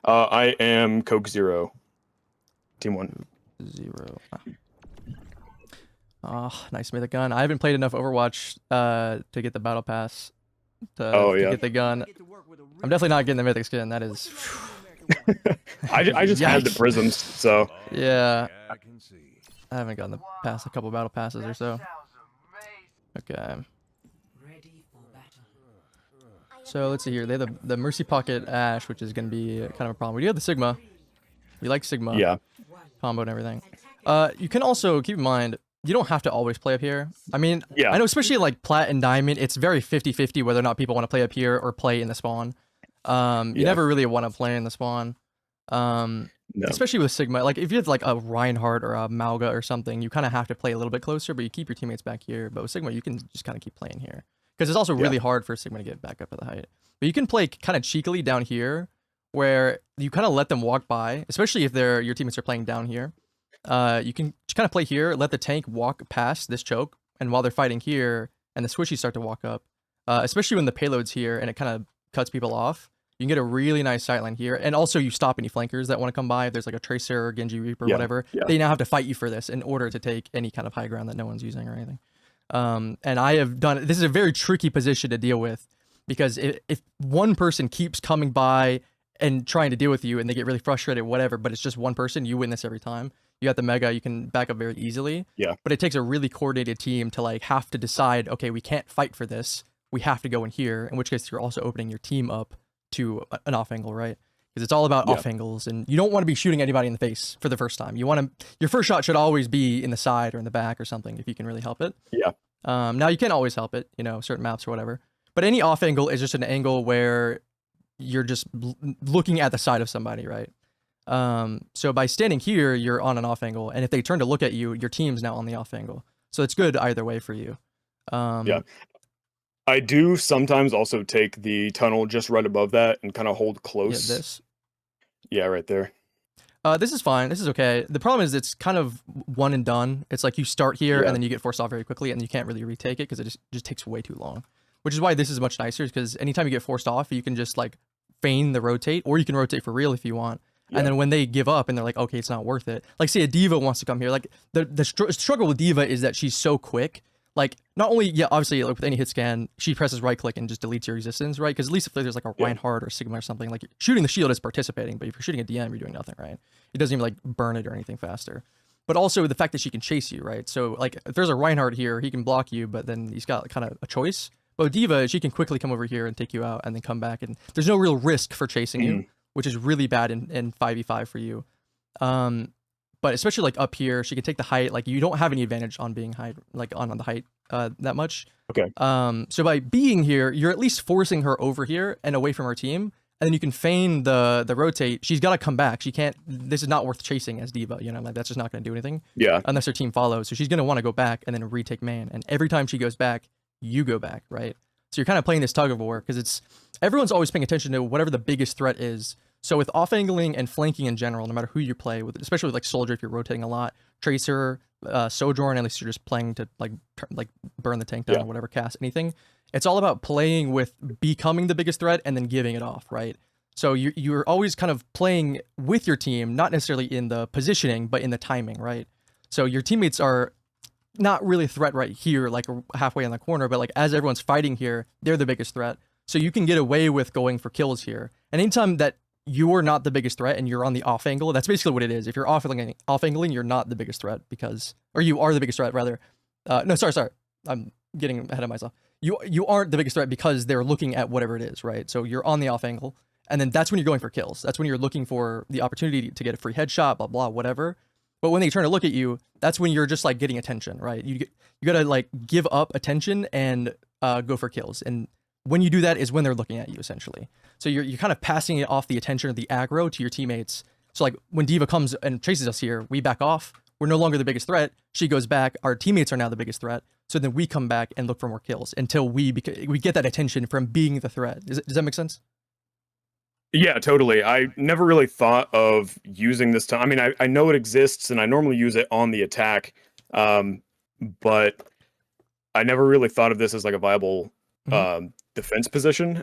I am Coke Zero, Team 1. Zero. Oh, nice mythic gun. I haven't played enough Overwatch to get the battle pass Oh, to yeah. get the gun. I'm definitely not getting the mythic skin. That is. I just had the Yikes. prisms, so. Yeah. I haven't gotten the pass a couple battle passes or so. Okay. So let's see here. They have the Mercy Pocket Ash, which is going to be kind of a problem. We do have the Sigma. We like Sigma. Yeah. Combo and everything. You can also keep in mind, you don't have to always play up here. I mean, Yeah. I know especially like Plat and Diamond, it's very 50-50 whether or not people want to play up here or play in the spawn. You never really want to play in the spawn. No. Especially with Sigma. Like if you have like a Reinhardt or a Mauga or something, you kind of have to play a little bit closer, but you keep your teammates back here. But with Sigma, you can just kind of keep playing here. Because it's also really hard for Sigma to get back up to the height. But you can play kind of cheekily down here, where you kind of let them walk by, especially if your teammates are playing down here. You can just kind of play here, let the tank walk past this choke, and while they're fighting here, and the squishies start to walk up, especially when the payload's here and it kind of cuts people off, you can get a really nice sightline here. And also you stop any flankers that want to come by. If there's like a Tracer or Genji Reaper or whatever, they now have to fight you for this in order to take any kind of high ground that no one's using or anything. And I have done, this is a very tricky position to deal with, because if one person keeps coming by and trying to deal with you and they get really frustrated, whatever, but it's just one person, you win this every time. You got the Mega, you can back up very easily. Yeah. But it takes a really coordinated team to like have to decide, okay, we can't fight for this. We have to go in here, in which case you're also opening your team up to an off angle, right? Because it's all about off angles, and you don't want to be shooting anybody in the face for the first time. You want to, your first shot should always be in the side or in the back or something if you can really help it. Yeah. Now you can't always help it, you know, certain maps or whatever. But any off angle is just an angle where you're just looking at the side of somebody, right? So by standing here, you're on an off angle, and if they turn to look at you, your team's now on the off angle. So it's good either way for you. Yeah. I do sometimes also take the tunnel just right above that and kind of hold close. Yeah, this. Yeah, right there. This is fine. This is okay. The problem is it's kind of one and done. It's like you start here and then you get forced off very quickly, and you can't really retake it because it just takes way too long. Which is why this is much nicer, because anytime you get forced off, you can just like feign the rotate, or you can rotate for real if you want. And then when they give up and they're like, okay, it's not worth it. Like say a Diva wants to come here. Like the struggle with Diva is that she's so quick. Like not only, obviously like with any hit scan, she presses right click and just deletes your resistance, right? Because at least if there's like a Reinhardt or Sigma or something, like shooting the shield is participating, but if you're shooting a DM, you're doing nothing, right? It doesn't even like burn it or anything faster. But also the fact that she can chase you, right? So like if there's a Reinhardt here, he can block you, but then he's got kind of a choice. But with Diva, she can quickly come over here and take you out and then come back, and there's no real risk for chasing you, which is really bad in 5v5 for you. But especially like up here, she can take the height. Like you don't have any advantage on being high, like on the height that much. Okay. So by being here, you're at least forcing her over here and away from her team, and then you can feign the rotate. She's got to come back. She can't. This is not worth chasing as Diva. You know, like that's just not going to do anything. Yeah. Unless her team follows, so she's going to want to go back and then retake man. And every time she goes back, you go back, right? So you're kind of playing this tug of war, because everyone's always paying attention to whatever the biggest threat is. So with off angling and flanking in general, no matter who you play with, especially with like Soldier, if you're rotating a lot, Tracer, Sojourn, at least you're just playing to like burn the tank down or whatever, cast anything. It's all about playing with becoming the biggest threat and then giving it off, right? So you're always kind of playing with your team, not necessarily in the positioning, but in the timing, right? So your teammates are not really a threat right here, like halfway in the corner, but like as everyone's fighting here, they're the biggest threat. So you can get away with going for kills here. And anytime that you're not the biggest threat and you're on the off angle, that's basically what it is. If you're off angling, you're not the biggest threat or you are the biggest threat rather. No, sorry. I'm getting ahead of myself. You aren't the biggest threat because they're looking at whatever it is, right? So you're on the off angle, and then that's when you're going for kills. That's when you're looking for the opportunity to get a free headshot, blah, blah, whatever. But when they turn to look at you, that's when you're just like getting attention, right? You gotta like give up attention and go for kills. And when you do that is when they're looking at you, essentially. So you're kind of passing it off the attention of the aggro to your teammates. So like when Diva comes and chases us here, we back off. We're no longer the biggest threat. She goes back. Our teammates are now the biggest threat. So then we come back and look for more kills until we get that attention from being the threat. Does that make sense? Yeah, totally. I never really thought of using this time. I mean, I know it exists, and I normally use it on the attack, but I never really thought of this as like a viable thing defense position.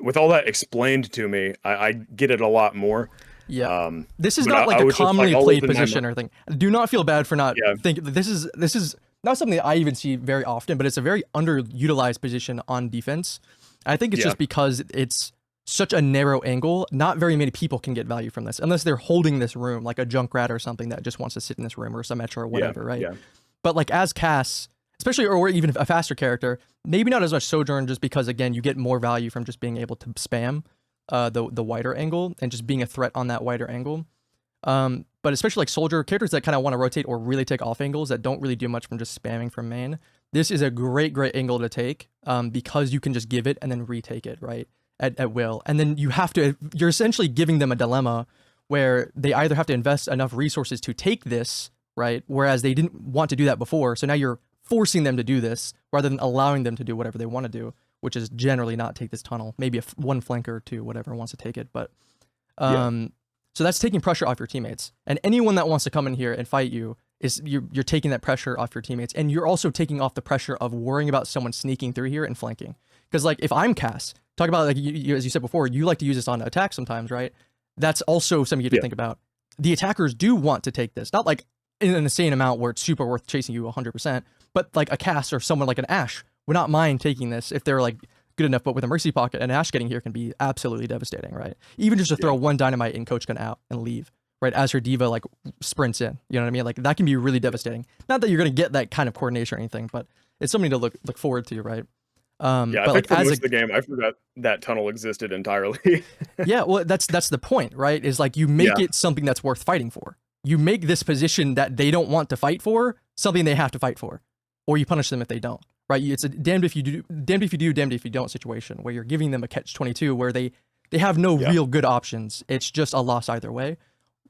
With all that explained to me, I get it a lot more. Yeah. Um, This is but not like I a was just commonly I'll played open my position or thing. Do not feel bad for not Yeah. thinking this is not something that I even see very often, but it's a very underutilized position on defense. I think it's Yeah. just because it's such a narrow angle. Not very many people can get value from this unless they're holding this room, like a Junkrat or something that just wants to sit in this room, or Symmetra or whatever, right? Yeah. But like as Cass, especially, or even a faster character, maybe not as much Sojourn, just because again you get more value from just being able to spam the wider angle and just being a threat on that wider angle. But especially like Soldier characters that kind of want to rotate or really take off angles that don't really do much from just spamming from main. This is a great angle to take because you can just give it and then retake it, right? At will. And then you're essentially giving them a dilemma where they either have to invest enough resources to take this, right? Whereas they didn't want to do that before. So now you're forcing them to do this rather than allowing them to do whatever they want to do, which is generally not take this tunnel. Maybe one flanker or two, whatever wants to take it. But so that's taking pressure off your teammates. And anyone that wants to come in here and fight you is you're taking that pressure off your teammates. And you're also taking off the pressure of worrying about someone sneaking through here and flanking. Because like if I'm Cass, talk about like as you said before, you like to use this on attack sometimes, right? That's also something you have to think about. The attackers do want to take this, not like in an insane amount where it's super worth chasing you 100%, but like a Cass or someone like an Ashe would not mind taking this if they're like good enough. But with a Mercy Pocket, an Ashe getting here can be absolutely devastating, right? Even just to throw one dynamite and Coach Gun out and leave, right? As her diva like sprints in, you know what I mean? Like that can be really devastating. Not that you're gonna get that kind of coordination or anything, but it's something to look forward to, right? I but think like for as most of the game, I forgot that tunnel existed entirely. yeah, well, that's the point, right? Is like you make it something that's worth fighting for. You make this position that they don't want to fight for something they have to fight for, or you punish them if they don't, right? It's a damned if you do, damned if you don't situation where you're giving them a catch-22 where they have no real good options. It's just a loss either way,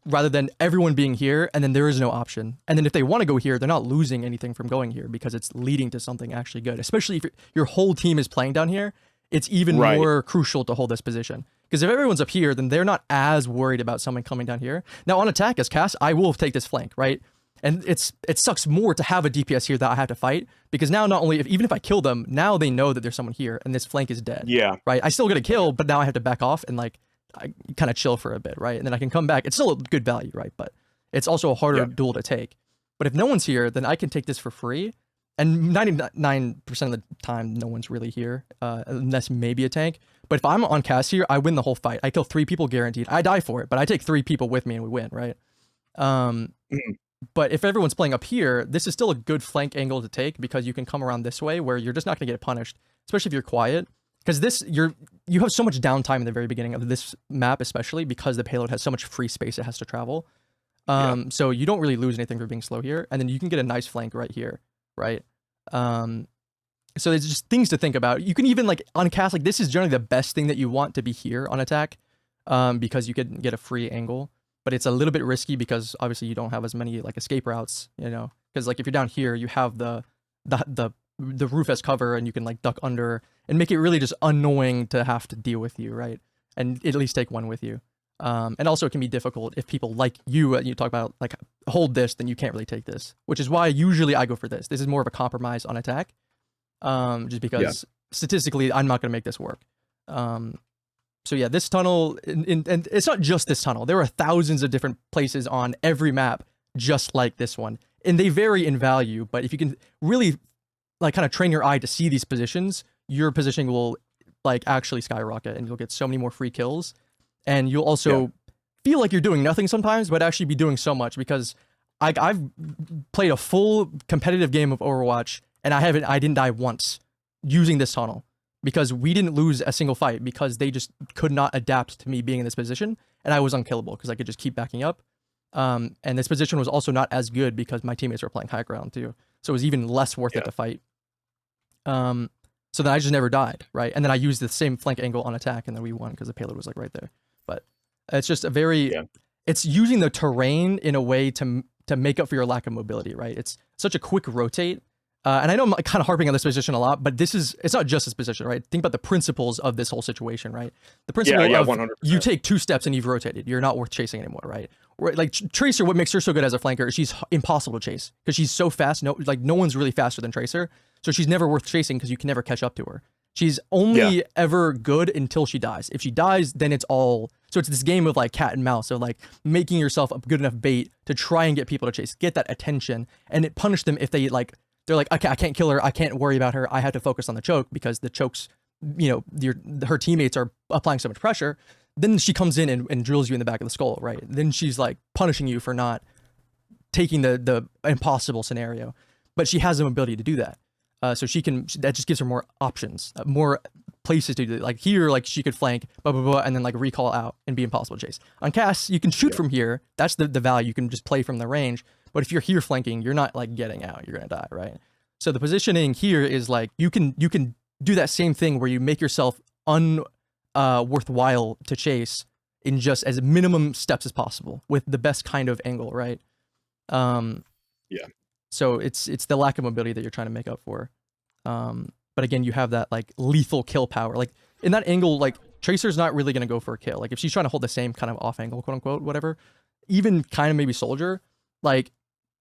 rather than everyone being here and then there is no option. And then if they want to go here, they're not losing anything from going here because it's leading to something actually good. Especially if your whole team is playing down here, it's even more crucial to hold this position. Because if everyone's up here, then they're not as worried about someone coming down here. Now on attack as Cass, I will take this flank, right? And it sucks more to have a DPS here that I have to fight because now not only even if I kill them, now they know that there's someone here and this flank is dead. Yeah. Right. I still get a kill, but now I have to back off and like I kind of chill for a bit, right? And then I can come back. It's still a good value, right? But it's also a harder duel to take. But if no one's here, then I can take this for free. And 99% of the time, no one's really here, unless maybe a tank. But if I'm on Cass here, I win the whole fight. I kill 3 people guaranteed. I die for it, but I take 3 people with me and we win, right? But if everyone's playing up here, this is still a good flank angle to take because you can come around this way where you're just not going to get punished, especially if you're quiet. Because this, you have so much downtime in the very beginning of this map, especially because the payload has so much free space it has to travel. So you don't really lose anything for being slow here, and then you can get a nice flank right here, right? So there's just things to think about. You can even like on cast, like this is generally the best thing that you want to be here on attack, because you could get a free angle. But it's a little bit risky because obviously you don't have as many like escape routes, you know. Because like if you're down here, you have the roof as cover, and you can like duck under and make it really just annoying to have to deal with you, right? And at least take one with you. And also it can be difficult if people like you talk about like hold this, then you can't really take this, which is why usually I go for this. This is more of a compromise on attack, just because statistically I'm not going to make this work. So yeah, this tunnel, and it's not just this tunnel. There are thousands of different places on every map just like this one, and they vary in value. But if you can really like kind of train your eye to see these positions, your positioning will like actually skyrocket, and you'll get so many more free kills. And you'll also feel like you're doing nothing sometimes, but actually be doing so much, because I've played a full competitive game of Overwatch, and I didn't die once using this tunnel, because we didn't lose a single fight because they just could not adapt to me being in this position, and I was unkillable because I could just keep backing up. And this position was also not as good because my teammates were playing high ground too, so it was even less worth it to fight. So then I just never died, right? And then I used the same flank angle on attack, and then we won because the payload was like right there. But it's just a very, it's using the terrain in a way to make up for your lack of mobility, right? It's such a quick rotate. And I know I'm kind of harping on this position a lot, but it's not just this position, right? Think about the principles of this whole situation, right? The principle of 100%. You take 2 steps and you've rotated. You're not worth chasing anymore, right? Like Tracer, what makes her so good as a flanker is she's impossible to chase because she's so fast. No one's really faster than Tracer. So she's never worth chasing because you can never catch up to her. She's only ever good until she dies. If she dies, then it's all. So it's this game of like cat and mouse. So like making yourself a good enough bait to try and get people to chase, get that attention, and it punish them if they're like, okay, I can't kill her, I can't worry about her, I have to focus on the choke because the chokes, her teammates are applying so much pressure. Then she comes in and drills you in the back of the skull, right? Then she's like punishing you for not taking the impossible scenario, but she has the ability to do that. So that just gives her more options, more places to do it. Like here, like she could flank, blah, blah, blah, and then like recall out and be impossible to chase. On Cass, you can shoot from here. That's the value. You can just play from the range. But if you're here flanking, you're not like getting out. You're going to die, right? So the positioning here is like, you can do that same thing where you make yourself worthwhile to chase in just as minimum steps as possible with the best kind of angle, right? So it's the lack of mobility that you're trying to make up for. But again, you have that like lethal kill power. Like in that angle, like Tracer's not really going to go for a kill. Like if she's trying to hold the same kind of off angle, quote unquote, whatever, even kind of maybe Soldier, like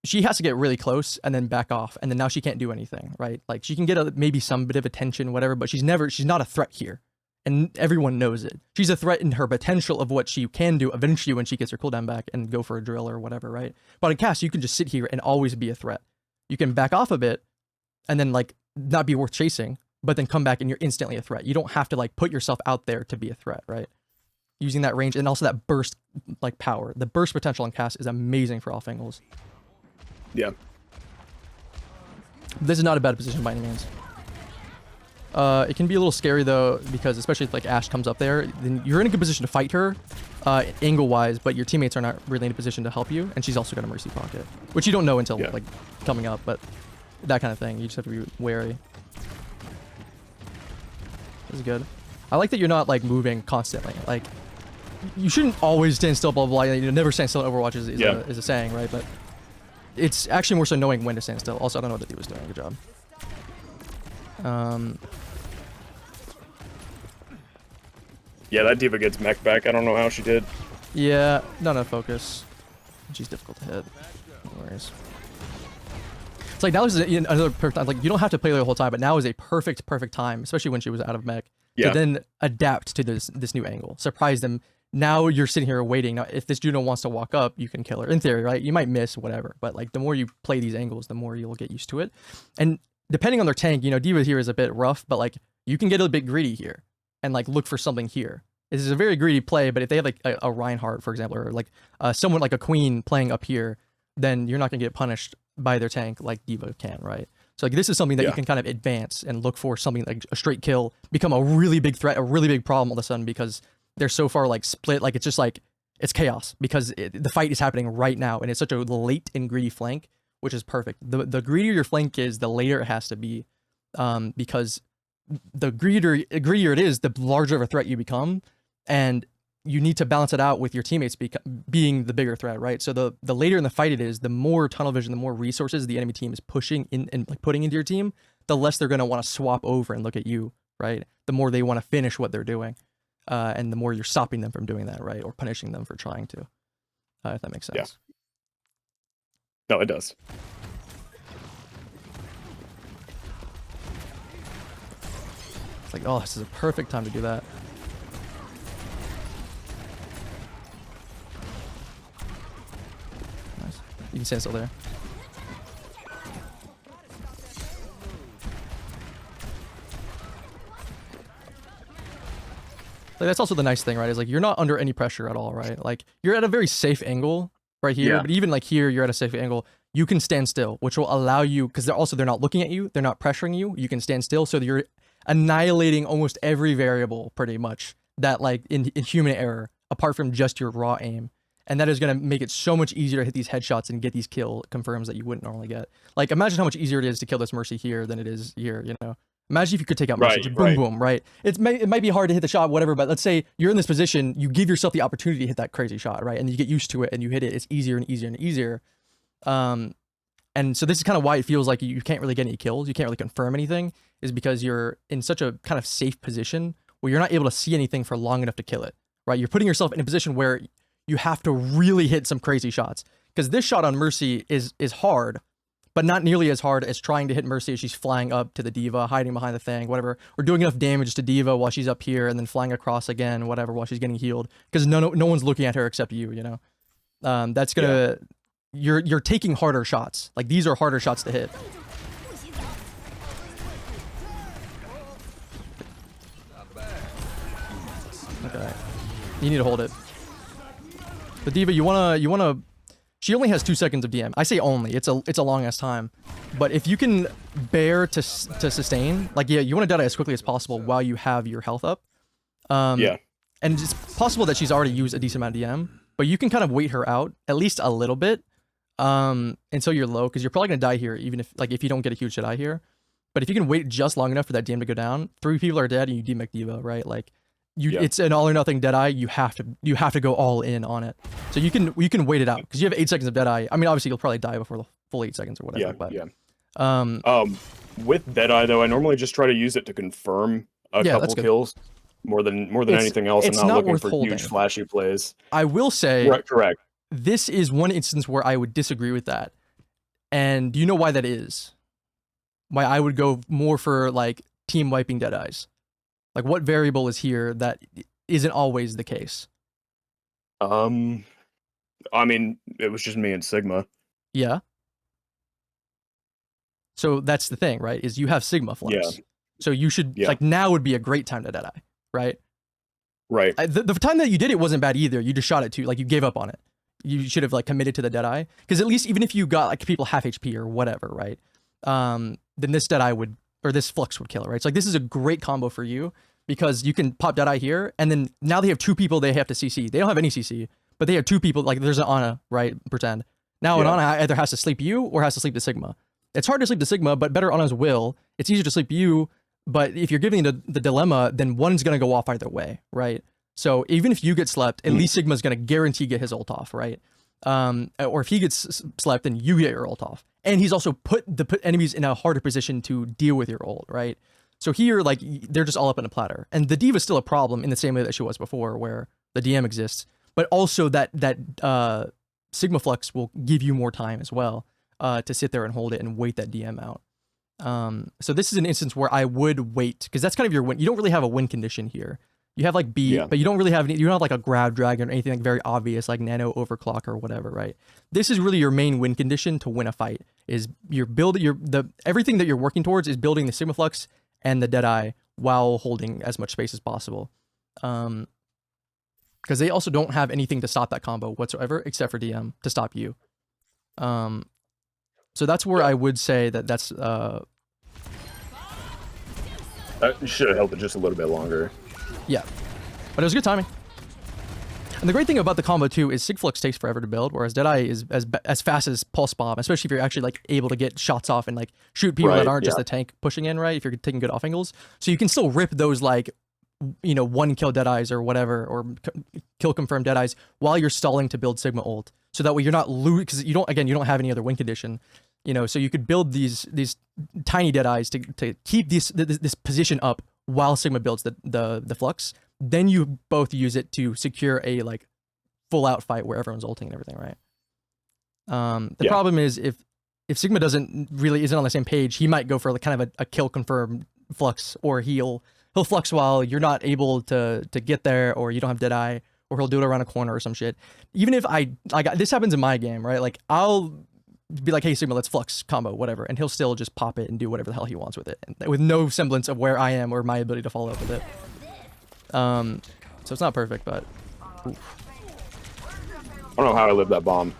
she has to get really close and then back off. And then now she can't do anything, right? Like she can get maybe some bit of attention, whatever, but she's not a threat here. And everyone knows it. She's a threat in her potential of what she can do eventually when she gets her cooldown back and go for a drill or whatever, right? But in Cass, you can just sit here and always be a threat. You can back off a bit and then like not be worth chasing, but then come back and you're instantly a threat. You don't have to like put yourself out there to be a threat, right? Using that range and also that burst like power. The burst potential in Cass is amazing for off angles. Yeah. This is not a bad position by any means. It can be a little scary though, because especially if like Ashe comes up there, then you're in a good position to fight her, angle wise, but your teammates are not really in a position to help you, and she's also got a mercy pocket, which you don't know until like coming up, but that kind of thing, you just have to be wary. This is good. I like that you're not like moving constantly. Like you shouldn't always stand still, blah blah blah. You never stand still in Overwatch is a saying, right? But it's actually more so knowing when to stand still. Also, I don't know what the D was doing. Good job. Yeah, that D.Va gets mech back. I don't know how she did. Yeah, not enough focus. She's difficult to hit. No worries. It's like now is another perfect time. Like you don't have to play the whole time, but now is a perfect time, especially when she was out of mech, to then adapt to this new angle. Surprise them. Now you're sitting here waiting. Now, if this Juno wants to walk up, you can kill her. In theory, right? You might miss, whatever. But like the more you play these angles, the more you'll get used to it. And depending on their tank, D.Va here is a bit rough, but like you can get a bit greedy here and like look for something here. This is a very greedy play, but if they have like a Reinhardt, for example, or like someone like a Queen playing up here, then you're not gonna get punished by their tank like D.Va can, right? So like this is something that you can kind of advance and look for something like a straight kill, become a really big threat, a really big problem all of a sudden because they're so far like split, like it's just like it's chaos because the fight is happening right now and it's such a late and greedy flank, which is perfect. The greedier your flank is, the later it has to be, because the greedier it is, the larger of a threat you become, and you need to balance it out with your teammates being the bigger threat, right? So the later in the fight it is, the more tunnel vision, the more resources the enemy team is pushing in and like putting into your team, the less they're going to want to swap over and look at you, right? The more they want to finish what they're doing, and the more you're stopping them from doing that, right? Or punishing them for trying to, if that makes sense. Yeah. No, it does. It's like, oh, this is a perfect time to do that. Nice. You can stand still there. Like that's also the nice thing, right? Is like you're not under any pressure at all, right? Like you're at a very safe angle right here, but even like here, you're at a safe angle. You can stand still, which will allow you, because they're not looking at you, they're not pressuring you. You can stand still, so that you're annihilating almost every variable, pretty much, that like in human error, apart from just your raw aim. And that is going to make it so much easier to hit these headshots and get these kill confirms that you wouldn't normally get. Like imagine how much easier it is to kill this Mercy here than it is here, you know? Imagine if you could take out Mercy, boom, boom, right? It might be hard to hit the shot, whatever, but let's say you're in this position, you give yourself the opportunity to hit that crazy shot, right? And you get used to it and you hit it, it's easier and easier and easier. And so this is kind of why it feels like you can't really get any kills, you can't really confirm anything, is because you're in such a kind of safe position where you're not able to see anything for long enough to kill it, right? You're putting yourself in a position where you have to really hit some crazy shots. Because this shot on Mercy is hard, but not nearly as hard as trying to hit Mercy as she's flying up to the D.Va, hiding behind the thing, whatever, or doing enough damage to D.Va while she's up here and then flying across again, whatever, while she's getting healed, because no one's looking at her except you, you know. That's gonna you're taking harder shots. Like, these are harder shots to hit. Okay, you need to hold it. The D.Va, you wanna. She only has 2 seconds of DM. I say only. It's a long ass time, but if you can bear to sustain, like, yeah, you want to die as quickly as possible while you have your health up. Yeah. And it's possible that she's already used a decent amount of DM, but you can kind of wait her out at least a little bit, until you're low, because you're probably gonna die here, even if you don't get a huge die here. But if you can wait just long enough for that DM to go down, 3 people are dead and you demech D.Va, right? Like, it's an all or nothing Deadeye. You have to go all in on it. So you can wait it out because you have 8 seconds of Deadeye. I mean, obviously you'll probably die before the full 8 seconds or whatever. With Deadeye though, I normally just try to use it to confirm a couple kills more than anything else. I'm not looking for huge flashy plays. I will say, correct. This is one instance where I would disagree with that, and do you know why that is? Why I would go more for like team wiping Deadeyes. Like, what variable is here that isn't always the case? I mean, it was just me and Sigma. Yeah. So that's the thing, right? Is you have Sigma flux. Yeah. So you should, like, now would be a great time to Deadeye, right? Right. The time that you did it wasn't bad either. You just shot it too, like, you gave up on it. You should have, like, committed to the Deadeye. Because at least, even if you got, like, people half HP or whatever, right? Then this Deadeye would, or this Flux would kill it, right? So, like, this is a great combo for you because you can pop Deadeye here, and then now they have 2 people they have to CC. They don't have any CC, but they have 2 people, like, there's an Ana, right? Pretend. Now an Ana either has to sleep you or has to sleep the Sigma. It's hard to sleep the Sigma, but better Ana's will. It's easier to sleep you, but if you're giving the dilemma, then one's going to go off either way, right? So even if you get slept, at least Sigma's going to guarantee get his ult off, right? Or if he gets slept, then you get your ult off. And he's also put enemies in a harder position to deal with your ult, right? So here, like, they're just all up in a platter. And the D.Va's still a problem in the same way that she was before, where the DM exists. But also that Sigma Flux will give you more time as well to sit there and hold it and wait that DM out. So this is an instance where I would wait, because that's kind of your win. You don't really have a win condition here. You have like beat, but you don't really have any, you don't have like a grab dragon or anything like very obvious like nano overclock or whatever, right? This is really your main win condition to win a fight. Is everything that you're working towards is building the Sigma Flux and the Deadeye while holding as much space as possible. Because they also don't have anything to stop that combo whatsoever except for DM to stop you. So that's where I would say that's you should have held it just a little bit longer. Yeah, but it was good timing. And the great thing about the combo too is Sigflux takes forever to build, whereas Deadeye is as fast as Pulse Bomb, especially if you're actually like able to get shots off and like shoot people that aren't just the tank pushing in, right? If you're taking good off angles, so you can still rip those like, you know, 1 kill Deadeyes or whatever, or kill confirmed Deadeyes while you're stalling to build Sigma ult, so that way you're not losing, because you don't have any other win condition, you know. So you could build these tiny Deadeyes to keep this position up while Sigma builds the Flux. Then you both use it to secure a like full out fight where everyone's ulting and everything, right? The problem is if Sigma isn't on the same page, he might go for like kind of a kill confirmed Flux, or he'll Flux while you're not able to get there, or you don't have Deadeye, or he'll do it around a corner or some shit. Even if this happens in my game, right? Like I'll be like, hey Sigma, let's Flux combo, whatever, and he'll still just pop it and do whatever the hell he wants with it, and with no semblance of where I am or my ability to follow up with it. So it's not perfect, but oof. I don't know how I lived that bomb.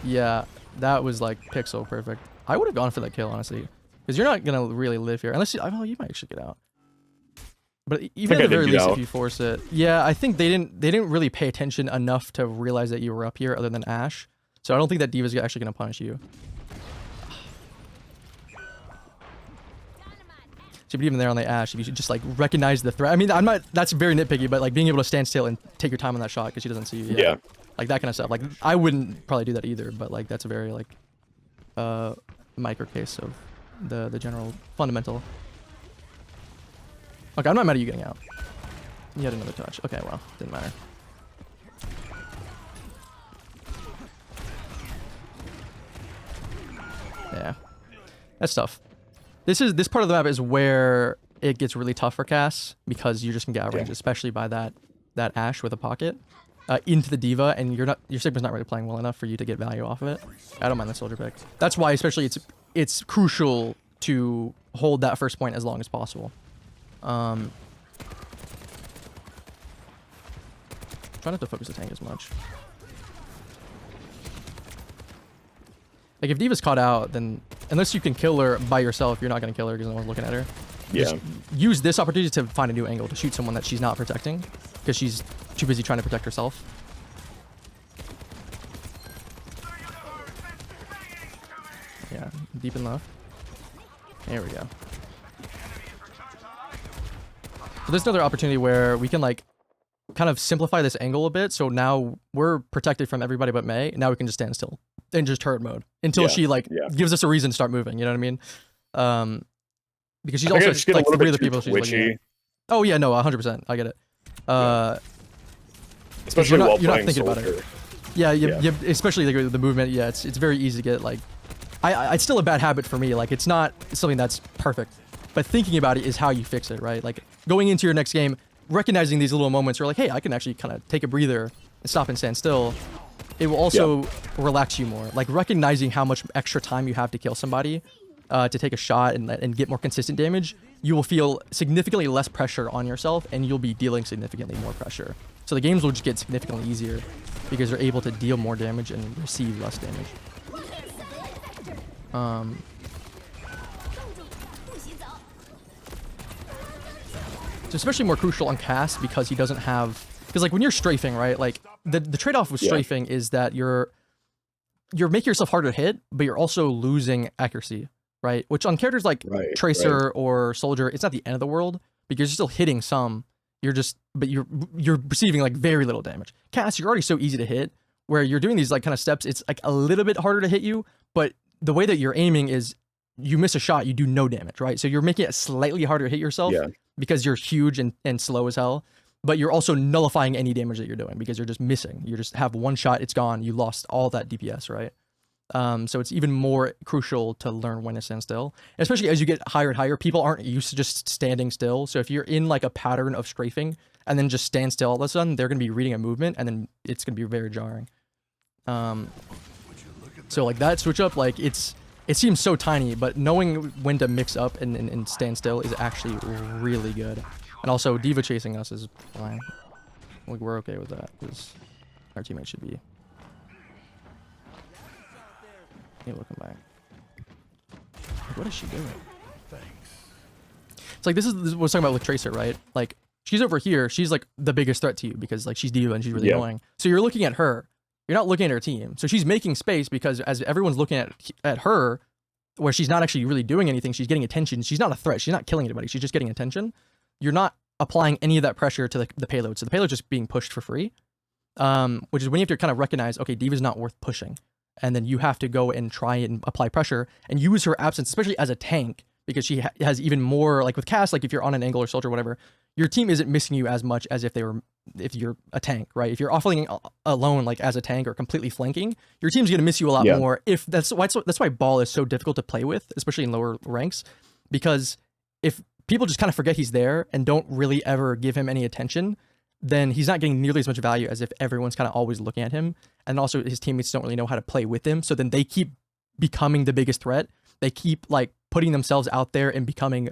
Yeah, that was like pixel perfect. I would have gone for that kill, honestly, because you're not gonna really live here unless you might actually get out. But even at the very least, if you force it, yeah, I think they didn't really pay attention enough to realize that you were up here, other than Ashe. So I don't think that D.Va's actually gonna punish you. So, but even there on the Ashe, if you should just like recognize the threat. I mean, that's very nitpicky, but like being able to stand still and take your time on that shot because she doesn't see you. Yeah. Like that kind of stuff. Like I wouldn't probably do that either, but like that's a very like micro case of the general fundamental. Okay, I'm not mad at you getting out. You had another touch. Okay, well, didn't matter. Yeah. That's tough. This part of the map is where it gets really tough for Cass because you're just gonna get outranged, especially by that Ashe with a pocket into the D.Va, and your Sigma's not really playing well enough for you to get value off of it. I don't mind the soldier pick. That's why, especially, it's crucial to hold that first point as long as possible. Try not to focus the tank as much. Like, if D.Va's caught out, then unless you can kill her by yourself, you're not going to kill her because no one's looking at her. Yeah. Just use this opportunity to find a new angle to shoot someone that she's not protecting because she's too busy trying to protect herself. Yeah, deep and left. There we go. So there's another opportunity where we can, like, kind of simplify this angle a bit. So now we're protected from everybody but Mei. Now we can just stand still in just turret mode until she, like, gives us a reason to start moving. You know what I mean? Because she's also just, like, three of the people she's looking at. Oh yeah, no, 100%. I get it. Especially while you're not playing thinking about it. Yeah, especially like the movement. Yeah, it's very easy to get, like, it's still a bad habit for me. Like, it's not something that's perfect, but thinking about it is how you fix it, right? Like, going into your next game, recognizing these little moments where, like, hey, I can actually kind of take a breather and stop and stand still. It will also relax you more. Like, recognizing how much extra time you have to kill somebody, to take a shot and get more consistent damage, you will feel significantly less pressure on yourself, and you'll be dealing significantly more pressure. So the games will just get significantly easier because you're able to deal more damage and receive less damage. It's especially more crucial on Cass because he doesn't have... Because, like, when you're strafing, right, like, the trade-off with strafing is that you're making yourself harder to hit, but you're also losing accuracy, right? Which on characters like Tracer or Soldier, it's not the end of the world because you're still hitting some. But you're receiving, like, very little damage. Cass, you're already so easy to hit, where you're doing these, like, kind of steps, it's, like, a little bit harder to hit you, but the way that you're aiming is you miss a shot, you do no damage, right? So you're making it slightly harder to hit yourself because you're huge and slow as hell, but you're also nullifying any damage that you're doing because you're just missing. You just have one shot, it's gone, you lost all that DPS, right? So it's even more crucial to learn when to stand still, especially as you get higher and higher. People aren't used to just standing still. So if you're in, like, a pattern of strafing and then just stand still all of a sudden, they're going to be reading a movement and then it's going to be very jarring. So, like, that switch up, like, it seems so tiny, but knowing when to mix up and stand still is actually really good. And also, D.Va chasing us is fine. Like, we're okay with that because our teammates should be. Hey, looking back. Like, what is she doing? It's like, this is what I was talking about with Tracer, right? Like, she's over here. She's, like, the biggest threat to you because, like, she's D.Va and she's really annoying. So you're looking at her. You're not looking at her team. So she's making space because as everyone's looking at her, where she's not actually really doing anything, she's getting attention. She's not a threat. She's not killing anybody. She's just getting attention. You're not applying any of that pressure to the payload. So the payload's just being pushed for free, which is when you have to kind of recognize, okay, D.Va's not worth pushing. And then you have to go and try and apply pressure and use her absence, especially as a tank, because she has even more, like with Cass, like if you're on an angle or Soldier or whatever, your team isn't missing you as much as if you're a tank, right? If you're offlaning alone, like as a tank or completely flanking, your team's going to miss you a lot more. If that's why Ball is so difficult to play with, especially in lower ranks, because if people just kind of forget he's there and don't really ever give him any attention, then he's not getting nearly as much value as if everyone's kind of always looking at him. And also his teammates don't really know how to play with him. So then they keep becoming the biggest threat. They keep, like, putting themselves out there and becoming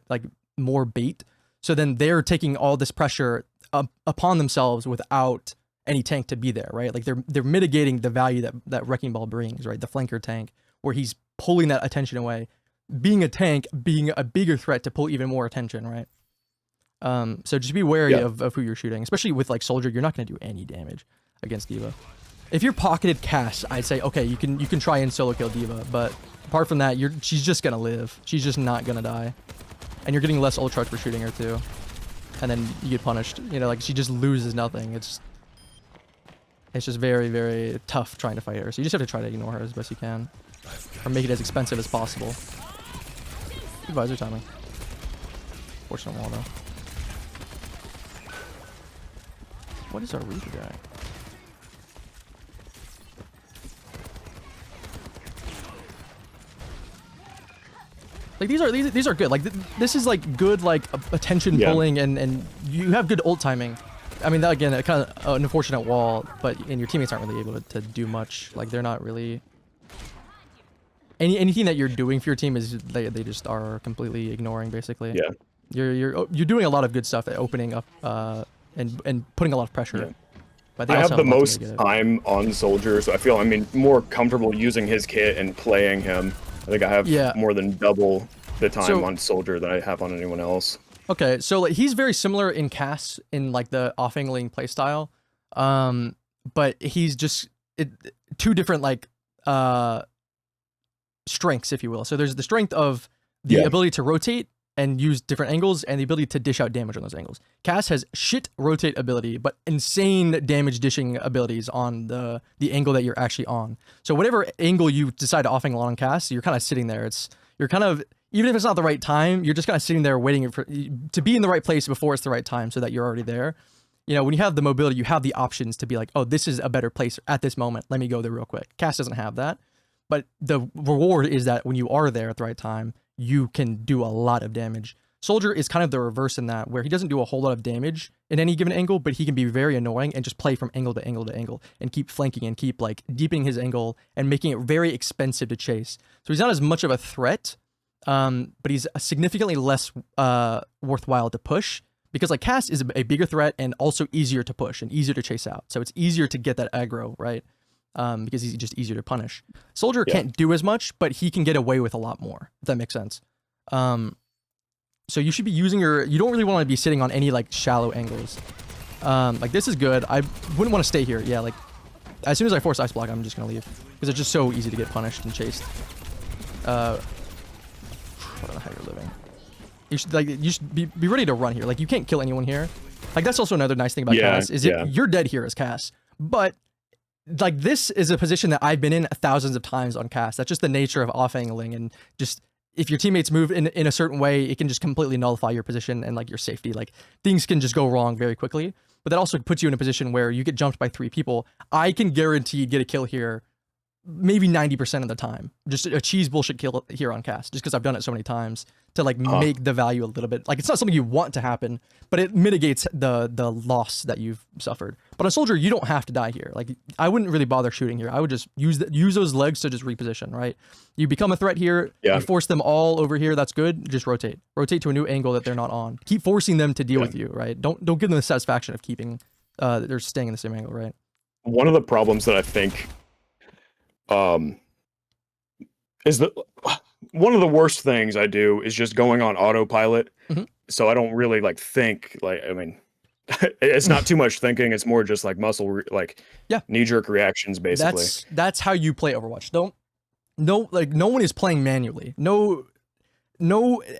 like more bait. So then they're taking all this pressure upon themselves without any tank to be there, right? Like they're mitigating the value that Wrecking Ball brings, right? The flanker tank, where he's pulling that attention away. Being a tank, being a bigger threat to pull even more attention, right? So just be wary of who you're shooting, especially with, like, Soldier. You're not going to do any damage against D.Va. If you're pocketed Cass, I'd say, okay, you can try and solo kill D.Va, but apart from that, she's just going to live. She's just not going to die. And you're getting less ultra for shooting her too. And then you get punished. You know, like, she just loses nothing. It's just very, very tough trying to fight her. So you just have to try to ignore her as best you can. Or make it as expensive as possible. Good visor timing. Fortunate wall though. What is our Reaper guy? Like these are good. Like this is like good like attention pulling and you have good ult timing. I mean, that again, kind of an unfortunate wall, but and your teammates aren't really able to do much. Like they're not really anything that you're doing for your team is they just are completely ignoring basically. Yeah. You're doing a lot of good stuff at opening up and putting a lot of pressure. Yeah. But I have the most time on Soldier, so I feel more comfortable using his kit and playing him. I think I have more than double the time on Soldier that I have on anyone else. Okay, so like, he's very similar in Cass in like the off-angling playstyle, but he's just two different like strengths, if you will. So there's the strength of the ability to rotate and use different angles, and the ability to dish out damage on those angles. Cass has shit rotate ability, but insane damage dishing abilities on the angle that you're actually on. So whatever angle you decide to off-angle on Cass, you're kind of sitting there. You're kind of, even if it's not the right time, you're just kind of sitting there waiting to be in the right place before it's the right time so that you're already there. You know, when you have the mobility, you have the options to be like, oh, this is a better place at this moment. Let me go there real quick. Cass doesn't have that. But the reward is that when you are there at the right time, you can do a lot of damage. Soldier is kind of the reverse in that, where he doesn't do a whole lot of damage in any given angle, but he can be very annoying and just play from angle to angle to angle and keep flanking and keep like deepening his angle and making it very expensive to chase. So he's not as much of a threat, but he's significantly less worthwhile to push because like Cass is a bigger threat and also easier to push and easier to chase out. So it's easier to get that aggro, right? Because he's just easier to punish. Soldier can't do as much, but he can get away with a lot more, if that makes sense. So you should be using you don't really want to be sitting on any like shallow angles. Like this is good. I wouldn't want to stay here. Yeah, like as soon as I force ice block, I'm just gonna leave because it's just so easy to get punished and chased. I don't know how you're living. You should be ready to run here. Like you can't kill anyone here. Like that's also another nice thing about Cass is you're dead here as Cass, but like this is a position that I've been in thousands of times on Cass. That's just the nature of off-angling, and just if your teammates move in a certain way, it can just completely nullify your position and like your safety. Like things can just go wrong very quickly. But that also puts you in a position where you get jumped by 3 people. I can guarantee get a kill here maybe 90% of the time. Just a cheese bullshit kill here on Cass, just because I've done it so many times to like make the value a little bit. Like it's not something you want to happen, but it mitigates the loss that you've suffered. But on Soldier, you don't have to die here. Like I wouldn't really bother shooting here. I would just use those legs to just reposition, right? You become a threat here, you force them all over here, that's good. Just rotate. Rotate to a new angle that they're not on. Keep forcing them to deal with you, right? Don't give them the satisfaction of keeping they're staying in the same angle, right? One of the problems that I think is that one of the worst things I do is just going on autopilot. So I don't really like think, like, I mean, it's not too much thinking. It's more just like knee-jerk reactions, basically. That's how you play Overwatch. No one is playing manually. No,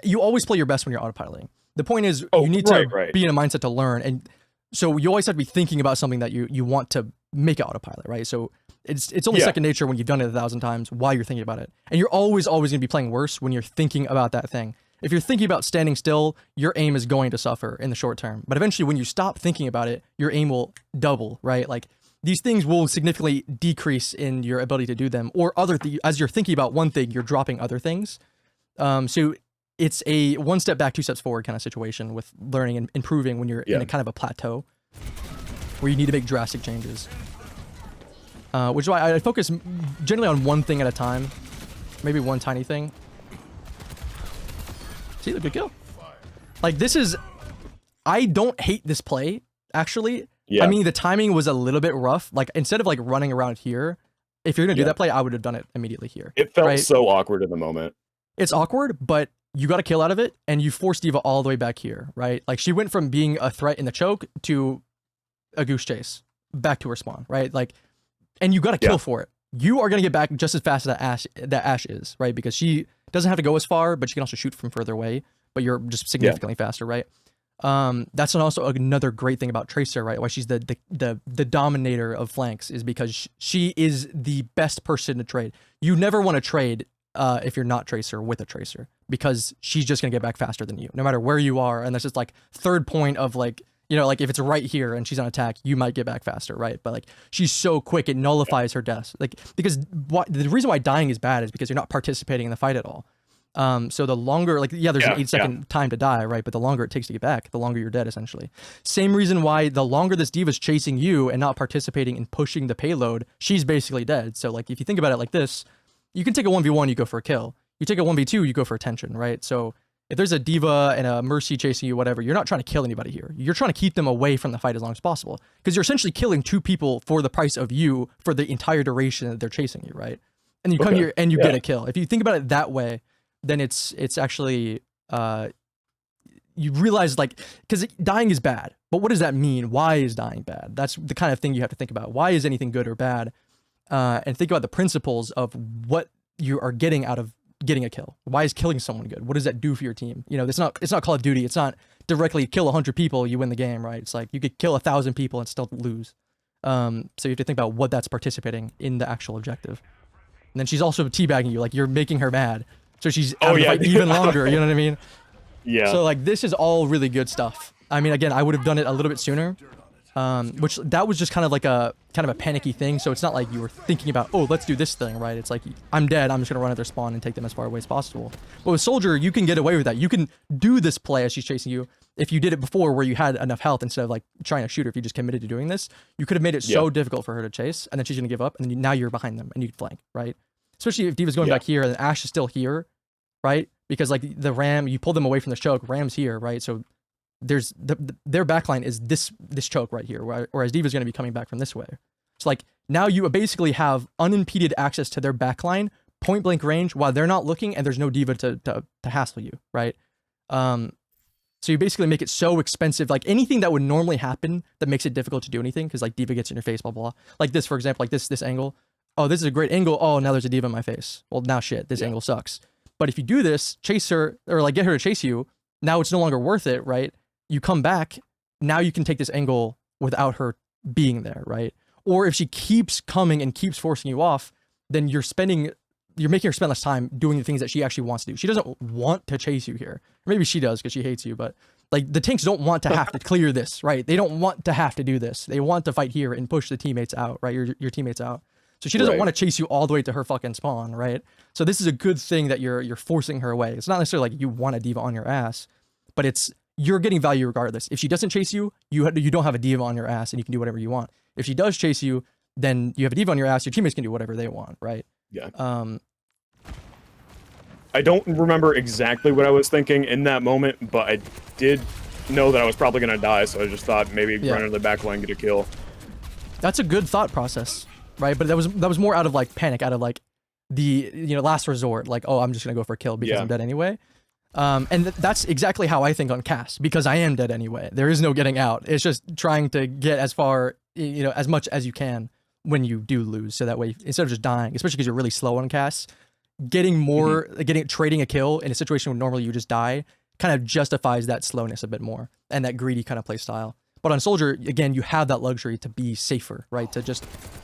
you always play your best when you're autopiloting. The point is you need to be in a mindset to learn. And so you always have to be thinking about something that you want to make it autopilot, right? So it's only second nature when you've done it 1,000 times while you're thinking about it. And you're always going to be playing worse when you're thinking about that thing. If you're thinking about standing still, your aim is going to suffer in the short term. But eventually when you stop thinking about it, your aim will double, right? Like these things will significantly decrease in your ability to do them, or as you're thinking about one thing, you're dropping other things. So it's a 1 step back, 2 steps forward kind of situation with learning and improving when you're in a kind of a plateau where you need to make drastic changes. Which is why I focus generally on one thing at a time, maybe one tiny thing. See, the good kill. Like I don't hate this play, actually. I mean, the timing was a little bit rough. Like instead of like running around here, if you're gonna do that play, I would have done it immediately here. It felt so awkward in the moment. It's awkward, but you got a kill out of it, and you forced Diva all the way back here, right? Like she went from being a threat in the choke to a goose chase, back to her spawn, right? Like, and you got a kill for it. You are gonna get back just as fast as that Ashe is, right? Because she doesn't have to go as far, but she can also shoot from further away. But you're just significantly faster, right? That's also another great thing about Tracer, right? Why she's the dominator of flanks is because she is the best person to trade. You never want to trade if you're not Tracer with a Tracer, because she's just gonna get back faster than you, no matter where you are. And that's just like third point of like, you know, like if it's right here and she's on attack, you might get back faster, right? But like she's so quick, it nullifies her death. Like because the reason why dying is bad is because you're not participating in the fight at all. So the longer, like, yeah, there's an 8-second time to die, right? But the longer it takes to get back, the longer you're dead, essentially. Same reason why the longer this diva's chasing you and not participating in pushing the payload, she's basically dead. So, like, if you think about it like this, you can take a 1v1, you go for a kill. You take a 1v2, you go for attention, right? So if there's a diva and a mercy chasing you, whatever, you're not trying to kill anybody here. You're trying to keep them away from the fight as long as possible, because you're essentially killing 2 people for the price of you for the entire duration that they're chasing you, right? And you come here and you get a kill. If you think about it that way, then it's actually you realize, like, because dying is bad, but what does that mean? Why is dying bad? That's the kind of thing you have to think about. Why is anything good or bad? And think about the principles of what you are getting out of getting a kill. Why is killing someone good? What does that do for your team? You know, it's not Call of Duty. It's not directly kill 100 people, you win the game, right? It's like you could kill 1,000 people and still lose. So you have to think about what that's participating in the actual objective. And then she's also teabagging you, like, you're making her mad. So she's out of the fight even longer, you know what I mean? Yeah. So, like, this is all really good stuff. I mean, again, I would have done it a little bit sooner, which that was just kind of a panicky thing. So it's not like you were thinking about, oh, let's do this thing, right? It's like, I'm dead, I'm just gonna run at their spawn and take them as far away as possible. But with Soldier, you can get away with that. You can do this play as she's chasing you. If you did it before where you had enough health, instead of, like, trying to shoot her, if you just committed to doing this, you could have made it so difficult for her to chase, and then she's gonna give up, and then now you're behind them and you can flank, right? Especially if Diva's going back here and Ashe is still here, right? Because, like, the Ram, you pull them away from the choke, Ram's here, right? So there's their backline is this choke right here, whereas Diva's going to be coming back from this way. So, like, now you basically have unimpeded access to their backline, point blank range, while they're not looking, and there's no Diva to hassle you, right? So you basically make it so expensive, like, anything that would normally happen that makes it difficult to do anything, because, like, Diva gets in your face, blah, blah, blah. Like this, for example, like this angle. Oh, this is a great angle. Oh, now there's a Diva in my face. Well, now shit, this angle sucks. But if you do this, chase her, or, like, get her to chase you, now it's no longer worth it, right? You come back, now you can take this angle without her being there, right? Or if she keeps coming and keeps forcing you off, then you're making her spend less time doing the things that she actually wants to do. She doesn't want to chase you here. Or maybe she does because she hates you, but, like, the tanks don't want to have to clear this, right? They don't want to have to do this. They want to fight here and push the teammates out, right? Your teammates out. So she doesn't want to chase you all the way to her fucking spawn, right? So this is a good thing that you're forcing her away. It's not necessarily like you want a Diva on your ass, but you're getting value regardless. If she doesn't chase you, you don't have a Diva on your ass and you can do whatever you want. If she does chase you, then you have a Diva on your ass, your teammates can do whatever they want, right? Yeah. I don't remember exactly what I was thinking in that moment, but I did know that I was probably going to die, so I just thought maybe run into the back line, get a kill. That's a good thought process, right? But that was more out of, like, panic, out of, like, the, you know, last resort, like, oh, I'm just going to go for a kill because I'm dead anyway. And that's exactly how I think on cast, because I am dead anyway. There is no getting out. It's just trying to get as far, you know, as much as you can when you do lose. So that way, instead of just dying, especially because you're really slow on casts, getting more, trading a kill in a situation where normally you just die kind of justifies that slowness a bit more and that greedy kind of play style. But on Soldier, again, you have that luxury to be safer, right? To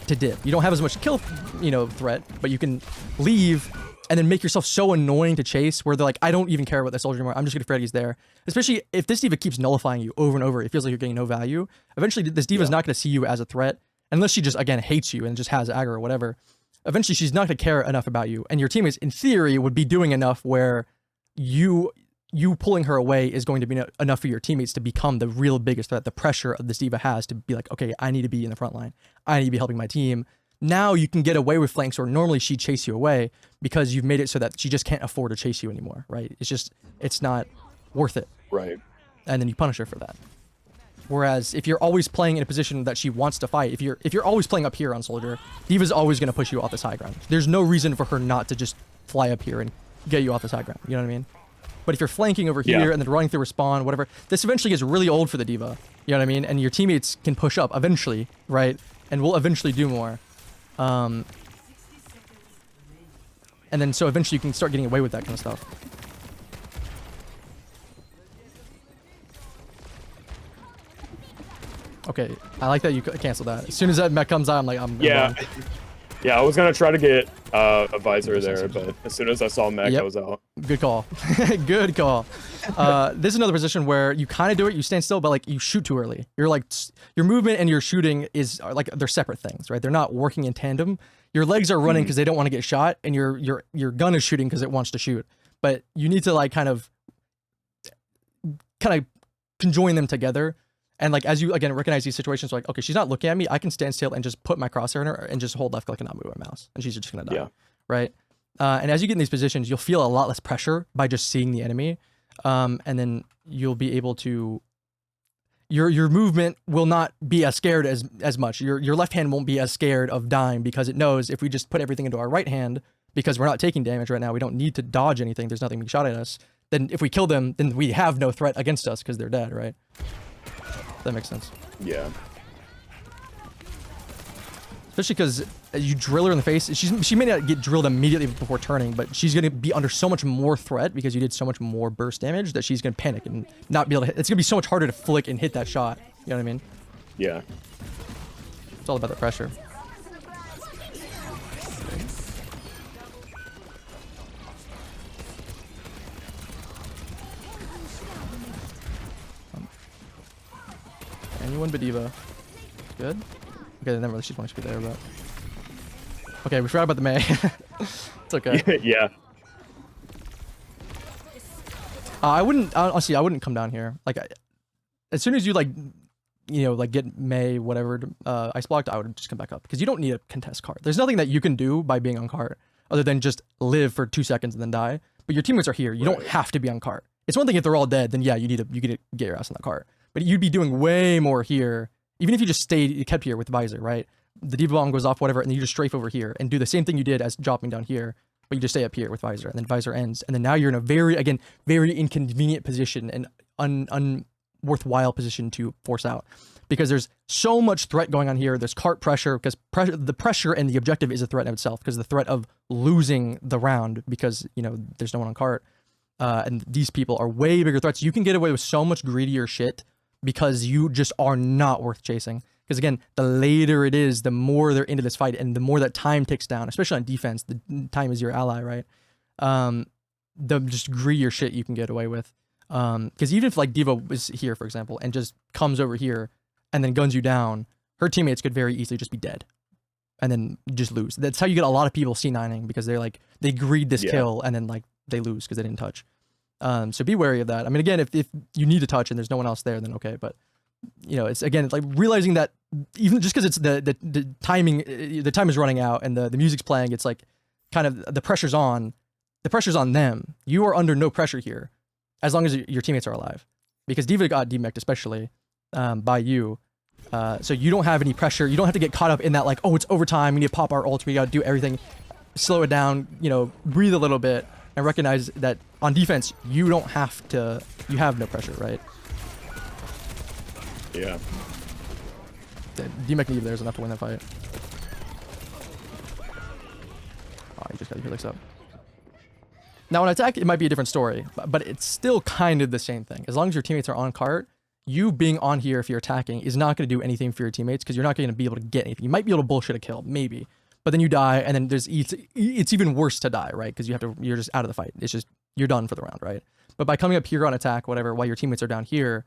dip. You don't have as much kill, you know, threat, but you can leave and then make yourself so annoying to chase where they're like, I don't even care about the Soldier anymore. I'm just gonna fret he's there. Especially if this Diva keeps nullifying you over and over, it feels like you're getting no value. Eventually, this Diva's not gonna see you as a threat unless she just, again, hates you and just has aggro or whatever. Eventually, she's not gonna care enough about you, and your teammates, in theory, would be doing enough where you pulling her away is going to be enough for your teammates to become the real biggest threat. The pressure of this Diva has to be like, okay, I need to be in the front line. I need to be helping my team. Now you can get away with flanks where normally she'd chase you away because you've made it so that she just can't afford to chase you anymore, right? It's not worth it. Right. And then you punish her for that. Whereas if you're always playing in a position that she wants to fight, if you're always playing up here on Soldier, Diva's always going to push you off this high ground. There's no reason for her not to just fly up here and get you off this high ground. You know what I mean? But if you're flanking over here and then running through respawn, whatever, this eventually gets really old for the Diva. You know what I mean? And your teammates can push up eventually, right? And will eventually do more. And then so eventually you can start getting away with that kind of stuff. Okay, I like that you canceled that. As soon as that mech comes out, I'm like, I'm yeah. Yeah, I was gonna try to get a visor there, but as soon as I saw mech, I was out. Good call. Good call. This is another position where you kind of do it, you stand still, but, like, you shoot too early. You're like, your movement and your shooting are like, they're separate things, right? They're not working in tandem. Your legs are running because they don't want to get shot, and your gun is shooting because it wants to shoot. but you need to like kind of conjoin them together. And like as you again recognize these situations, like okay, she's not looking at me, I can stand still and just put my crosshair in her and just hold left click and not move my mouse, and she's just gonna die, right? And as you get in these positions, you'll feel a lot less pressure by just seeing the enemy, and then you'll be able to. Your movement will not be as scared as much. Your left hand won't be as scared of dying because it knows if we just put everything into our right hand, because we're not taking damage right now, we don't need to dodge anything. There's nothing being shot at us. Then if we kill them, then we have no threat against us because they're dead, right? That makes sense. Yeah. Especially because you drill her in the face. She may not get drilled immediately before turning, but she's going to be under so much more threat because you did so much more burst damage that she's going to panic and not be able to hit. It's going to be so much harder to flick and hit that shot. You know what I mean? Yeah. It's all about the pressure. Anyone but Diva. Good. Okay, never really she's going to be there, but okay, we forgot about the Mei. It's okay. Yeah. I wouldn't honestly. I wouldn't come down here. Like, as soon as you like, you know, like get Mei whatever ice blocked, I would just come back up because you don't need a contest card. There's nothing that you can do by being on cart other than just live for 2 seconds and then die. But your teammates are here. You don't have to be on cart. It's one thing if they're all dead, then yeah, you get to get your ass on the cart. But you'd be doing way more here, even if you just kept here with Visor, right? The Diva Bomb goes off, whatever, and then you just strafe over here and do the same thing you did as dropping down here, but you just stay up here with Visor, and then Visor ends, and then now you're in a very inconvenient position and unworthwhile position to force out, because there's so much threat going on here. There's cart pressure, because the pressure and the objective is a threat in itself, because the threat of losing the round because, you know, there's no one on cart, and these people are way bigger threats. You can get away with so much greedier shit because you just are not worth chasing. Because again, the later it is, the more they're into this fight, and the more that time ticks down, especially on defense. The time is your ally, right? The just greedier shit you can get away with. Because even if like Diva was here, for example, and just comes over here and then guns you down, her teammates could very easily just be dead and then just lose. That's how you get a lot of people C9ing, because they're like, they greed this kill and then like they lose because they didn't touch. So be wary of that. I mean, again, if you need to touch and there's no one else there, then okay. But you know, it's again, it's like realizing that even just because it's the timing, the time is running out and the music's playing, it's like kind of the pressure's on them. You are under no pressure here, as long as your teammates are alive, because Diva got demeched especially by you. So you don't have any pressure. You don't have to get caught up in that like, oh, it's overtime, we need to pop our ult, we gotta do everything. Slow it down, you know, breathe a little bit and recognize that on defense, you don't have to, you have no pressure, right? Yeah. Demech Neve there's enough to win that fight. Oh, you just got your helix up. Now, on attack, it might be a different story, but it's still kind of the same thing. As long as your teammates are on cart, you being on here if you're attacking is not going to do anything for your teammates, because you're not going to be able to get anything. You might be able to bullshit a kill, maybe, but then you die, and then it's even worse to die, right? Because you're just out of the fight. It's just, you're done for the round, right? But by coming up here on attack, whatever, while your teammates are down here,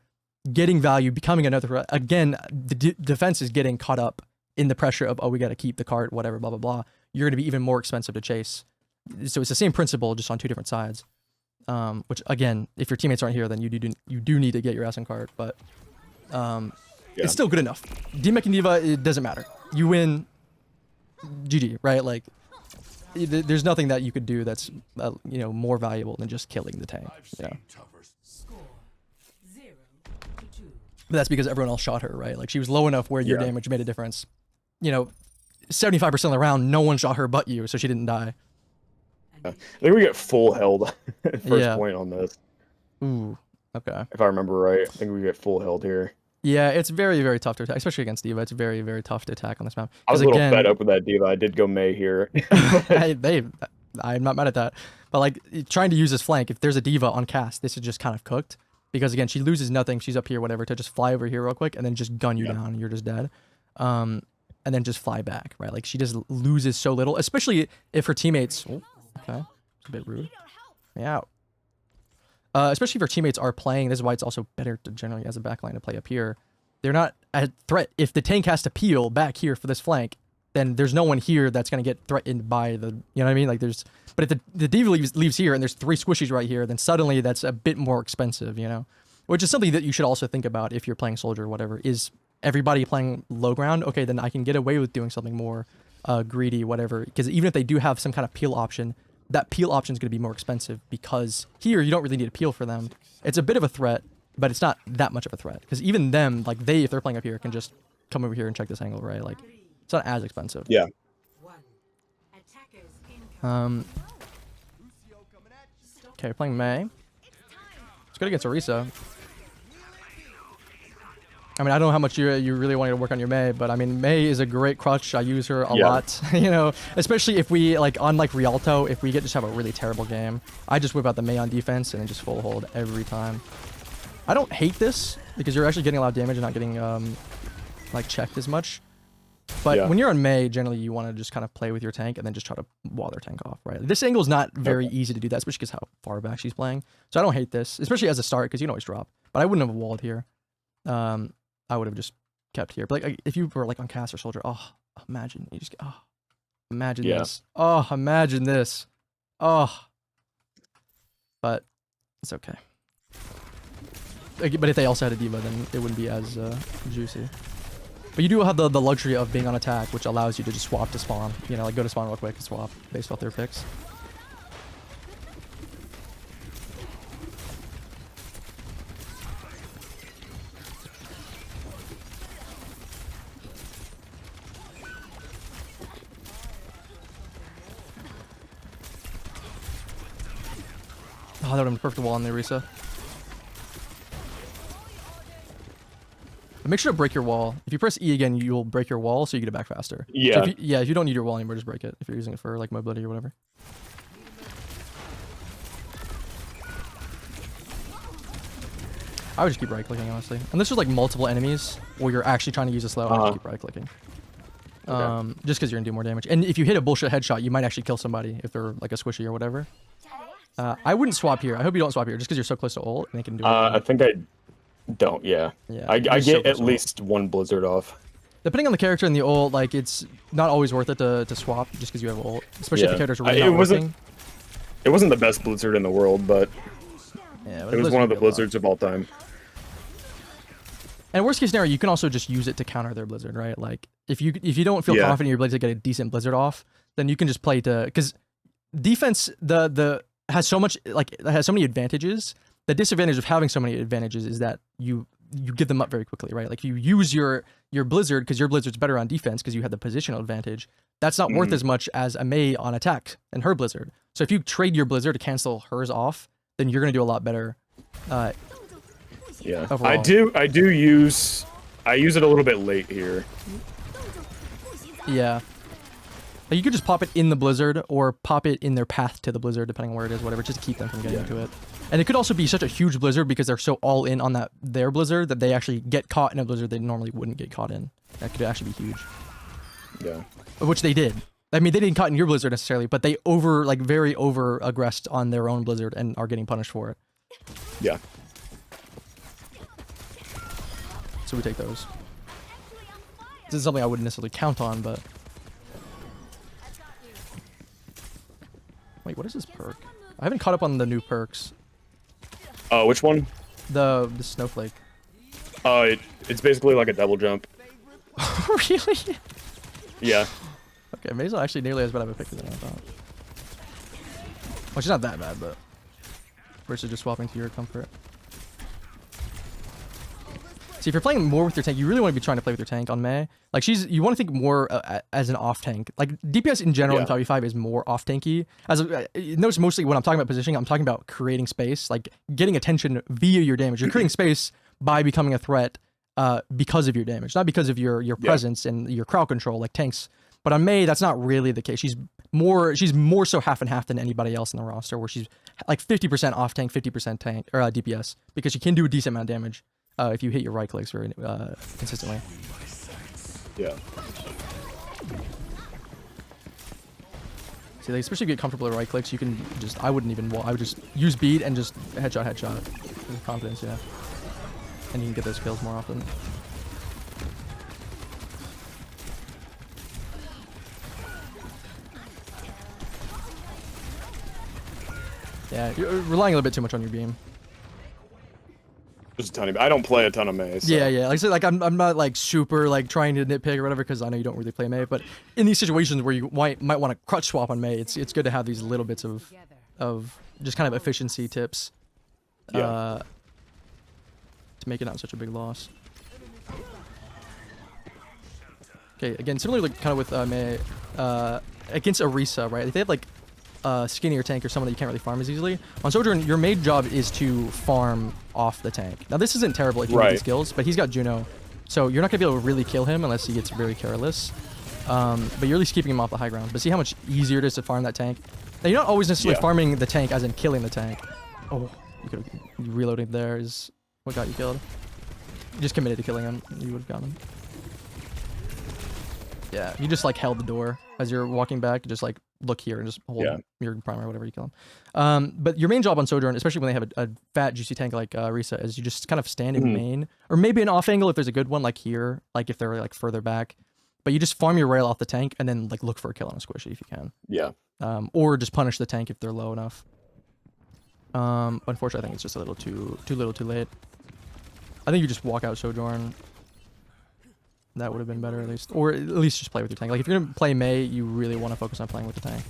getting value, becoming another threat, again, the defense is getting caught up in the pressure of, oh, we got to keep the cart, whatever, blah, blah, blah. You're going to be even more expensive to chase. So it's the same principle, just on two different sides. Which, again, if your teammates aren't here, then you do need to get your ass on cart, but it's still good enough. Demech and Diva, it doesn't matter. You win, GG, right? Like, there's nothing that you could do that's you know, more valuable than just killing the tank. Yeah. But that's because everyone else shot her, right? Like, she was low enough where your damage made a difference. You know, 75% of the round, no one shot her but you, so she didn't die. I think we get full held at first point on this. Ooh, okay. If I remember right, I think we get full held here. Yeah, it's very, very tough to attack, especially against Diva. It's very, very tough to attack on this map. I was a little fed up with that Diva. I did go Mei here. I'm not mad at that. But like, trying to use this flank, if there's a Diva on cast, this is just kind of cooked. Because again, she loses nothing. She's up here, whatever, to just fly over here real quick and then just gun you down and you're just dead. And then just fly back, right? Like, she just loses so little, especially if her teammates... Oh, okay, it's a bit rude. Yeah. Especially if her teammates are playing, this is why it's also better to generally, as a backline, to play up here. They're not a threat. If the tank has to peel back here for this flank, then there's no one here that's gonna get threatened by the, you know what I mean? Like but if the diva leaves here and there's 3 squishies right here, then suddenly that's a bit more expensive, you know? Which is something that you should also think about if you're playing soldier or whatever. Is everybody playing low ground? Okay, then I can get away with doing something more greedy, whatever. Because even if they do have some kind of peel option, that peel option is going to be more expensive because here you don't really need a peel for them. It's a bit of a threat, but it's not that much of a threat. Because even them, like if they're playing up here, can just come over here and check this angle, right? Like, it's not as expensive. Yeah. Okay, we're playing Mei. It's good against Orisa. I mean, I don't know how much you really wanted to work on your Mei, but I mean, Mei is a great crutch. I use her a lot, you know, especially if we, like, on, like, Rialto, if we just have a really terrible game, I just whip out the Mei on defense and then just full hold every time. I don't hate this, because you're actually getting a lot of damage and not getting, like, checked as much. But when you're on Mei, generally you want to just kind of play with your tank and then just try to wall their tank off, right? This angle is not very easy to do that, especially because how far back she's playing. So I don't hate this, especially as a start, because you can always drop. But I wouldn't have walled here. I would have just kept here. But like, if you were like on cast or soldier, oh, imagine you just imagine this. Oh, imagine this. Oh, but it's okay. But if they also had a diva, then it wouldn't be as juicy. But you do have the luxury of being on attack, which allows you to just swap to spawn. You know, like go to spawn real quick and swap based off their picks. Oh, that would have been a perfect wall on the Orisa. But make sure to break your wall. If you press E again, you'll break your wall, so you get it back faster. Yeah. So if you don't need your wall anymore, just break it. If you're using it for like mobility or whatever. I would just keep right clicking, honestly. Unless there's like multiple enemies, or you're actually trying to use a slow, I would just keep right clicking. Okay. Just because you're gonna do more damage. And if you hit a bullshit headshot, you might actually kill somebody if they're like a squishy or whatever. I wouldn't swap here. I hope you don't swap here, just because you're so close to ult and they can do. I think I don't. Yeah. I get so at least one blizzard off. Depending on the character and the ult, like it's not always worth it to swap just because you have ult, especially if the characters are really not working. It wasn't the best blizzard in the world, but yeah, it was one of the blizzards of all time. And worst case scenario, you can also just use it to counter their blizzard, right? Like if you don't feel confident in your ability to get a decent blizzard off, then you can just play to, because defense has so much, like it has so many advantages. The disadvantage of having so many advantages is that you give them up very quickly, right? Like you use your blizzard because your blizzard's better on defense because you have the positional advantage. That's not worth as much as a Mei on attack and her blizzard. So if you trade your blizzard to cancel hers off, then you're gonna do a lot better. Yeah, overall. I use it a little bit late here. Yeah. Like you could just pop it in the blizzard or pop it in their path to the blizzard, depending on where it is, whatever, just to keep them from getting into it. And it could also be such a huge blizzard because they're so all in on their blizzard that they actually get caught in a blizzard they normally wouldn't get caught in. That could actually be huge. Yeah. Which they did. I mean, they didn't caught in your blizzard necessarily, but they very over aggressed on their own blizzard and are getting punished for it. Yeah. So we take those. This is something I wouldn't necessarily count on, but... Wait, what is this perk? I haven't caught up on the new perks. Which one? The snowflake. It's basically like a double jump. Really? Yeah. Okay, Mei's not actually nearly as bad of a pick as I thought. Well, she's not that bad, but... Versus just swapping to your comfort. See, if you're playing more with your tank, you really want to be trying to play with your tank on Mei. Like, you want to think more as an off-tank. Like, DPS in general in 5v5 is more off-tanky. Notice mostly when I'm talking about positioning, I'm talking about creating space, like getting attention via your damage. You're creating space by becoming a threat because of your damage, not because of your presence and your crowd control like tanks. But on Mei, that's not really the case. She's more so half and half than anybody else in the roster, where she's like 50% off-tank, 50% tank or DPS, because she can do a decent amount of damage. If you hit your right clicks very consistently. Yeah. See, like, especially if you get comfortable with right clicks, you can just, I wouldn't even wall. I would just use beat and just headshot with confidence, yeah. And you can get those kills more often. Yeah, you're relying a little bit too much on your beam. Just a tiny bit. I don't play a ton of Mei. So. Yeah, yeah. Like I said, like I'm not like super like trying to nitpick or whatever because I know you don't really play Mei. But in these situations where you might want to crutch swap on Mei, it's good to have these little bits of just kind of efficiency tips. To make it not such a big loss. Okay, again, similarly like, kind of with Mei, against Orisa, right? If they have like a skinnier tank or someone that you can't really farm as easily. On Sojourn, your main job is to farm off the tank. Now this isn't terrible if you have these skills, but he's got Juno, so you're not gonna be able to really kill him unless he gets very careless. But you're at least keeping him off the high ground. But see how much easier it is to farm that tank? Now you're not always necessarily farming the tank as in killing the tank. Oh, you could have reloading there is what got you killed. You just committed to killing him, you would have gotten him. Yeah, you just like held the door as you're walking back. Just like look here and just hold your primer or whatever you kill him. But your main job on Sojourn, especially when they have a fat juicy tank like Risa, is you just kind of stand in main, or maybe an off angle if there's a good one, like here, like if they're like further back. But you just farm your rail off the tank and then like look for a kill on a squishy if you can. Yeah. Or just punish the tank if they're low enough. Unfortunately, I think it's just a little too late. I think you just walk out Sojourn. That would have been better at least. Or at least just play with your tank. Like if you're going to play Mei, you really want to focus on playing with the tank.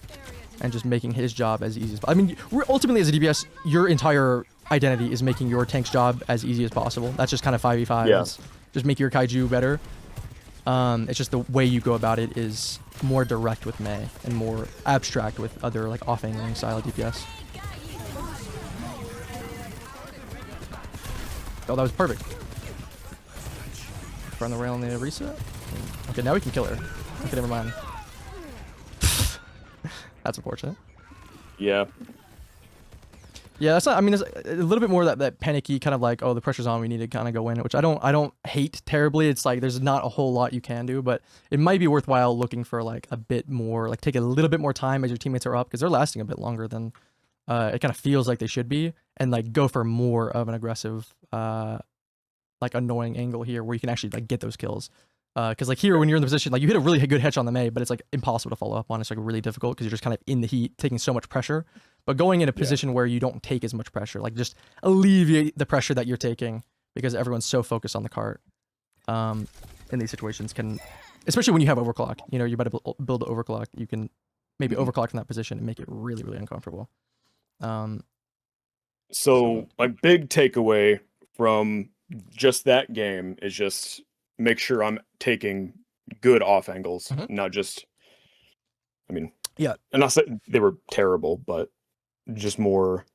And just making his job as easy as possible. I mean, ultimately as a DPS, your entire identity is making your tank's job as easy as possible. That's just kind of 5v5. Yeah. Just make your Kaiju better. It's just the way you go about it is more direct with Mei and more abstract with other like off-angling style DPS. Oh, that was perfect. On the rail on the reset. Okay, now we can kill her. Okay, never mind. That's unfortunate. Yeah. Yeah, that's not. I mean, there's a little bit more that panicky kind of like, oh, the pressure's on. We need to kind of go in, which I don't hate terribly. It's like there's not a whole lot you can do, but it might be worthwhile looking for like a bit more, like take a little bit more time as your teammates are up because they're lasting a bit longer than it kind of feels like they should be, and like go for more of an aggressive. Like annoying angle here where you can actually like get those kills. Because like here when you're in the position, like you hit a really good hitch on the Mei, but it's like impossible to follow up on. It's like really difficult because you're just kind of in the heat, taking so much pressure. But going in a position where you don't take as much pressure, like just alleviate the pressure that you're taking because everyone's so focused on the cart. In these situations can, especially when you have overclock, you know, you're about to build an overclock, you can maybe overclock from that position and make it really, really uncomfortable. So my big takeaway from just that game is just make sure I'm taking good off angles, not just, I mean, and not say they were terrible, but just more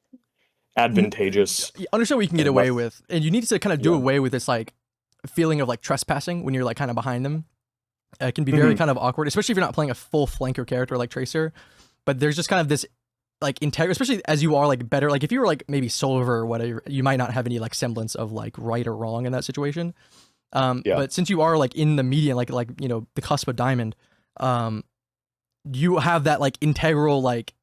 advantageous. You understand what you can get away with, and you need to kind of do away with this like feeling of like trespassing when you're like kind of behind them. It can be very kind of awkward, especially if you're not playing a full flanker character like Tracer, but there's just kind of this like integrity, especially as you are like better, like if you were like maybe Solver or whatever, you might not have any like semblance of like right or wrong in that situation. But since you are like in the median, like you know the cusp of diamond, you have that like integral like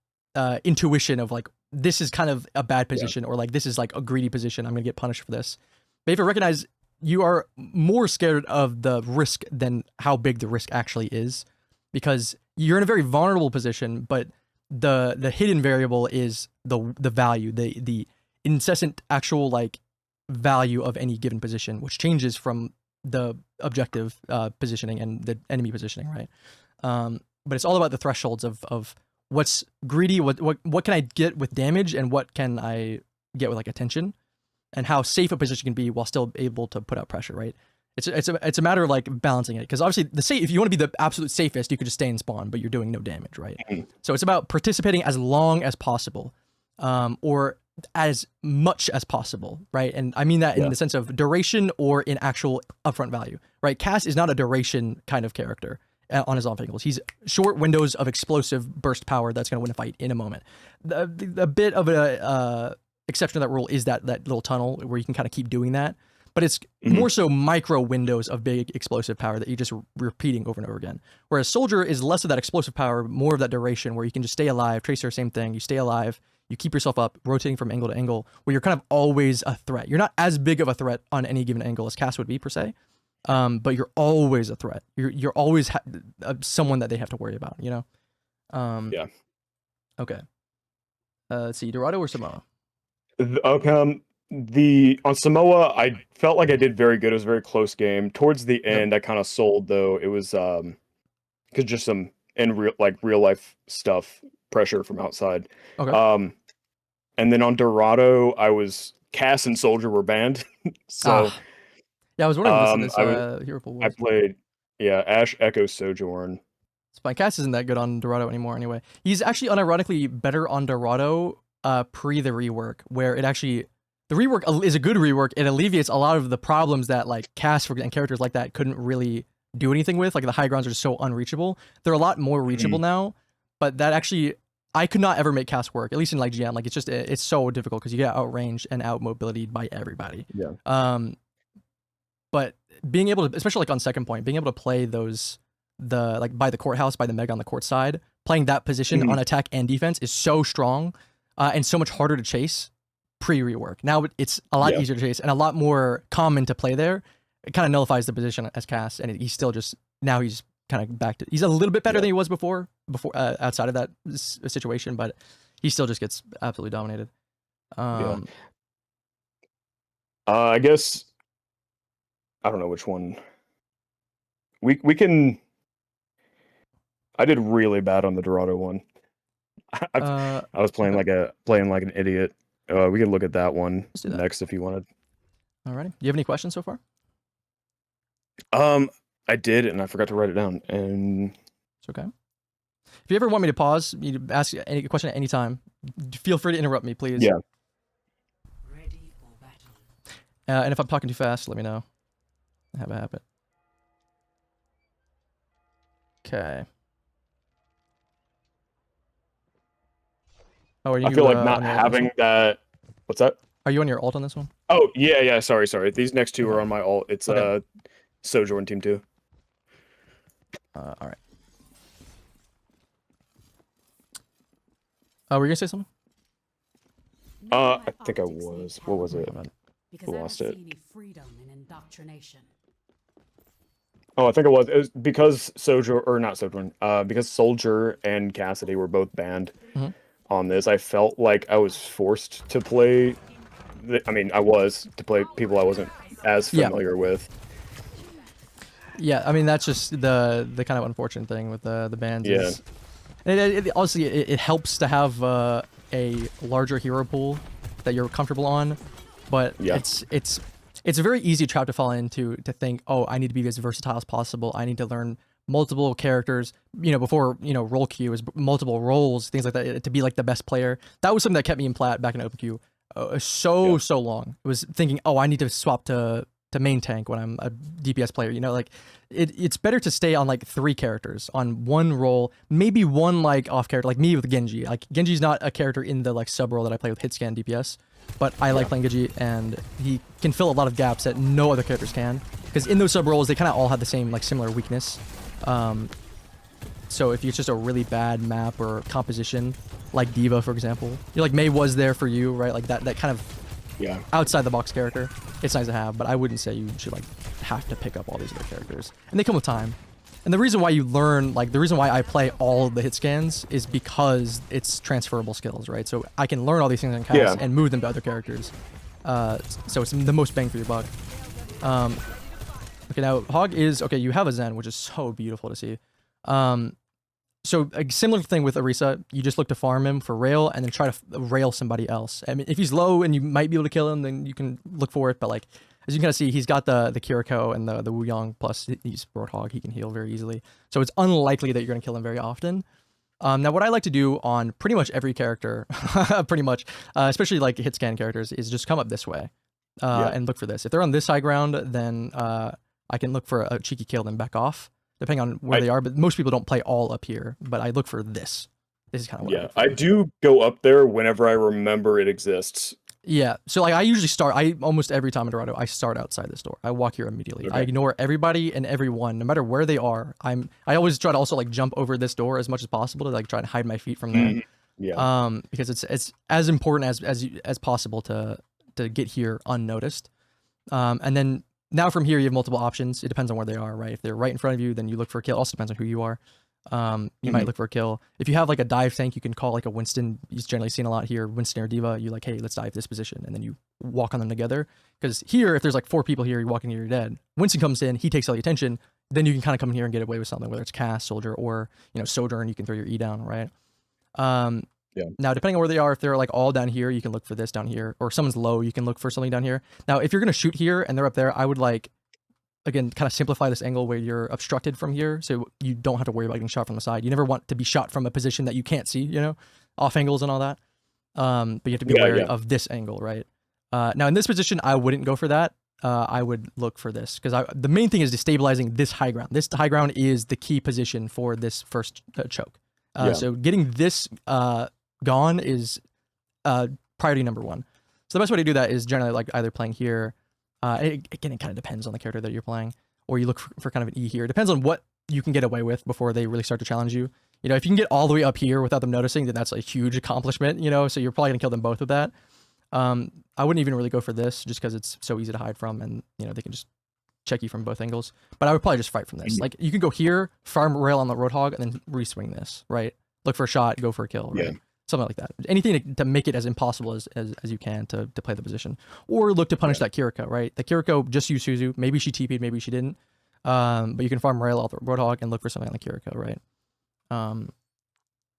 intuition of like this is kind of a bad position or like this is like a greedy position, I'm gonna get punished for this. But if you recognize you are more scared of the risk than how big the risk actually is, because you're in a very vulnerable position, but the hidden variable is the value, the incessant actual like value of any given position, which changes from the objective positioning and the enemy positioning, right? But it's all about the thresholds of what's greedy, what can I get with damage, and what can I get with like attention, and how safe a position can be while still able to put out pressure, right? It's a matter of like balancing it, because obviously if you want to be the absolute safest, you could just stay in spawn, but you're doing no damage, right? So it's about participating as long as possible, or as much as possible, right? And I mean that in the sense of duration or in actual upfront value, right? Cass is not a duration kind of character on his off angles. He's short windows of explosive burst power that's going to win a fight in a moment. The bit of a exception to that rule is that little tunnel where you can kind of keep doing that. But it's more so micro windows of big explosive power that you're just repeating over and over again. Whereas Soldier is less of that explosive power, more of that duration where you can just stay alive. Tracer, same thing. You stay alive, you keep yourself up, rotating from angle to angle, where you're kind of always a threat. You're not as big of a threat on any given angle as Cass would be, per se. But you're always a threat. You're always someone that they have to worry about, you know? Yeah. Okay. Let's see, Dorado or Samoa? On Samoa, I felt like I did very good. It was a very close game. Towards the Yep. end, I kind of sold though. It was because just some in real life stuff, pressure from outside. Okay. And then on Dorado, I was Cass and Soldier were banned, so Ah, yeah, I was wondering what this I hero pool I was. played, yeah, Ash, Echo, Sojourn. Spycast isn't that good on Dorado anymore anyway. He's actually unironically better on Dorado pre the rework, where it actually the rework is a good rework. It alleviates a lot of the problems that like cast and characters like that couldn't really do anything with. Like the high grounds are just so unreachable. They're a lot more reachable now, but that actually I could not ever make cast work, at least in like GM. Like it's so difficult because you get outranged and out mobility by everybody. Yeah. But being able to, especially like on second point, being able to play like by the courthouse, by the Meg on the court side, playing that position on attack and defense is so strong and so much harder to chase pre-rework. Now it's a lot easier to chase and a lot more common to play there. It kind of nullifies the position as cast, and he's still just, now he's kind of back to, he's a little bit better than he was before outside of that situation, but he still just gets absolutely dominated. I guess I don't know which one. We can. I did really bad on the Dorado one. I was playing like an idiot. We can look at that one next if you wanted. Alrighty. Do you have any questions so far? I did, and I forgot to write it down. And it's okay. If you ever want me to pause, you ask any question at any time. Feel free to interrupt me, please. Yeah. Ready for battle. And if I'm talking too fast, let me know. I have a habit. Okay. Oh, are you? I feel like not having that. What's that? Are you on your ult on this one? Oh yeah. Sorry. These next two are on my ult. It's Sojourn team 2. All right. Oh, were you gonna say something? I think I was. What was it? Because Lost it. Freedom and indoctrination. Oh, I think it was because because Soldier and Cassidy were both banned on this. I felt like I was forced to play. I was to play people I wasn't as familiar with. Yeah, I mean that's just the kind of unfortunate thing with the bans. Yeah. Honestly, it helps to have a larger hero pool that you're comfortable on, but it's a very easy trap to fall into, to think, oh, I need to be as versatile as possible. I need to learn multiple characters, before, role queue is multiple roles, things like that, to be like the best player. That was something that kept me in Plat back in open queue so long. It was thinking, oh, I need to swap to main tank when I'm a DPS player. It's better to stay on like 3 characters on one role, maybe one like off character, like me with Genji. Like Genji's not a character in the like sub role that I play with Hitscan DPS. But I like playing Genji, and he can fill a lot of gaps that no other characters can. Because in those sub roles, they kind of all have the same like similar weakness. So if it's just a really bad map or composition, like Diva, for example, like Mei was there for you, right? Like that kind of outside the box character. It's nice to have, but I wouldn't say you should like have to pick up all these other characters. And they come with time. And the reason why you learn, like the reason why I play all of the hit scans is because it's transferable skills, right? So I can learn all these things on cast and move them to other characters. So it's the most bang for your buck. Okay, now Hog is, okay, you have a Zen, which is so beautiful to see. So a similar thing with Orisa, you just look to farm him for rail and then try to rail somebody else. I mean, if he's low and you might be able to kill him, then you can look for it, but like, as you can kind of see, he's got the Kiriko and the Wu Yang, plus he's Roadhog, he can heal very easily. So it's unlikely that you're going to kill him very often. Now, what I like to do on pretty much every character, pretty much, especially like hit scan characters, is just come up this way and look for this. If they're on this high ground, then I can look for a cheeky kill, then back off, depending on where they are. But most people don't play all up here, but I look for this. This is kind of what I do go up there whenever I remember it exists. Yeah, so like I usually start, almost every time in Dorado, I start outside this door. I walk here immediately. Okay. I ignore everybody and everyone, no matter where they are. I always try to also like jump over this door as much as possible to like try and hide my feet from there. Because it's as important as possible to get here unnoticed. And then now from here you have multiple options. It depends on where they are, right? If they're right in front of you, then you look for a kill. It also depends on who you are. You might look for a kill. If you have like a dive tank, you can call like a Winston. He's generally seen a lot here. Winston or Diva. You like, hey, let's dive this position, and then you walk on them together. Because here, if there's like 4 people here, you're walking here, you're dead. Winston comes in, he takes all the attention. Then you can kind of come in here and get away with something, whether it's cast, soldier, or sojourn. You can throw your E down, right? Now, depending on where they are, if they're like all down here, you can look for this down here, or if someone's low, you can look for something down here. Now, if you're gonna shoot here and they're up there, I would like, again, kind of simplify this angle where you're obstructed from here, so you don't have to worry about getting shot from the side. You never want to be shot from a position that you can't see, off angles and all that. But you have to be wary of this angle, right? Now, in this position, I wouldn't go for that. I would look for this, because the main thing is destabilizing this high ground. This high ground is the key position for this first choke. So getting this gone is priority number 1. So the best way to do that is generally like either playing here. Again, it kind of depends on the character that you're playing, or you look for kind of an E here. It depends on what you can get away with before they really start to challenge you. If you can get all the way up here without them noticing, then that's a huge accomplishment, so you're probably gonna kill them both with that. I wouldn't even really go for this just because it's so easy to hide from, and they can just check you from both angles. But I would probably just fight from this. Like, you can go here, farm rail on the Roadhog, and then re-swing this, right? Look for a shot, go for a kill, right? Something like that. Anything to make it as impossible as you can to play the position. Or look to punish that Kiriko, right? The Kiriko just used Suzu. Maybe she TP'd, maybe she didn't. But you can farm rail off the Roadhog and look for something on the Kiriko, right?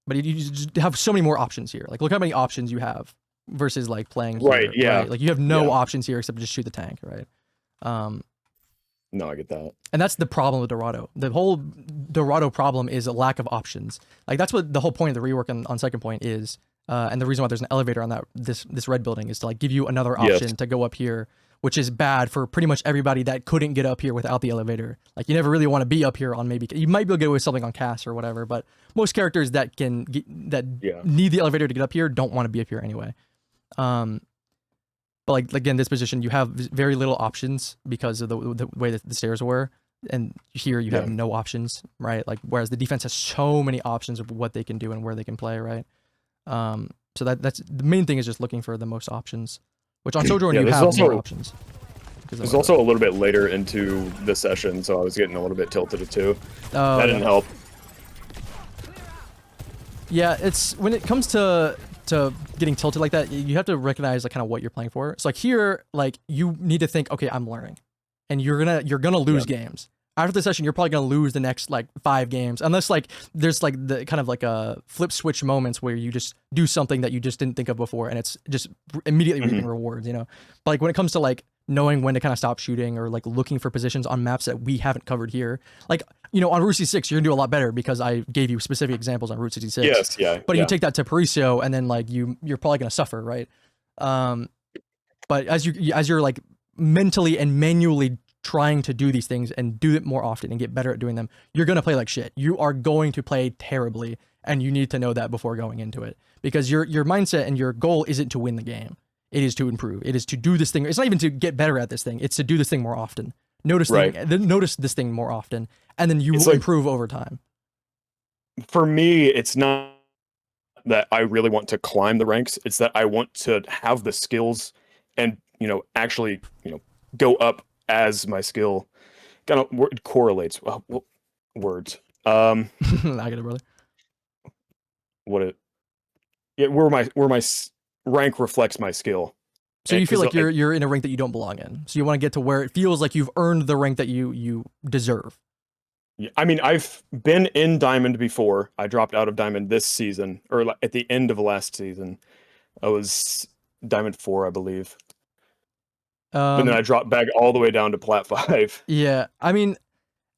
But you just have so many more options here. Like, look how many options you have versus like playing here, right? Like, you have no options here except just shoot the tank, right? No, I get that. And that's the problem with Dorado. The whole Dorado problem is a lack of options. Like, that's what the whole point of the rework on second point is. And the reason why there's an elevator on this red building is to like give you another option to go up here, which is bad for pretty much everybody that couldn't get up here without the elevator. Like, you never really want to be up here on you might be able to get away with something on cast or whatever, but most characters that need the elevator to get up here don't want to be up here anyway. But like, again, this position, you have very little options because of the way that the stairs were. And here you have no options, right? Like, whereas the defense has so many options of what they can do and where they can play, right? So that's the main thing, is just looking for the most options, which on Sojourn you have more options. It's also a little bit later into the session, so I was getting a little bit tilted too. That didn't help. Yeah, it's when it comes to getting tilted like that, you have to recognize like kind of what you're playing for. So like here, like, you need to think, okay, I'm learning, and you're gonna lose games. After the session, you're probably gonna lose the next like 5 games, unless like there's like the kind of like a flip switch moments where you just do something that you just didn't think of before, and it's just immediately reaping rewards, But like, when it comes to like knowing when to kind of stop shooting, or like looking for positions on maps that we haven't covered here, like, on Route 66, you're gonna do a lot better because I gave you specific examples on Route 66. Yes, yeah. But you take that to Paraiso, and then like you're probably gonna suffer, right? But as you're like mentally and manually trying to do these things and do it more often and get better at doing them, you're gonna play like shit. You are going to play terribly, and you need to know that before going into it, because your mindset and your goal isn't to win the game. It is to improve. It is to do this thing. It's not even to get better at this thing. It's to do this thing more often. Notice this thing more often, and then you will improve over time. For me, it's not that I really want to climb the ranks. It's that I want to have the skills and, actually, go up as my skill kind of correlates. Words. I get it, brother. Where my rank reflects my skill. So you feel like you're in a rank that you don't belong in. So you want to get to where it feels like you've earned the rank that you deserve. Yeah, I mean, I've been in Diamond before. I dropped out of Diamond this season, or at the end of last season. I was Diamond 4, I believe. And then I dropped back all the way down to Plat 5. Yeah, I mean,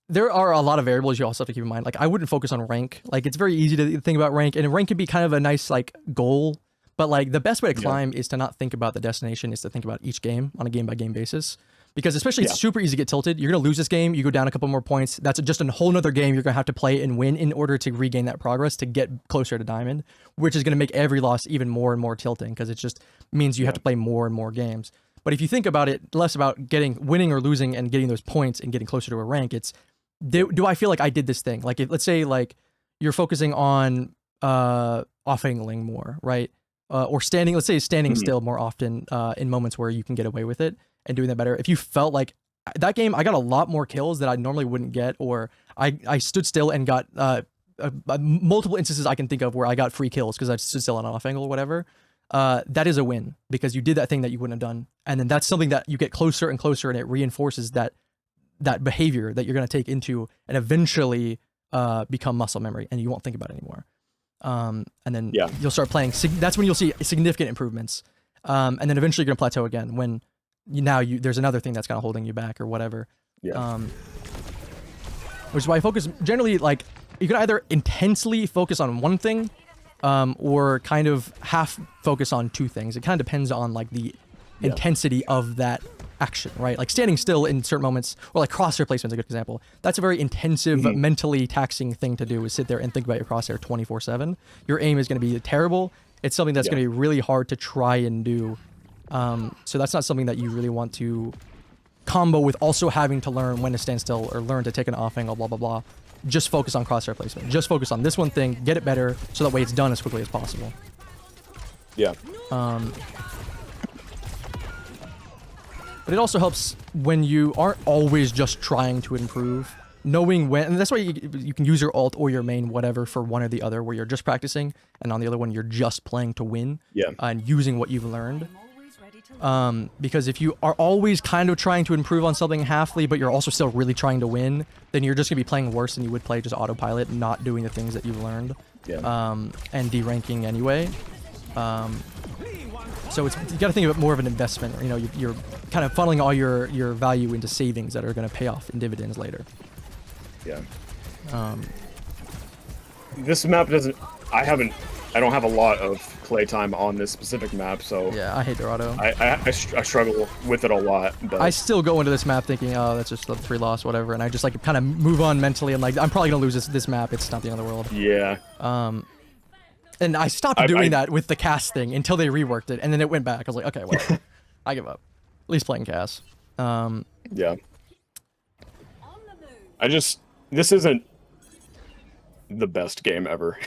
there are a lot of variables you also have to keep in mind. Like, I wouldn't focus on rank. Like, it's very easy to think about rank, and rank can be kind of a nice like goal. But like, the best way to climb is to not think about the destination, is to think about each game on a game-by-game basis. Because especially it's super easy to get tilted. You're going to lose this game, you go down a couple more points. That's just a whole nother game you're going to have to play and win in order to regain that progress to get closer to Diamond, which is going to make every loss even more and more tilting, because it just means you have to play more and more games. But if you think about it, less about winning or losing and getting those points and getting closer to a rank, it's, do I feel like I did this thing? Like, let's say like you're focusing on off-angling more, right? Or standing still more often in moments where you can get away with it and doing that better. If you felt like that game, I got a lot more kills that I normally wouldn't get, or I stood still and got multiple instances I can think of where I got free kills because I stood still on an off angle or whatever. That is a win because you did that thing that you wouldn't have done, and then that's something that you get closer and closer, and it reinforces that behavior that you're going to take into and eventually become muscle memory, and you won't think about it anymore. And then you'll start playing. That's when you'll see significant improvements, and then eventually you're going to plateau again when there's another thing that's kind of holding you back or whatever. Which is why I focus generally, like, you can either intensely focus on one thing or kind of half focus on two things. It kind of depends on like the intensity of that action, right? Like standing still in certain moments, or like crosshair placement is a good example. That's a very intensive, mentally taxing thing to do, is sit there and think about your crosshair 24/7. Your aim is going to be terrible. It's something that's going to be really hard to try and do. So that's not something that you really want to combo with also having to learn when to stand still or learn to take an off angle, blah, blah, blah. Just focus on crosshair placement. Just focus on this one thing, get it better, so that way it's done as quickly as possible. Yeah. But it also helps when you aren't always just trying to improve, knowing when, and that's why you can use your ult or your main, whatever, for one or the other, where you're just practicing, and on the other one, you're just playing to win, and using what you've learned. Because if you are always kind of trying to improve on something halfly, but you're also still really trying to win, then you're just going to be playing worse than you would play just autopilot, not doing the things that you've learned, and deranking anyway. So you got to think of it more of an investment. You know, you're kind of funneling all your value into savings that are going to pay off in dividends later. Yeah. This map doesn't. I don't have a lot of playtime on this specific map, so yeah, I hate Dorado. I struggle with it a lot. But I still go into this map thinking, oh, that's just a 3 loss, whatever, and I just like kind of move on mentally. And like, I'm probably gonna lose this map. It's not the end of the world. Yeah. And I stopped doing that with the cast thing until they reworked it, and then it went back. I was like, okay, well, I give up. At least playing cast. Yeah. This isn't the best game ever.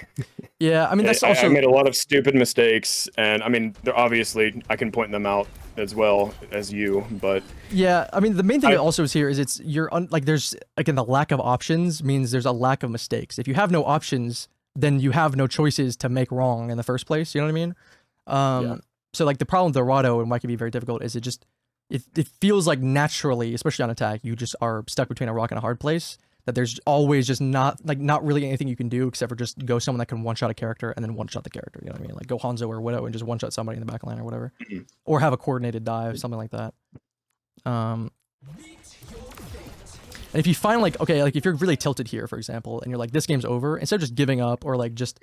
Yeah, I mean, that's also... I made a lot of stupid mistakes, and I mean, they're obviously, I can point them out as well as you, but... Yeah, I mean, the main thing that also is here is there's, again, the lack of options means there's a lack of mistakes. If you have no options, then you have no choices to make wrong in the first place, you know what I mean? So, like, the problem with Dorado and why it can be very difficult is it feels like naturally, especially on attack, you just are stuck between a rock and a hard place. That there's always just not really anything you can do except for just go someone that can one-shot a character and then one-shot the character, you know what I mean? Like go Hanzo or Widow and just one-shot somebody in the back line or whatever. Or have a coordinated dive, something like that. And if you find like, okay, like if you're really tilted here, for example, and you're like, this game's over, instead of just giving up or like just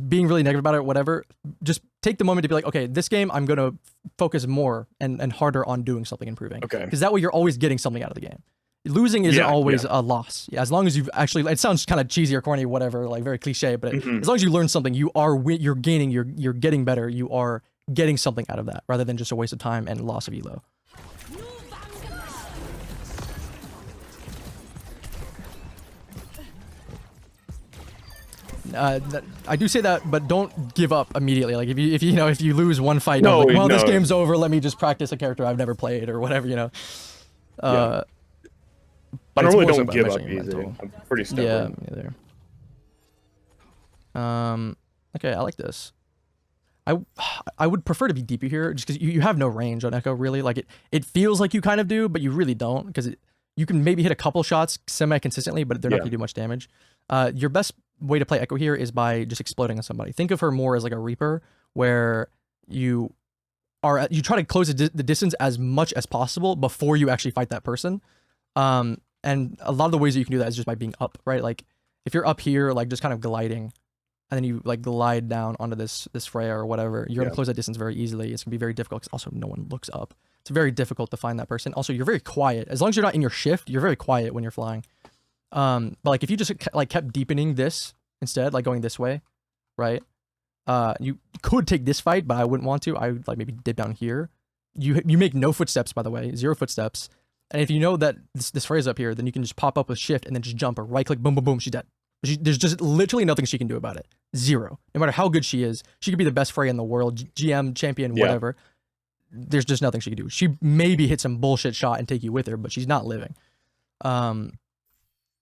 being really negative about it or whatever, just take the moment to be like, okay, this game I'm going to focus more and harder on doing something, improving. Okay. Because that way you're always getting something out of the game. Losing isn't always a loss. Yeah, as long as you've actually, it sounds kind of cheesy or corny, whatever, like very cliche, but as long as you learn something, you're gaining, you're getting better, you are getting something out of that, rather than just a waste of time and loss of elo. I do say that, but don't give up immediately. Like if you lose one fight, this game's over. Let me just practice a character I've never played or whatever, you know. I normally don't give up easy. I'm pretty stubborn. Yeah, me neither. Okay, I like this. I would prefer to be deeper here, just because you have no range on Echo, really. Like it feels like you kind of do, but you really don't, because you can maybe hit a couple shots semi-consistently, but they're not going to do much damage. Your best way to play Echo here is by just exploding on somebody. Think of her more as like a Reaper, where you try to close the distance as much as possible before you actually fight that person. And a lot of the ways that you can do that is just by being up, right? Like if you're up here, like just kind of gliding, and then you like glide down onto this Freya or whatever, you're gonna close that distance very easily. It's gonna be very difficult because also no one looks up. It's very difficult to find that person. Also, you're very quiet. As long as you're not in your shift, you're very quiet when you're flying. But like if you just like kept deepening this instead, like going this way, right? You could take this fight, but I wouldn't want to. I would like maybe dip down here. You make no footsteps, by the way, 0 footsteps. And if you know that this phrase up here, then you can just pop up with shift and then just jump or right click, boom, boom, boom, she's dead. There's just literally nothing she can do about it. 0. No matter how good she is, she could be the best Freya in the world, GM, champion, whatever. There's just nothing she can do. She maybe hit some bullshit shot and take you with her, but she's not living.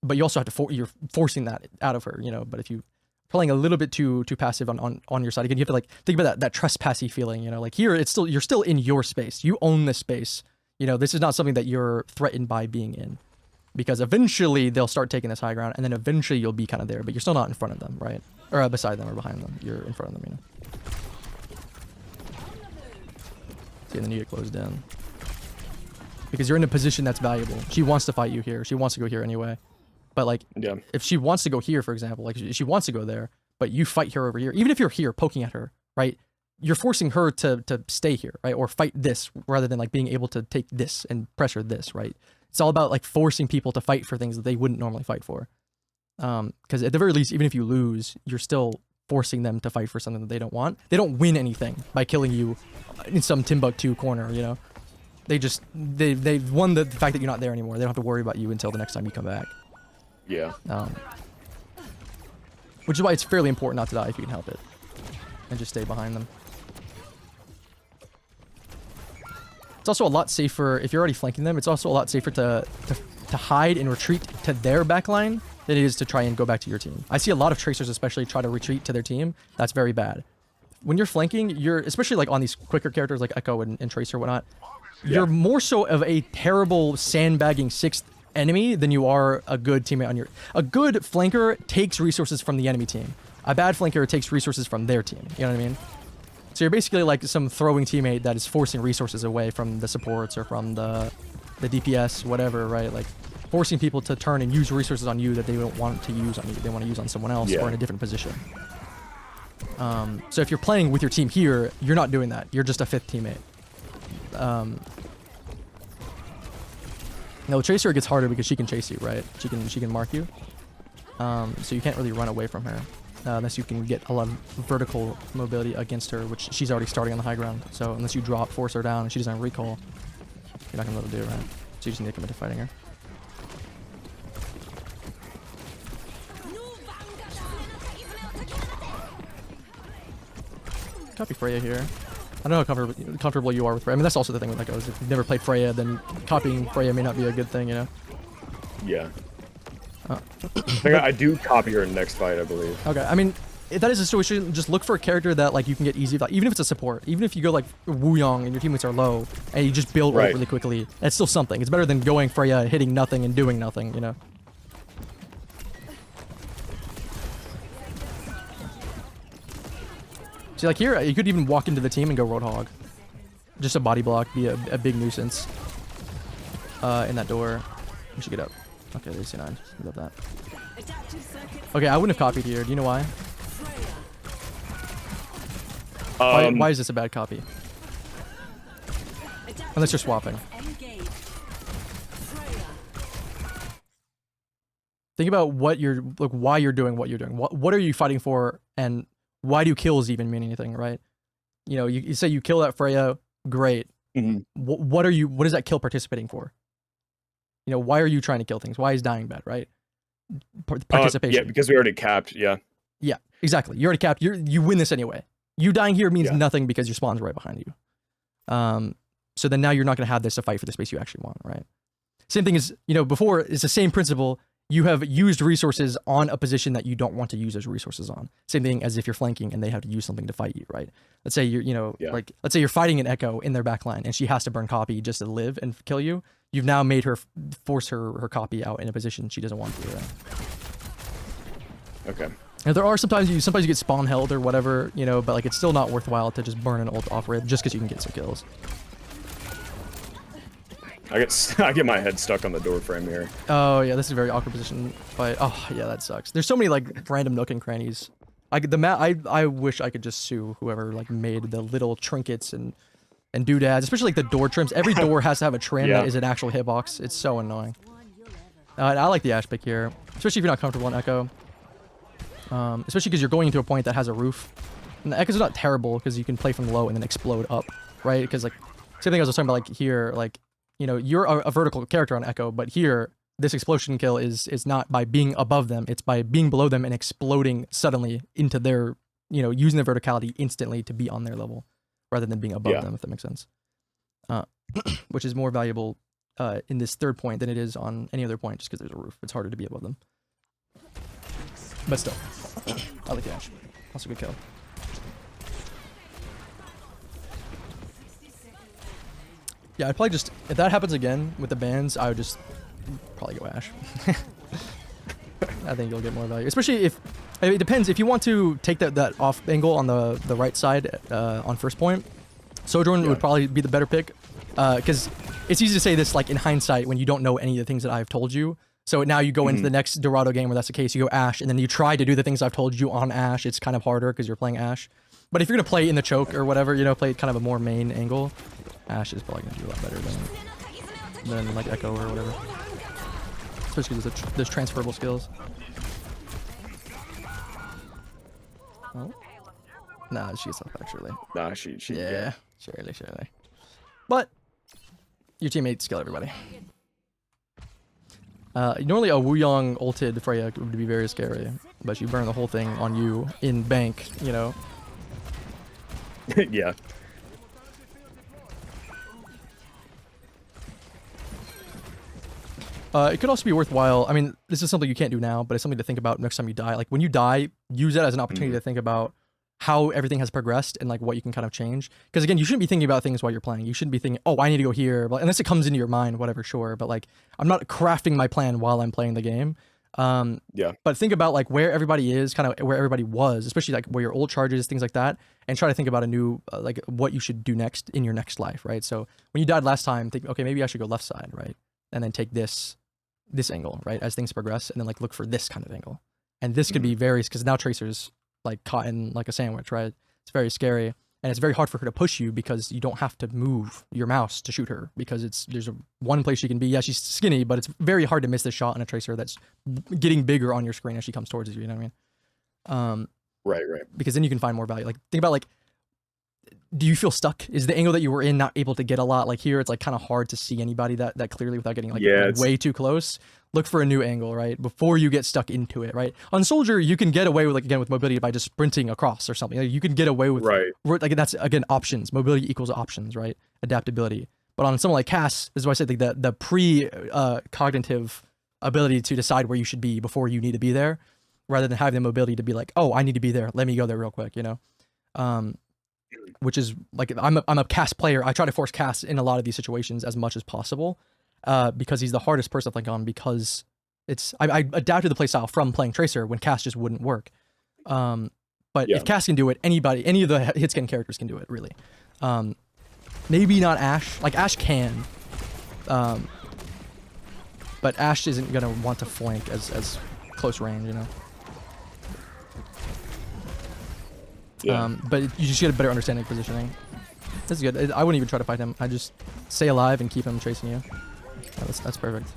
but you also have to you're forcing that out of her, you know. But if you playing a little bit too passive on your side, again, you have to like think about that trespassy feeling, you know. Like here, you're still in your space. You own this space. You know, this is not something that you're threatened by being in, because eventually they'll start taking this high ground, and then eventually you'll be kind of there, but you're still not in front of them, right? Or beside them or behind them. You're in front of them, you know. See, and then you get closed in. Because you're in a position that's valuable. She wants to fight you here. She wants to go here anyway. But like, if she wants to go here, for example, like she wants to go there, but you fight her over here, even if you're here poking at her, right? You're forcing her to stay here, right? Or fight this rather than like being able to take this and pressure this, right? It's all about like forcing people to fight for things that they wouldn't normally fight for. Because at the very least, even if you lose, you're still forcing them to fight for something that they don't want. They don't win anything by killing you in some Timbuktu corner, you know? They've won the fact that you're not there anymore. They don't have to worry about you until the next time you come back. Yeah. Which is why it's fairly important not to die if you can help it. And just stay behind them. It's also a lot safer, if you're already flanking them, it's also a lot safer to hide and retreat to their backline than it is to try and go back to your team. I see a lot of tracers especially try to retreat to their team. That's very bad. When you're flanking, you're, especially like on these quicker characters like Echo and Tracer and whatnot, you're more so of a terrible sandbagging sixth enemy than you are a good teammate on your... A good flanker takes resources from the enemy team. A bad flanker takes resources from their team. You know what I mean? So you're basically like some throwing teammate that is forcing resources away from the supports or from the DPS, whatever, right? Like forcing people to turn and use resources on you that they don't want to use on you. They want to use on someone else or in a different position. So if you're playing with your team here, you're not doing that. You're just a fifth teammate. Now the Tracer gets harder because she can chase you, right? She can mark you. So you can't really run away from her. Unless you can get a lot of vertical mobility against her, which she's already starting on the high ground. So unless you force her down, and she doesn't have recall, you're not gonna be able to do it, right? So you just need to commit to fighting her. Copy Freya here. I don't know how comfortable you are with Freya. I mean, that's also the thing with Echo, is if you've never played Freya, then copying Freya may not be a good thing, you know? Yeah. I think I do copy her in next fight, I believe. Okay, I mean, if that is a situation, just look for a character that like you can get easy, like, even if it's a support, even if you go like Wu Yong and your teammates are low, and you just build ult really quickly, that's still something. It's better than going Freya, hitting nothing and doing nothing, you know? See, like here, you could even walk into the team and go Roadhog. Just a body block, be a big nuisance. In that door. We should get up. Okay, there's C9. We love that. Okay, I wouldn't have copied here. Do you know why? Why is this a bad copy? Unless you're swapping. Think about what you're, like, why you're doing what you're doing. What are you fighting for, and why do kills even mean anything, right? You know, you say you kill that Freya, great. What is that kill participating for? You know, why are you trying to kill things? Why is dying bad, right? Participation. Yeah, because we already capped, yeah. Yeah, exactly. You already capped. You win this anyway. You dying here means nothing because your spawn's right behind you. So then now you're not going to have this to fight for the space you actually want, right? Same thing as, you know, before, it's the same principle. You have used resources on a position that you don't want to use those resources on. Same thing as if you're flanking and they have to use something to fight you, right? Let's say like, let's say you're fighting an Echo in their backline and she has to burn copy just to live and kill you. You've now made her force her copy out in a position she doesn't want to, right? Okay. And there are sometimes you get spawn held or whatever, you know, but like it's still not worthwhile to just burn an ult off rip just because you can get some kills. I get my head stuck on the door frame here. Oh yeah, this is a very awkward position fight. Oh yeah, that sucks. There's so many like random nook and crannies. I wish I could just sue whoever like made the little trinkets and doodads, especially like the door trims. Every door has to have a trim that is an actual hitbox. It's so annoying. I like the Ash pick here, especially if you're not comfortable in Echo. Especially because you're going into a point that has a roof. And the Echoes are not terrible because you can play from low and then explode up, right? Because like, same thing I was talking about, like here, like, you know, you're a vertical character on Echo, but here, this explosion kill is not by being above them, it's by being below them and exploding suddenly into their, you know, using their verticality instantly to be on their level, rather than being above them, if that makes sense. Which is more valuable in this third point than it is on any other point, just because there's a roof. It's harder to be above them. But still, I like the Ashe. Also good kill. Yeah, I'd probably just, if that happens again with the bans, I would just probably go Ashe. I think you'll get more value, especially if, it depends, if you want to take that off angle on the right side on first point, Sojourn would probably be the better pick, because it's easy to say this like in hindsight when you don't know any of the things that I've told you. So now you go into the next Dorado game where that's the case, you go Ashe, and then you try to do the things I've told you on Ashe. It's kind of harder because you're playing Ashe. But if you're going to play in the choke or whatever, you know, play kind of a more main angle, Ashe is probably going to do a lot better than like Echo or whatever. Especially because there's transferable skills. Oh. Nah, she gets off back surely. Nah, she yeah. Surely. But your teammates kill everybody. Normally a Wuyong ulted Freya would be very scary, but she burned the whole thing on you in bank, you know. Yeah. It could also be worthwhile. I mean, this is something you can't do now, but it's something to think about next time you die. Like when you die, use that as an opportunity to think about how everything has progressed and like what you can kind of change. Because again, you shouldn't be thinking about things while you're playing. You shouldn't be thinking, oh, I need to go here, but unless it comes into your mind, whatever, sure. But like, I'm not crafting my plan while I'm playing the game. Yeah. But think about like where everybody is, kind of where everybody was, especially like where your old charges, things like that, and try to think about a new, like what you should do next in your next life, right? So when you died last time, think, okay, maybe I should go left side, right? And then take this angle, right? As things progress, and then like look for this kind of angle. And this could be various, because now Tracer's like caught in like a sandwich, right? It's very scary, and it's very hard for her to push you because you don't have to move your mouse to shoot her, because there's one place she can be. Yeah, she's skinny, but it's very hard to miss the shot on a Tracer that's getting bigger on your screen as she comes towards you. You know what I mean? Right. Because then you can find more value. Like think about like, do you feel stuck? Is the angle that you were in not able to get a lot? Like here, it's like kind of hard to see anybody that clearly without getting like way too close. Look for a new angle, right? Before you get stuck into it, right? On Soldier, you can get away with, like, again, with mobility by just sprinting across or something. Like, you can get away with, like, that's, again, options. Mobility equals options, right? Adaptability. But on someone like Cass, this is why I said like, the pre-cognitive ability to decide where you should be before you need to be there, rather than having the mobility to be like, oh, I need to be there. Let me go there real quick, you know? Which is, like, I'm a Cass player. I try to force Cass in a lot of these situations as much as possible. Because he's the hardest person to think on, because I adapted the playstyle from playing Tracer when Cass just wouldn't work. But if Cass can do it, any of the Hitscan characters can do it, really. Maybe not Ashe. Like, Ashe can. But Ashe isn't going to want to flank as close range, you know? Yeah. But you just get a better understanding of positioning. That's good. I wouldn't even try to fight him. I just stay alive and keep him chasing you. Yeah, that's perfect.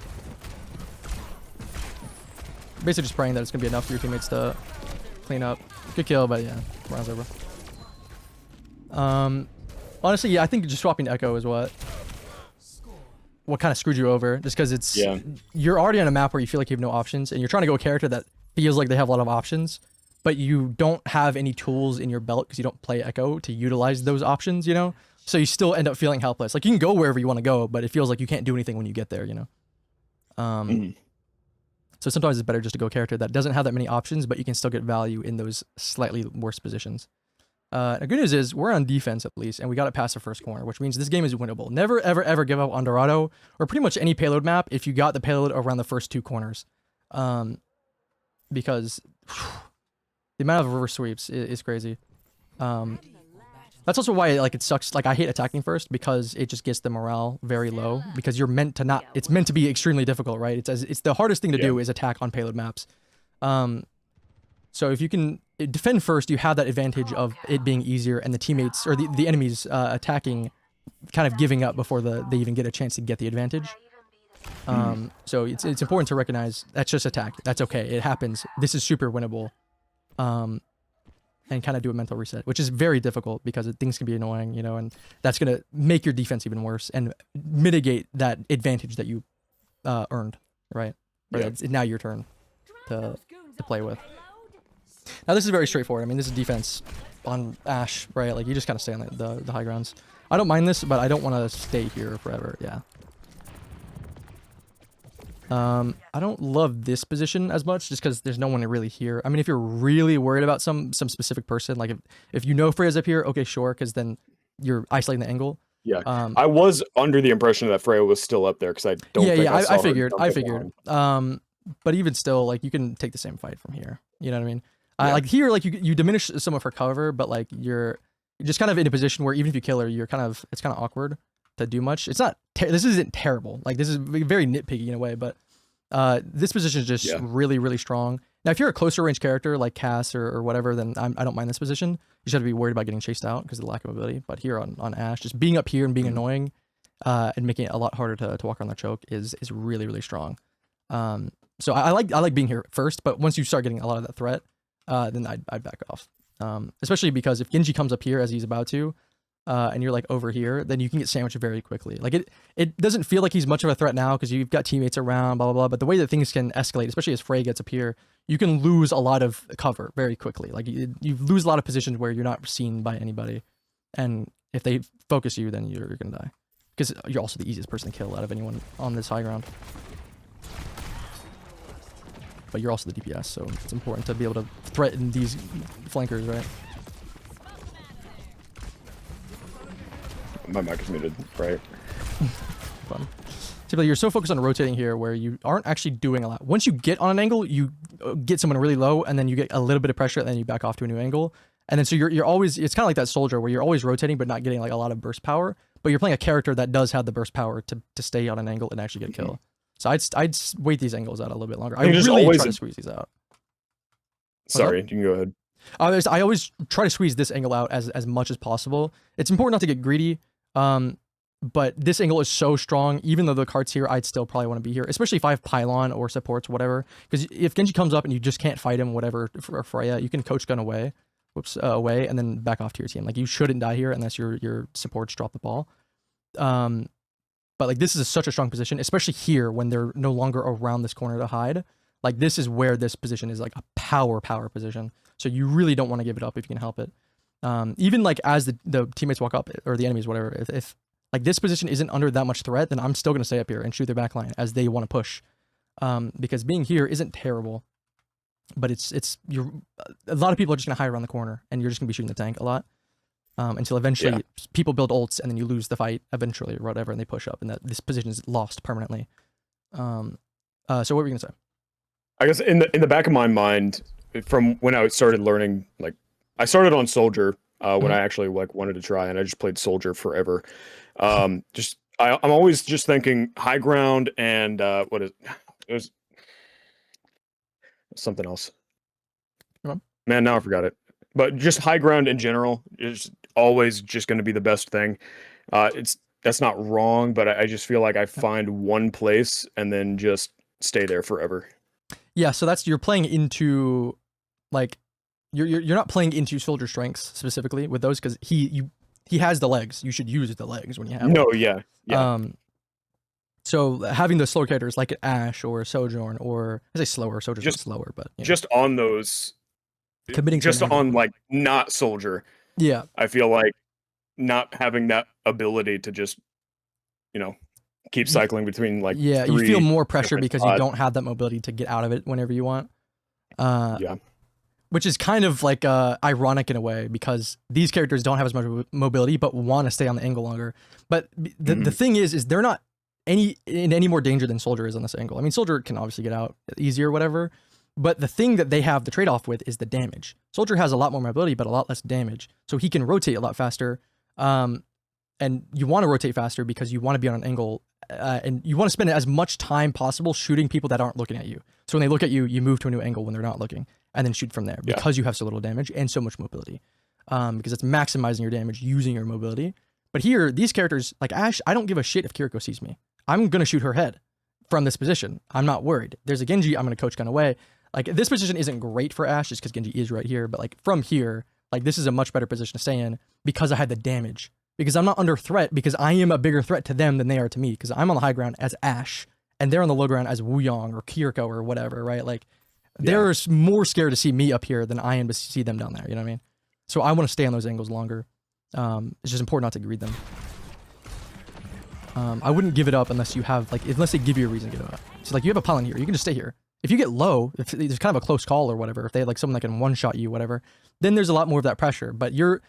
Basically just praying that it's going to be enough for your teammates to clean up. Good kill, but yeah, round's over. Honestly, yeah, I think just swapping to Echo is what kind of screwed you over, just because it's you're already on a map where you feel like you have no options, and you're trying to go a character that feels like they have a lot of options, but you don't have any tools in your belt because you don't play Echo to utilize those options, you know? So you still end up feeling helpless. Like, you can go wherever you want to go, but it feels like you can't do anything when you get there, you know? So sometimes it's better just to go a character that doesn't have that many options, but you can still get value in those slightly worse positions. The good news is we're on defense at least, and we got it past the first corner, which means this game is winnable. Never, ever, ever give up on Dorado, or pretty much any payload map if you got the payload around the first two corners. Because the amount of reverse sweeps is crazy. That's also why, like, it sucks. Like, I hate attacking first, because it just gets the morale very low, because you're meant to not, it's meant to be extremely difficult, right? It's the hardest thing to do is attack on payload maps. So if you can defend first, you have that advantage of it being easier, and the teammates, or the enemies attacking, kind of giving up before they even get a chance to get the advantage. So it's important to recognize that's just attack. That's okay. It happens. This is super winnable. And kind of do a mental reset, which is very difficult because things can be annoying, you know, and that's going to make your defense even worse and mitigate that advantage that you earned, right? It's now your turn to play with. Now, this is very straightforward. I mean, this is defense on Ashe, right? Like, you just kind of stay on the high grounds. I don't mind this, but I don't want to stay here forever, yeah. I don't love this position as much just because there's no one really here. I mean, if you're really worried about some specific person, like if you know Freya's up here, okay, sure, because then you're isolating the angle. Yeah, I was under the impression that Freya was still up there because I don't. Yeah, think yeah, I, saw I her figured, jump I in figured. line. But even still, like you can take the same fight from here. You know what I mean? Yeah. Like here, like you diminish some of her cover, but like you're just kind of in a position where even if you kill her, it's kind of awkward to do much. It's not. This isn't terrible. Like this is very nitpicky in a way, but this position is just really, really strong. Now, if you're a closer range character like Cass or whatever, then I don't mind this position. You just have to be worried about getting chased out because of the lack of mobility. But here on Ashe, just being up here and being annoying and making it a lot harder to walk around the choke is really, really strong. So I like being here first, but once you start getting a lot of that threat, then I'd back off. Especially because if Genji comes up here as he's about to, and you're like over here, then you can get sandwiched very quickly. Like it doesn't feel like he's much of a threat now because you've got teammates around, blah, blah, blah. But the way that things can escalate, especially as Frey gets up here, you can lose a lot of cover very quickly. Like you lose a lot of positions where you're not seen by anybody. And if they focus you, then you're going to die. Because you're also the easiest person to kill out of anyone on this high ground. But you're also the DPS, so it's important to be able to threaten these flankers, right? My mic is muted, right? Fun. Typically, you're so focused on rotating here where you aren't actually doing a lot. Once you get on an angle, you get someone really low, and then you get a little bit of pressure, and then you back off to a new angle. And then so you're always, it's kind of like that soldier where you're always rotating but not getting like a lot of burst power, but you're playing a character that does have the burst power to stay on an angle and actually get a kill. So I'd wait these angles out a little bit longer. I really try to squeeze these out. Sorry, you can go ahead. I always try to squeeze this angle out as much as possible. It's important not to get greedy. But this angle is so strong, even though the card's here, I'd still probably want to be here, especially if I have pylon or supports, whatever. Because if Genji comes up and you just can't fight him, whatever, for Freya, you can coach gun away, away, and then back off to your team. Like you shouldn't die here unless your supports drop the ball. But like this is such a strong position, especially here when they're no longer around this corner to hide. Like this is where this position is like a power position. So you really don't want to give it up if you can help it. Even like as the teammates walk up or the enemies, whatever, if like this position isn't under that much threat, then I'm still going to stay up here and shoot their backline as they want to push. Because being here isn't terrible, but a lot of people are just going to hide around the corner and you're just going to be shooting the tank a lot. Until eventually people build ults and then you lose the fight eventually or whatever and they push up and that this position is lost permanently. So what were you going to say? I guess in the back of my mind, from when I started learning, like I started on Soldier when I actually like wanted to try, and I just played Soldier forever. I'm always just thinking high ground and there's something else. Man, now I forgot it. But just high ground in general is always just going to be the best thing. That's not wrong, but I just feel like I find one place and then just stay there forever. Yeah, so you're playing into like you're not playing into Soldier strengths specifically with those because he has the legs. You should use the legs when you have them. No, yeah. So having those slower characters like Ashe or Sojourn, or I say slower, Sojourn's just slower, but just on those committing just on like not Soldier. Yeah. I feel like not having that ability to just keep cycling between like you feel more pressure because you don't have that mobility to get out of it whenever you want. Which is kind of like ironic in a way because these characters don't have as much mobility but want to stay on the angle longer. But the thing is they're not in any more danger than Soldier is on this angle. I mean, Soldier can obviously get out easier or whatever, but the thing that they have the trade-off with is the damage. Soldier has a lot more mobility but a lot less damage, so he can rotate a lot faster. And you want to rotate faster because you want to be on an angle and you want to spend as much time possible shooting people that aren't looking at you. So when they look at you, you move to a new angle when they're not looking and then shoot from there because you have so little damage and so much mobility. Because it's maximizing your damage using your mobility. But here, these characters, like Ashe, I don't give a shit if Kiriko sees me. I'm going to shoot her head from this position. I'm not worried. There's a Genji, I'm going to coach gun away. Like this position isn't great for Ashe just because Genji is right here. But like from here, like this is a much better position to stay in because I had the damage. Because I'm not under threat, because I am a bigger threat to them than they are to me. Because I'm on the high ground as Ashe, and they're on the low ground as Wuyong or Kiriko or whatever, right? Like, they're more scared to see me up here than I am to see them down there, you know what I mean? So I want to stay on those angles longer. It's just important not to greed them. I wouldn't give it up unless you have unless they give you a reason to give it up. So like you have a pylon here, you can just stay here. If you get low, if there's kind of a close call or whatever, if they have like someone that can one-shot you, whatever, then there's a lot more of that pressure. But you're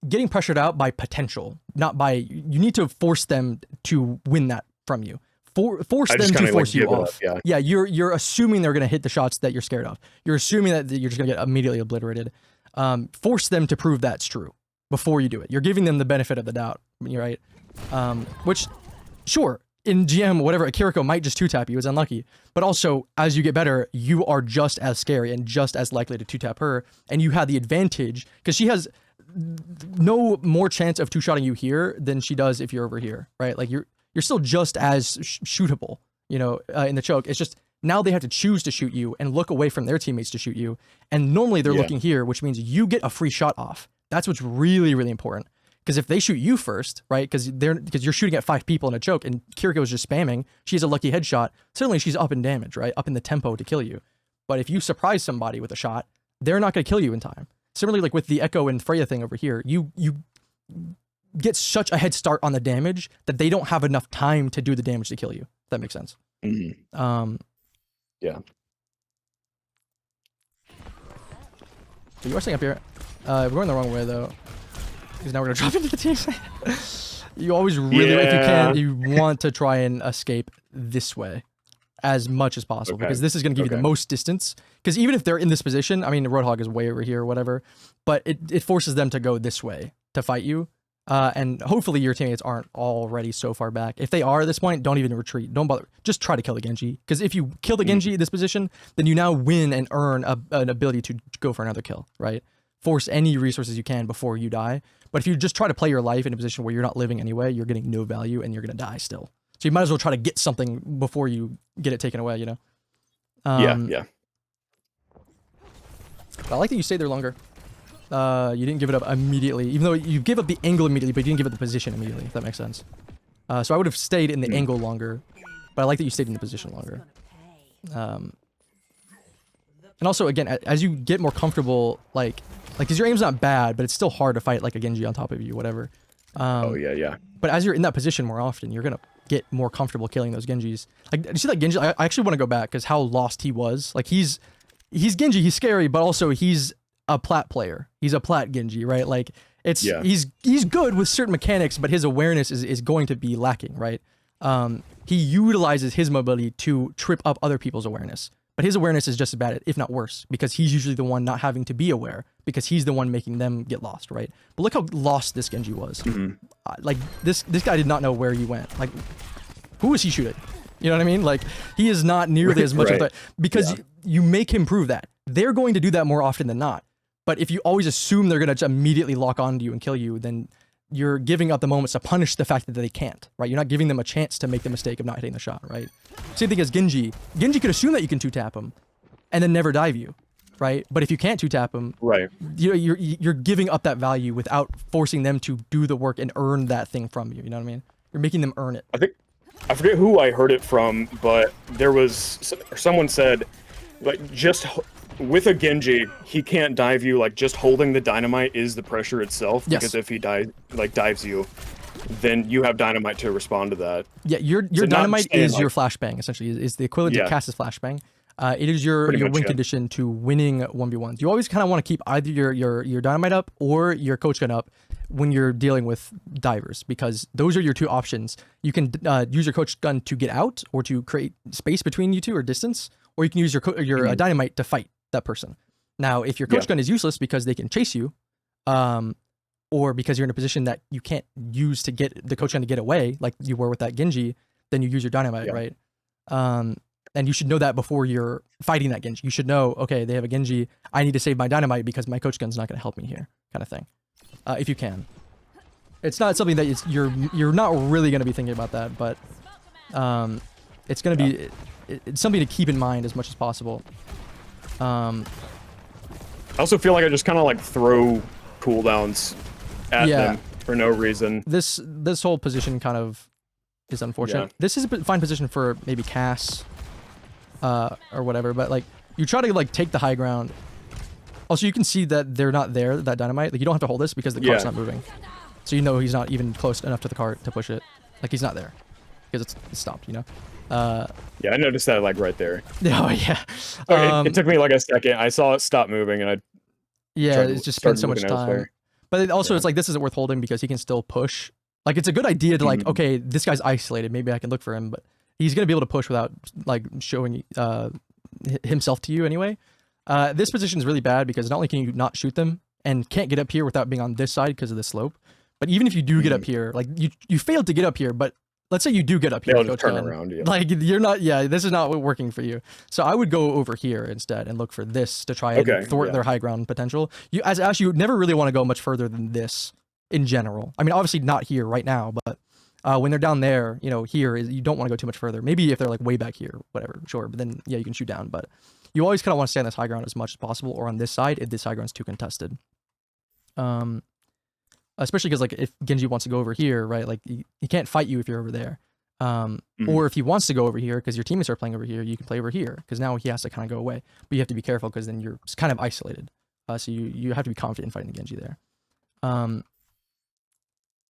getting pressured out by potential, not by. You need to force them to win that from you. Force them to force you off. Yeah, you're assuming they're gonna hit the shots that you're scared of. You're assuming that you're just gonna get immediately obliterated. Force them to prove that's true before you do it. You're giving them the benefit of the doubt, right? Which, sure, in GM, whatever, Kiriko might just 2-tap you, it's unlucky. But also, as you get better, you are just as scary and just as likely to 2-tap her, and you have the advantage, because she has no more chance of 2-shotting you here than she does if you're over here, right? Like, you're still just as shootable, you know, in the choke. It's just, now they have to choose to shoot you and look away from their teammates to shoot you, and normally they're looking here, which means you get a free shot off. That's what's really, really important. Because if they shoot you first, right? Because you're shooting at 5 people in a choke, and Kiriko is just spamming. She has a lucky headshot. Suddenly she's up in damage, right? Up in the tempo to kill you. But if you surprise somebody with a shot, they're not going to kill you in time. Similarly, like with the Echo and Freya thing over here, you get such a head start on the damage that they don't have enough time to do the damage to kill you. If that makes sense. Mm-hmm. Yeah. So you are staying up here. We're going the wrong way though. Because now we're gonna drop into the team. You always really, if you can, you want to try and escape this way as much as possible, because this is gonna give you the most distance. Because even if they're in this position, I mean, Roadhog is way over here or whatever, but it forces them to go this way to fight you. And hopefully your teammates aren't already so far back. If they are at this point, don't even retreat. Don't bother. Just try to kill the Genji. Because if you kill the Genji at this position, then you now win and earn an ability to go for another kill, right? Force any resources you can before you die. But if you just try to play your life in a position where you're not living anyway, you're getting no value and you're going to die still. So you might as well try to get something before you get it taken away, you know? Yeah. I like that you stayed there longer. You didn't give it up immediately, even though you give up the angle immediately, but you didn't give up the position immediately, if that makes sense. So I would have stayed in the angle longer, but I like that you stayed in the position longer. And also, again, as you get more comfortable, because your aim's not bad, but it's still hard to fight like a Genji on top of you, whatever. Yeah. But as you're in that position more often, you're gonna get more comfortable killing those Genjis. Like, you see that Genji? I actually want to go back because how lost he was. Like, he's Genji, he's scary, but also he's a Plat player. He's a Plat Genji, right? Like, he's good with certain mechanics, but his awareness is going to be lacking, right? He utilizes his mobility to trip up other people's awareness. But his awareness is just as bad, if not worse, because he's usually the one not having to be aware, because he's the one making them get lost, right? But look how lost this Genji was. Like, this guy did not know where you went. Like, who was he shooting? You know what I mean? Like, he is not nearly as much of that, because you make him prove that. They're going to do that more often than not. But if you always assume they're going to just immediately lock onto you and kill you, then you're giving up the moments to punish the fact that they can't, right? You're not giving them a chance to make the mistake of not hitting the shot, right? Same thing as Genji. Genji could assume that you can 2-tap him and then never dive you, right? But if you can't 2-tap him, right, you're giving up that value without forcing them to do the work and earn that thing from you. You know what I mean? You're making them earn it. I forget who I heard it from, but there was someone said, like, just with a Genji, he can't dive you. Like, just holding the dynamite is the pressure itself. Yes. Because if he dives you, then you have dynamite to respond to that. Yeah, your dynamite is your flashbang, essentially. Is the equivalent to Cass's flashbang. It is your win condition to winning 1v1s. You always kind of want to keep either your dynamite up or your coach gun up when you're dealing with divers, because those are your two options. You can use your coach gun to get out or to create space between you two or distance, or you can use your dynamite to fight that person. Now, if your coach gun is useless because they can chase you, or because you're in a position that you can't use to get the coach gun to get away, like you were with that Genji, then you use your dynamite, right? And you should know that before you're fighting that Genji. You should know, okay, they have a Genji, I need to save my dynamite because my coach gun's not going to help me here, kind of thing. If you can. It's not something that you're not really going to be thinking about that, but it's going to be it's something to keep in mind as much as possible. I also feel like I just kind of like throw cooldowns at them for no reason. This whole position kind of is unfortunate. This is a fine position for maybe Cass or whatever, but like you try to like take the high ground. Also, you can see that they're not there, that dynamite. Like, you don't have to hold this because the cart's not moving. So you know he's not even close enough to the cart to push it. Like he's not there because it's stopped, you know. Yeah, I noticed that like right there. Oh yeah. It took me like a second. I saw it stop moving, and I Yeah, it's just spent so much looking time. elsewhere. But it also, Yeah. it's like this isn't worth holding because he can still push. Like it's a good idea to like, Mhm. okay, this guy's isolated. Maybe I can look for him, but he's gonna be able to push without like showing himself to you anyway. This position is really bad because not only can you not shoot them and can't get up here without being on this side because of the slope, but even if you do get up here, like you failed to get up here, but let's say you do get up here, They'll just Coach turn Ken. around. Yeah. Like you're not, yeah, this is not working for you. So I would go over here instead and look for this to try and thwart their high ground potential. You, as Ash, you never really want to go much further than this in general. I mean, obviously not here right now, but when they're down there, you know, here you don't want to go too much further. Maybe if they're like way back here, whatever, sure. But then yeah, you can shoot down. But you always kind of want to stay on this high ground as much as possible, or on this side if this high ground's too contested. Especially because like if Genji wants to go over here, right? Like he can't fight you if you're over there. Or if he wants to go over here because your teammates are playing over here, you can play over here because now he has to kind of go away. But you have to be careful because then you're kind of isolated. So you have to be confident in fighting the Genji there.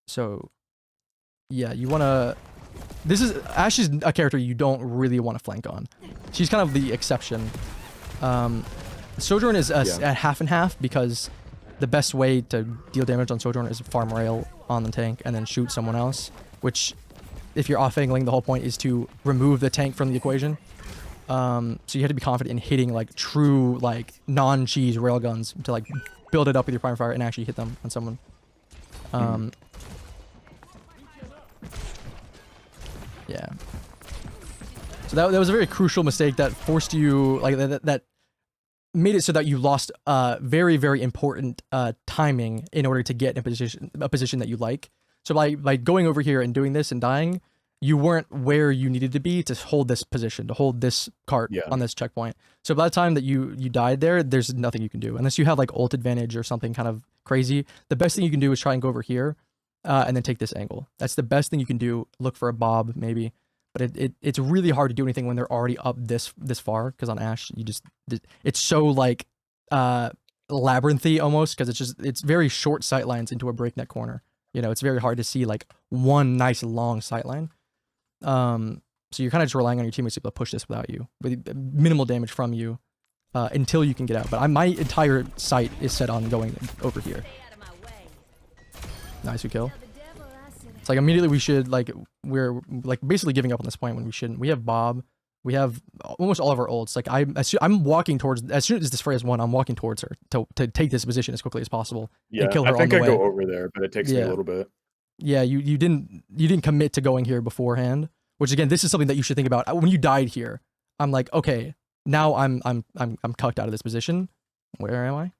So yeah, you want to. This is Ashe is a character you don't really want to flank on. She's kind of the exception. Sojourn is at half and half because the best way to deal damage on Sojourn is farm rail on the tank and then shoot someone else, which if you're off-angling, the whole point is to remove the tank from the equation. So you have to be confident in hitting like true like non-cheese railguns to like build it up with your prime fire and actually hit them on someone. Yeah. So that was a very crucial mistake that forced you like that made it so that you lost very very important timing in order to get in a position that you like. So by going over here and doing this and dying, you weren't where you needed to be to hold this position, to hold this cart on this checkpoint. So by the time that you died there, there's nothing you can do. Unless you have like ult advantage or something kind of crazy. The best thing you can do is try and go over here and then take this angle. That's the best thing you can do. Look for a bob maybe. But it's really hard to do anything when they're already up this far, because on Ashe, it's so like labyrinthy almost, because it's very short sight lines into a breakneck corner. You know, it's very hard to see like one nice long sight line. So you're kind of just relying on your teammates to be able to push this without you, with minimal damage from you, until you can get out. But my entire sight is set on going over here. Nice, we kill. It's like immediately we should we're like basically giving up on this point when we shouldn't. We have Bob. We have almost all of our ults. Like I'm walking towards, as soon as this Freya's won, I'm walking towards her to take this position as quickly as possible and kill her on the way. I think I go over there, but it takes me a little bit. Yeah, you didn't commit to going here beforehand, which again, this is something that you should think about. When you died here, I'm like, okay, now I'm cucked out of this position. Where am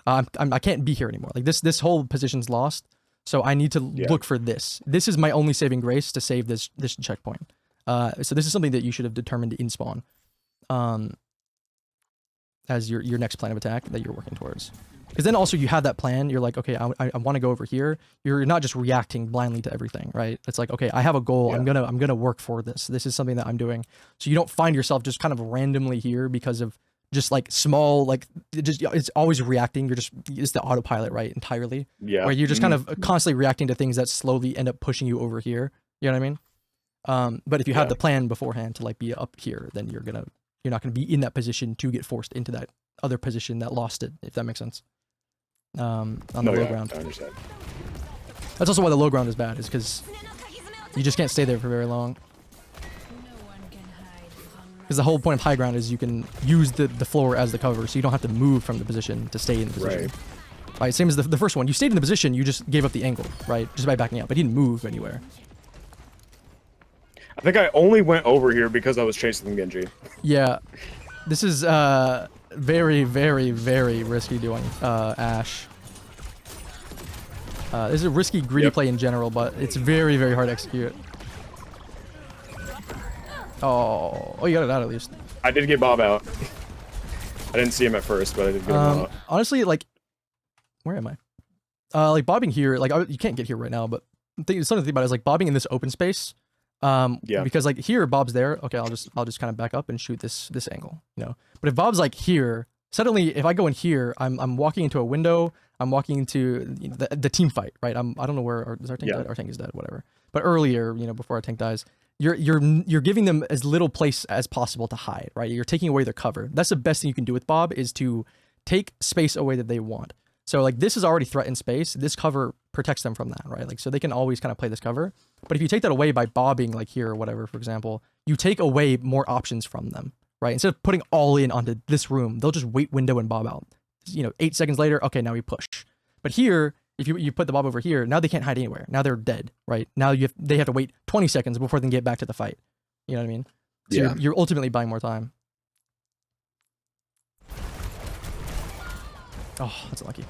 I? I can't be here anymore. Like this whole position's lost. So I need to look for this. This is my only saving grace to save this checkpoint. So this is something that you should have determined in spawn, as your next plan of attack that you're working towards. Because then also you have that plan. You're like, okay, I want to go over here. You're not just reacting blindly to everything, right? It's like, okay, I have a goal. I'm gonna work for this. This is something that I'm doing. So you don't find yourself just kind of randomly here because of just like small, like it's always reacting. It's the autopilot, right? Entirely. Yeah. Where you're just kind of constantly reacting to things that slowly end up pushing you over here. You know what I mean? But if you have the plan beforehand to like be up here, then you're not gonna be in that position to get forced into that other position that lost it, if that makes sense. On the low ground. I understand. That's also why the low ground is bad, is because you just can't stay there for very long. Because the whole point of high ground is you can use the floor as the cover, so you don't have to move from the position to stay in the position. Right, same as the first one. You stayed in the position, you just gave up the angle, right? Just by backing up, but you didn't move anywhere. I think I only went over here because I was chasing Genji. Yeah. This is very, very, very risky doing, Ashe. This is a risky, greedy play in general, but it's very, very hard to execute. Oh, you got it out at least. I did get Bob out. I didn't see him at first, but I did get him out. Honestly, like, where am I? Like bobbing here, like you can't get here right now, but something to think about is like bobbing in this open space. Because like here, Bob's there. Okay, I'll just kind of back up and shoot this angle, you know. But if Bob's like here, Suddenly, if I go in here, I'm walking into a window. I'm walking into the team fight, right? I don't know where is our tank dead? Our tank is dead, whatever. But earlier, before our tank dies, you're giving them as little place as possible to hide, right? You're taking away their cover. That's the best thing you can do with Bob is to take space away that they want. So like this is already threatened space. This cover protects them from that, right? Like so they can always kind of play this cover. But if you take that away by bobbing like here or whatever, for example, you take away more options from them, right? Instead of putting all in onto this room, they'll just wait window and bob out. 8 seconds later, okay, now we push. But here, if you put the bob over here, now they can't hide anywhere. Now they're dead, right? Now they have to wait 20 seconds before they can get back to the fight. You know what I mean? So you're ultimately buying more time. Oh, that's unlucky.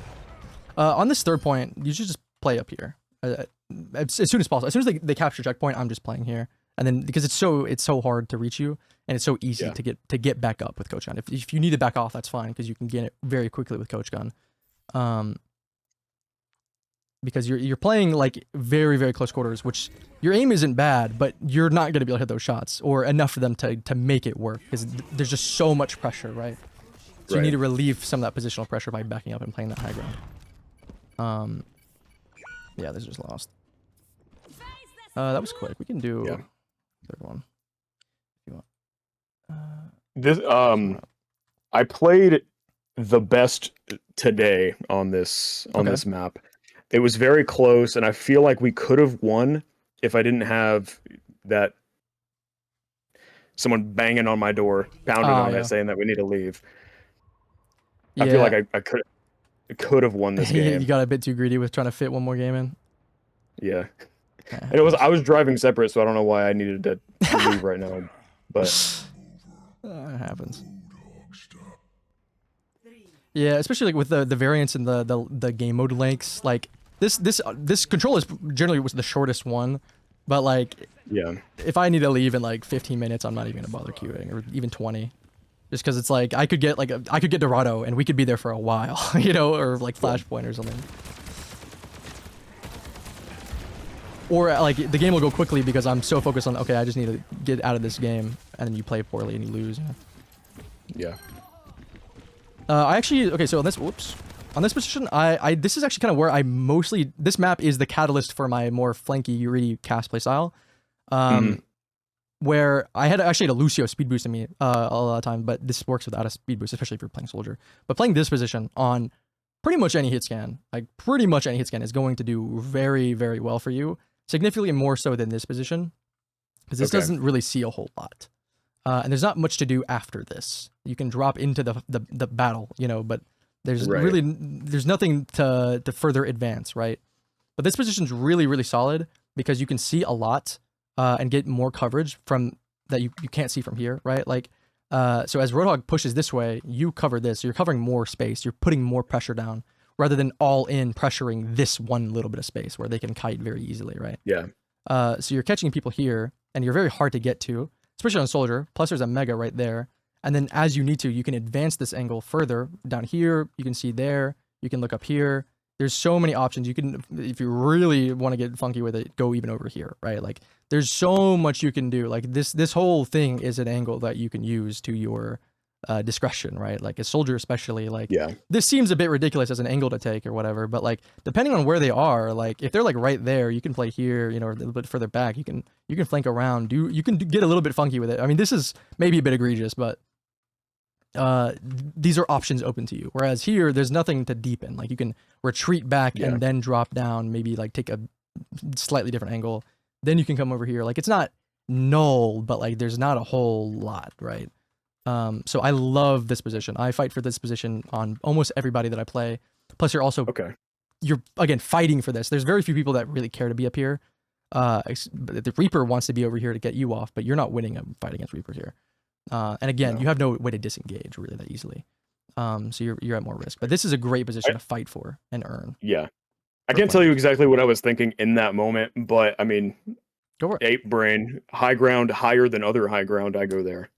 On this third point, you should just play up here as soon as possible. As soon as they capture checkpoint, I'm just playing here, and then because it's so hard to reach you, and it's so easy to get back up with Coach Gun. If you need to back off, that's fine because you can get it very quickly with Coach Gun. Because you're playing like very, very close quarters, which your aim isn't bad, but you're not going to be able to hit those shots or enough for them to make it work because there's just so much pressure, right? So you need to relieve some of that positional pressure by backing up and playing that high ground. Yeah, this just lost. That was quick. We can do third one if you want. This I played the best today on this map. It was very close, and I feel like we could have won if I didn't have that someone banging on my door, pounding on it, saying that we need to leave. I feel like I could have won this game. You got a bit too greedy with trying to fit one more game in. Yeah, and I was driving separate, so I don't know why I needed to leave right now, but it happens. Yeah, especially like with the variance in the game mode lengths, like this control is generally was the shortest one, but like if I need to leave in like 15 minutes, I'm not even gonna bother queuing, or even 20, just because it's like I could get Dorado and we could be there for a while, or like Flashpoint or something. Or like the game will go quickly because I'm so focused on I just need to get out of this game, and then you play poorly and you lose. Yeah. I actually so on this position, this is actually kind of where this map is the catalyst for my more flanky greedy cast play style, where I had a Lucio speed boost in me a lot of time, but this works without a speed boost, especially if you're playing soldier. But playing this position on pretty much any hit scan, is going to do very, very well for you, significantly more so than this position, because this doesn't really see a whole lot. And there's not much to do after this. You can drop into the battle, but there's there's nothing to further advance, right? But this position's really, really solid because you can see a lot and get more coverage from that you can't see from here, right? Like, so as Roadhog pushes this way, you cover this. You're covering more space. You're putting more pressure down rather than all in pressuring this one little bit of space where they can kite very easily, right? Yeah. So you're catching people here, and you're very hard to get to, especially on Soldier. Plus there's a Mega right there. And then as you need to, you can advance this angle further. Down here, you can see there. You can look up here. There's so many options. You can, if you really want to get funky with it, go even over here, right? Like, there's so much you can do. Like, this whole thing is an angle that you can use to your discretion, right? Like, a Soldier especially, like, this seems a bit ridiculous as an angle to take or whatever, but, like, depending on where they are, like, if they're, like, right there, you can play here, or a little bit further back. You can flank around. You can get a little bit funky with it. I mean, this is maybe a bit egregious, but these are options open to you. Whereas here, there's nothing to deepen. Like, you can retreat back and then drop down, maybe like take a slightly different angle. Then you can come over here. Like, it's not null, but like there's not a whole lot, right? So I love this position. I fight for this position on almost everybody that I play. Plus, you're also you're again fighting for this. There's very few people that really care to be up here. The Reaper wants to be over here to get you off, but you're not winning a fight against Reaper here. And again, you have no way to disengage really that easily. So you're at more risk. But this is a great position to fight for and earn. Yeah. I can't tell you exactly what I was thinking in that moment, but I mean, go for it. Ape brain, high ground, higher than other high ground, I go there.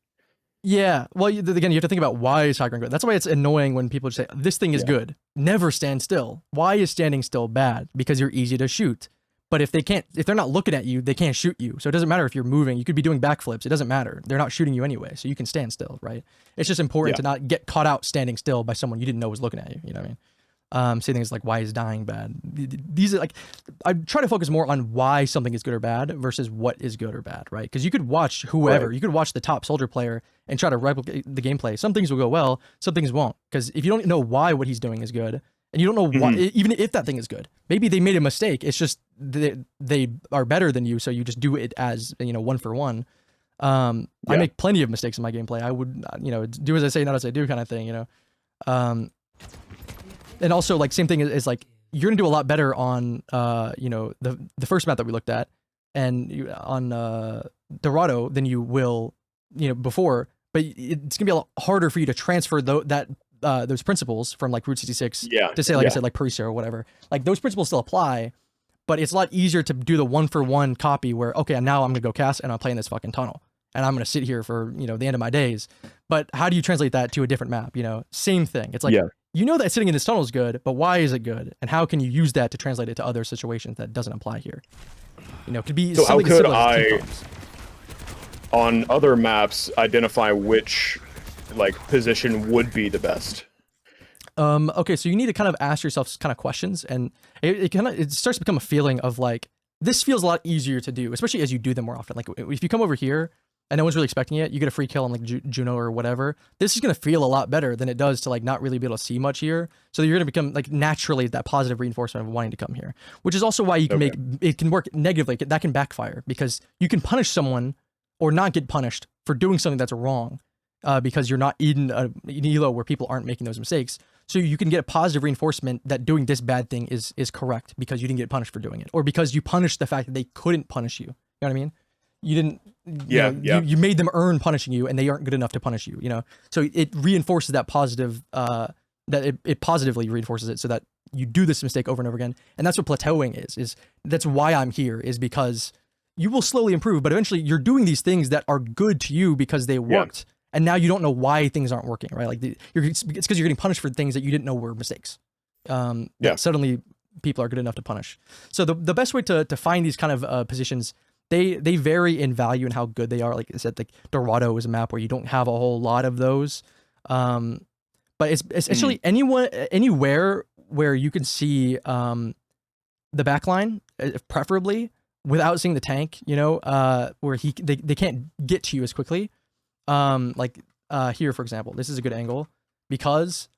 Yeah. Well, again, you have to think about why is high ground good. That's why it's annoying when people just say, this thing is good. Never stand still. Why is standing still bad? Because you're easy to shoot. But if they're not looking at you, they can't shoot you. So it doesn't matter if you're moving. You could be doing backflips. It doesn't matter. They're not shooting you anyway. So you can stand still, right? It's just important to not get caught out standing still by someone you didn't know was looking at you. You know what I mean? Say things like, why is dying bad? These are like, I try to focus more on why something is good or bad versus what is good or bad, right? Because you could watch whoever, you could watch the top soldier player and try to replicate the gameplay. Some things will go well, some things won't. Because if you don't know why what he's doing is good, and you don't know why, even if that thing is good, maybe they made a mistake. It's just they are better than you, so you just do it as, you know, 1 for 1. I make plenty of mistakes in my gameplay. I would, you know, do as I say, not as I do, kind of thing, you know. And also, like, same thing is like, you're gonna do a lot better on, you know, the first map that we looked at, and on Dorado than you will, you know, before. But it's gonna be a lot harder for you to transfer those principles from like Route 66 to say, like I said, like Parisia or whatever. Like those principles still apply, but it's a lot easier to do the 1 for 1 copy where, okay, now I'm gonna go cast and I'm playing this fucking tunnel and I'm gonna sit here for, you know, the end of my days. But how do you translate that to a different map? You know, same thing. It's like, you know that sitting in this tunnel is good, but why is it good? And how can you use that to translate it to other situations that doesn't apply here? You know, it could be so something how could as I, on other maps, identify which like position would be the best? Okay, so you need to kind of ask yourself kind of questions, and it starts to become a feeling of like, this feels a lot easier to do, especially as you do them more often. Like if you come over here and no one's really expecting it, you get a free kill on like Juno or whatever. This is gonna feel a lot better than it does to like not really be able to see much here. So you're gonna become like naturally that positive reinforcement of wanting to come here, which is also why you can make it can work negatively. That can backfire because you can punish someone or not get punished for doing something that's wrong. Because you're not in an elo where people aren't making those mistakes. So you can get a positive reinforcement that doing this bad thing is correct because you didn't get punished for doing it, or because you punished the fact that they couldn't punish you. You know what I mean? You didn't, you made them earn punishing you and they aren't good enough to punish you, you know? So it reinforces that positive, that it positively reinforces it so that you do this mistake over and over again. And that's what plateauing is that's why I'm here, is because you will slowly improve, but eventually you're doing these things that are good to you because they worked. And now you don't know why things aren't working, right? Like it's because you're getting punished for things that you didn't know were mistakes. Suddenly people are good enough to punish. So the best way to find these kind of positions, they vary in value and how good they are. Like I said, like Dorado is a map where you don't have a whole lot of those. But it's essentially anywhere where you can see the backline, preferably without seeing the tank, you know, where they can't get to you as quickly. Here, for example, this is a good angle because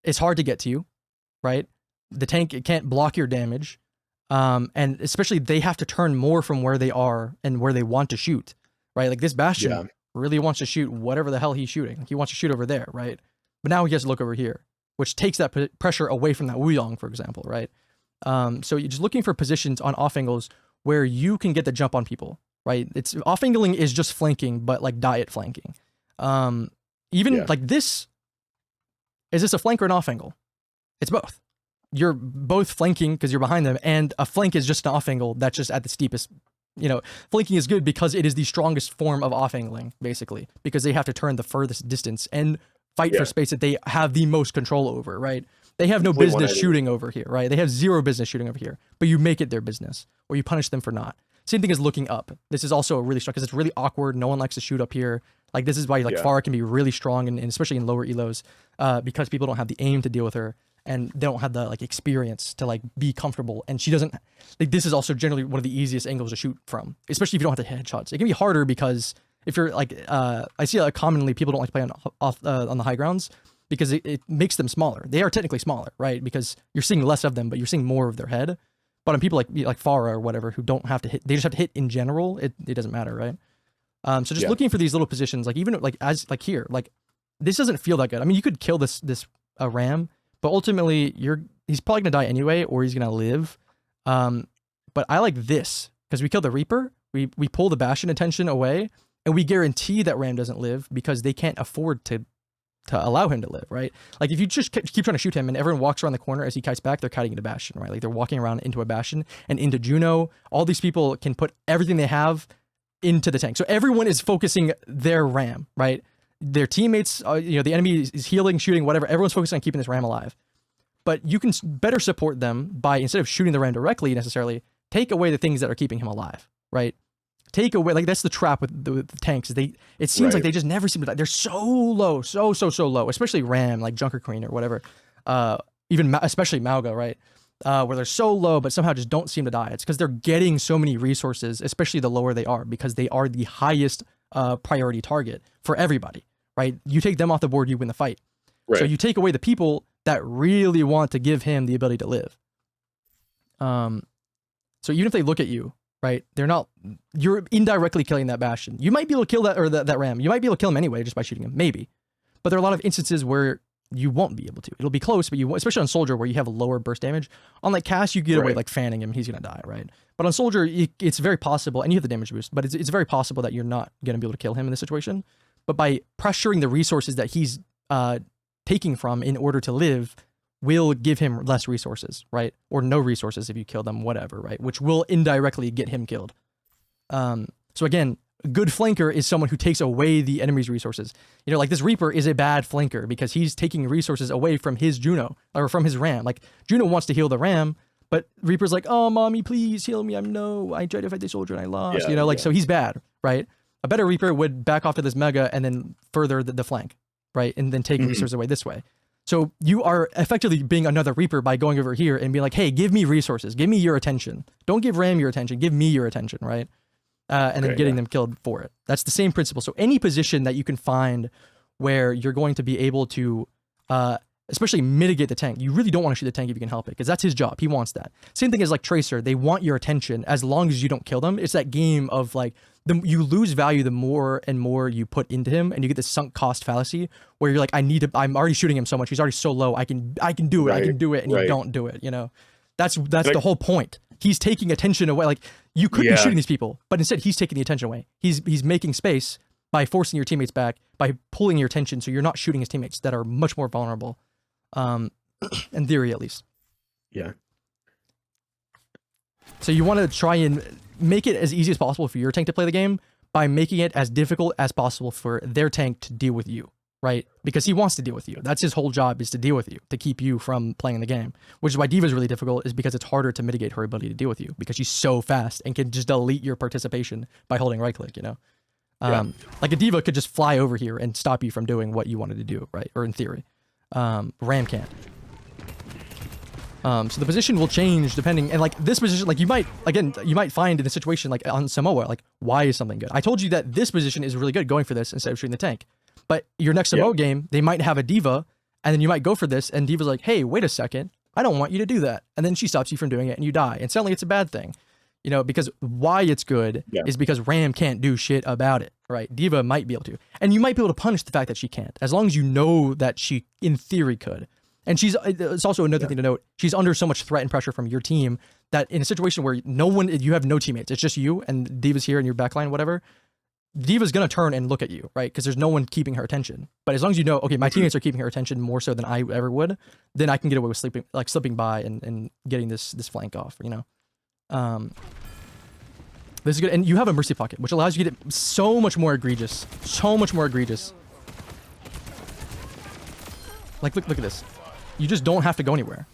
it's hard to get to you, right? The tank, it can't block your damage. And especially they have to turn more from where they are and where they want to shoot, right? Like this Bastion really wants to shoot whatever the hell he's shooting. He wants to shoot over there, right? But now he has to look over here, which takes that pressure away from that Wuyong, for example, right? So you're just looking for positions on off angles where you can get the jump on people. Right, it's off angling is just flanking, but like diet flanking. Like this, is this a flank or an off angle? It's both. You're both flanking because you're behind them, and a flank is just an off angle that's just at the steepest. You know, flanking is good because it is the strongest form of off angling, basically, because they have to turn the furthest distance and fight for space that they have the most control over. Right, they have no business shooting over here. Right, they have zero business shooting over here, but you make it their business, or you punish them for not. Same thing as looking up. This is also a really strong, because it's really awkward. No one likes to shoot up here. Like this is why like Pharah can be really strong, and especially in lower elos, because people don't have the aim to deal with her, and they don't have the like experience to like be comfortable. And she doesn't. Like this is also generally one of the easiest angles to shoot from, especially if you don't have to hit headshots. It can be harder because if you're like, I see commonly people don't like to play on the high grounds because it makes them smaller. They are technically smaller, right? Because you're seeing less of them, but you're seeing more of their head. But on people like Pharah or whatever who don't have to hit, they just have to hit in general. It doesn't matter, right? So just looking for these little positions, like even like as like here, like this doesn't feel that good. I mean, you could kill this ram, but ultimately he's probably gonna die anyway, or he's gonna live. But I like this because we kill the Reaper, we pull the Bastion attention away, and we guarantee that ram doesn't live because they can't afford to allow him to live, right? Like if you just keep trying to shoot him and everyone walks around the corner as he kites back, they're kiting into Bastion, right? Like they're walking around into a Bastion and into Juno. All these people can put everything they have into the tank. So everyone is focusing their ram, right? Their teammates, you know, the enemy is healing, shooting, whatever. Everyone's focusing on keeping this ram alive. But you can better support them by, instead of shooting the ram directly necessarily, take away the things that are keeping him alive, right? Take away, like that's the trap with the tanks. It seems like they just never seem to die. They're so low, so low, especially Ram, like Junker Queen or whatever. Especially Mauga, right? Where they're so low, but somehow just don't seem to die. It's because they're getting so many resources, especially the lower they are, because they are the highest priority target for everybody, right? You take them off the board, you win the fight. Right. So you take away the people that really want to give him the ability to live. So even if they look at you, right, you're indirectly killing that Bastion. You might be able to kill that Ram. You might be able to kill him anyway just by shooting him, maybe. But there are a lot of instances where you won't be able to. It'll be close, but especially on Soldier where you have a lower burst damage. On like Cass, you get away like fanning him, he's gonna die, right? But on Soldier, it's very possible, and you have the damage boost, but it's very possible that you're not gonna be able to kill him in this situation. But by pressuring the resources that he's taking from in order to live, will give him less resources, right? Or no resources if you kill them, whatever, right? Which will indirectly get him killed. So again, a good flanker is someone who takes away the enemy's resources. You know, like this Reaper is a bad flanker because he's taking resources away from his Juno or from his Ram. Like Juno wants to heal the Ram, but Reaper's like, oh, mommy, please heal me. I tried to fight the soldier and I lost. Yeah, so he's bad, right? A better Reaper would back off to this Mega and then further the flank, right? And then take resources away this way. So you are effectively being another Reaper by going over here and being like, hey, give me resources. Give me your attention. Don't give Ram your attention. Give me your attention, right? And then getting them killed for it. That's the same principle. So any position that you can find where you're going to be able to especially mitigate the tank. You really don't want to shoot the tank if you can help it, because that's his job. He wants that. Same thing as like Tracer. They want your attention as long as you don't kill them. It's that game of like, you lose value the more and more you put into him, and you get this sunk cost fallacy where you're like, I'm already shooting him so much. He's already so low. I can do it. I can do it. And you don't do it, you know? That's the whole point. He's taking attention away. Like, you could be shooting these people, but instead he's taking the attention away. He's making space by forcing your teammates back, by pulling your attention so you're not shooting his teammates that are much more vulnerable. In theory, at least. Yeah. So you want to try and make it as easy as possible for your tank to play the game by making it as difficult as possible for their tank to deal with you, right? Because he wants to deal with you. That's his whole job, is to deal with you, to keep you from playing the game. Which is why D.Va's really difficult, is because it's harder to mitigate her ability to deal with you, because she's so fast and can just delete your participation by holding right click, you know? Like a D.Va could just fly over here and stop you from doing what you wanted to do, right? Or in theory. Ram can't. So the position will change depending, and like this position, like you might find in a situation like on Samoa, like, why is something good? I told you that this position is really good going for this instead of shooting the tank. But your next Samoa game, they might have a D.Va, and then you might go for this, and D.Va's like, hey, wait a second, I don't want you to do that. And then she stops you from doing it, and you die. And suddenly it's a bad thing. You know, because why it's good is because Ram can't do shit about it, right? D.Va might be able to. And you might be able to punish the fact that she can't, as long as you know that she, in theory, could. And it's also another thing to note, she's under so much threat and pressure from your team that in a situation where you have no teammates, it's just you and D.Va's here in your backline, whatever, D.Va's going to turn and look at you, right? Because there's no one keeping her attention. But as long as you know, okay, my teammates are keeping her attention more so than I ever would, then I can get away with slipping by and getting this flank off, you know? This is good. And you have a Mercy Pocket, which allows you to get it so much more egregious. So much more egregious. Like, look at this. You just don't have to go anywhere.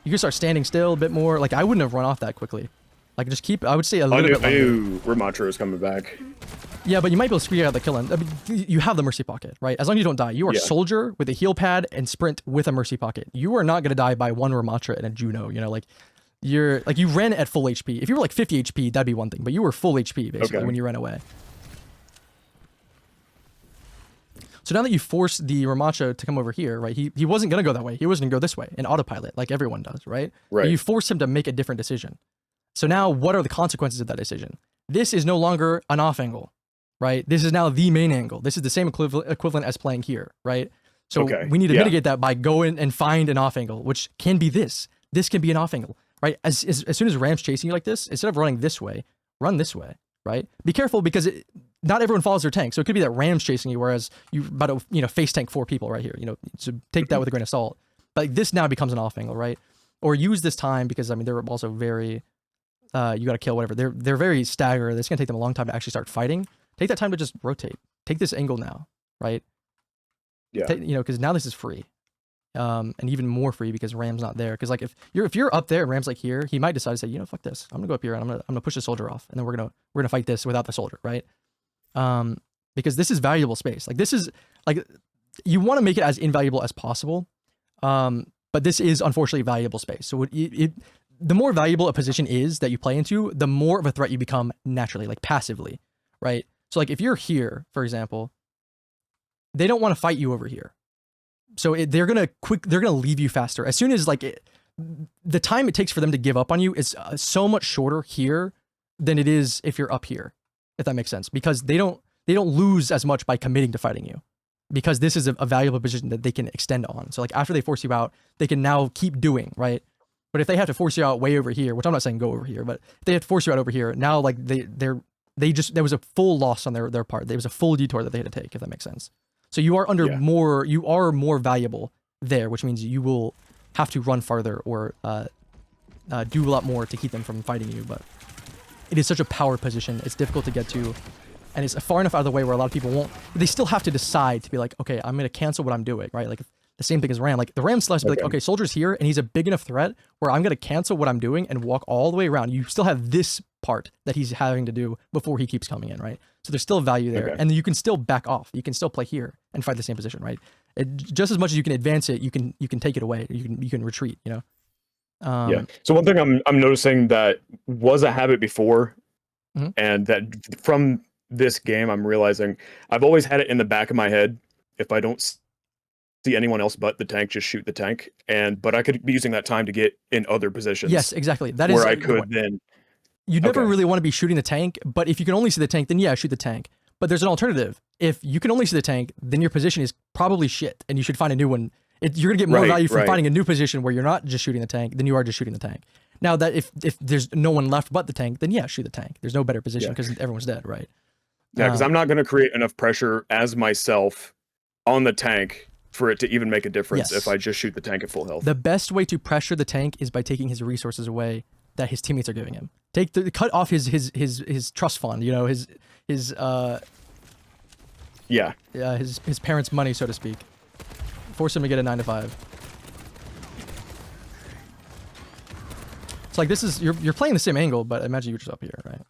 You can start standing still a bit more. Like, I wouldn't have run off that quickly. Like, just keep, I would say a little bit longer. I knew Ramattra was coming back. Yeah, but you might be able to squeeze out the killing. I mean, you have the Mercy Pocket, right? As long as you don't die. You are Soldier with a heal pad and sprint with a Mercy Pocket. You are not going to die by one Ramattra and a Juno, you know, like, you ran at full HP. If you were like 50 HP, that'd be one thing, but you were full HP basically when you ran away. So now that you forced the Ramattra to come over here, right? He wasn't gonna go that way. He was gonna go this way in autopilot, like everyone does, right? Right. But you forced him to make a different decision. So now, what are the consequences of that decision? This is no longer an off angle, right? This is now the main angle. This is the same equivalent as playing here, right? So we need to mitigate that by going and find an off angle, which can be this. This can be an off angle. Right, as soon as Ram's chasing you like this, instead of running this way, run this way, right? Be careful, because not everyone follows their tank. So it could be that Ram's chasing you, whereas you're about to, face tank 4 people right here. You know, so take that with a grain of salt. But like, this now becomes an off angle, right? Or use this time, because I mean they're also very, you got to kill whatever. They're very staggered. It's gonna take them a long time to actually start fighting. Take that time to just rotate. Take this angle now, right? Yeah. You know, because now this is free. and even more free because Ram's not there. Because like if you're up there and Ram's like here, he might decide to say, you know, fuck this, I'm gonna go up here and I'm gonna push the soldier off, and then we're gonna fight this without the soldier, right? Because this is valuable space. Like this is like you want to make it as invaluable as possible, but this is unfortunately valuable space. So the more valuable a position is that you play into, the more of a threat you become naturally, like passively, right? So like if you're here, for example, they don't want to fight you over here. So they're gonna leave you faster. As soon as like the time it takes for them to give up on you is so much shorter here than it is if you're up here, if that makes sense. Because they don't lose as much by committing to fighting you, because this is a valuable position that they can extend on. So like after they force you out, they can now keep doing, right? But if they have to force you out way over here, which I'm not saying go over here, but if they have to force you out over here, now like there was a full loss on their part. There was a full detour that they had to take, if that makes sense. So you are more valuable there, which means you will have to run farther or do a lot more to keep them from fighting you. But it is such a power position. It's difficult to get to, and it's far enough out of the way where a lot of people won't. They still have to decide to be like, okay, I'm gonna cancel what I'm doing, right? Like the same thing as Ram. Like the Ram slash be like, okay, soldier's here, and he's a big enough threat where I'm gonna cancel what I'm doing and walk all the way around. You still have this part that he's having to do before he keeps coming in, right? So there's still value there, and you can still back off. You can still play here and fight the same position, right? Just as much as you can advance it, you can take it away. You can retreat, you know. Yeah. So one thing I'm noticing that was a habit before, and that from this game I'm realizing I've always had it in the back of my head. If I don't see anyone else but the tank, just shoot the tank. But I could be using that time to get in other positions. Yes, exactly. That where is I could then. You never really want to be shooting the tank, but if you can only see the tank, then yeah, shoot the tank. But there's an alternative. If you can only see the tank, then your position is probably shit, and you should find a new one. You're gonna get more value from finding a new position where you're not just shooting the tank than you are just shooting the tank. Now that if there's no one left but the tank, then yeah, shoot the tank. There's no better position because everyone's dead, right? Yeah, because I'm not gonna create enough pressure as myself on the tank for it to even make a difference if I just shoot the tank at full health. The best way to pressure the tank is by taking his resources away that his teammates are giving him. Cut off his trust fund, you know, his parents' money, so to speak. Force him to get a 9 to 5. It's like this is you're playing the same angle, but imagine you're just up here, right?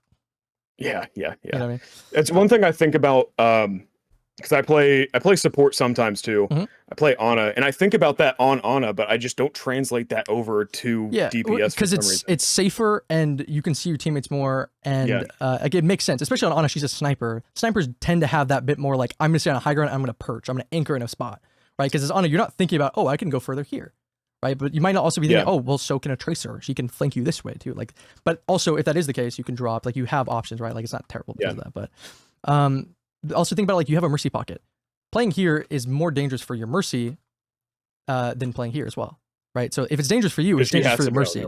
Yeah. You know what I mean? It's one thing I think about because I play support sometimes too. I play Ana, and I think about that on Ana, but I just don't translate that over to DPS because it's safer and you can see your teammates more, and like it makes sense, especially on Ana. She's a sniper. Snipers tend to have that bit more like I'm gonna stay on a high ground, I'm gonna perch, I'm gonna anchor in a spot, right? Because as Ana, you're not thinking about I can go further here, right? But you might not also be thinking well, so can a tracer. She can flank you this way too, like. But also if that is the case, you can drop, like you have options, right? Like it's not terrible because of that, but also think about like you have a mercy pocket. Playing here is more dangerous for your mercy than playing here as well, right? So if it's dangerous for you, it's dangerous for the mercy.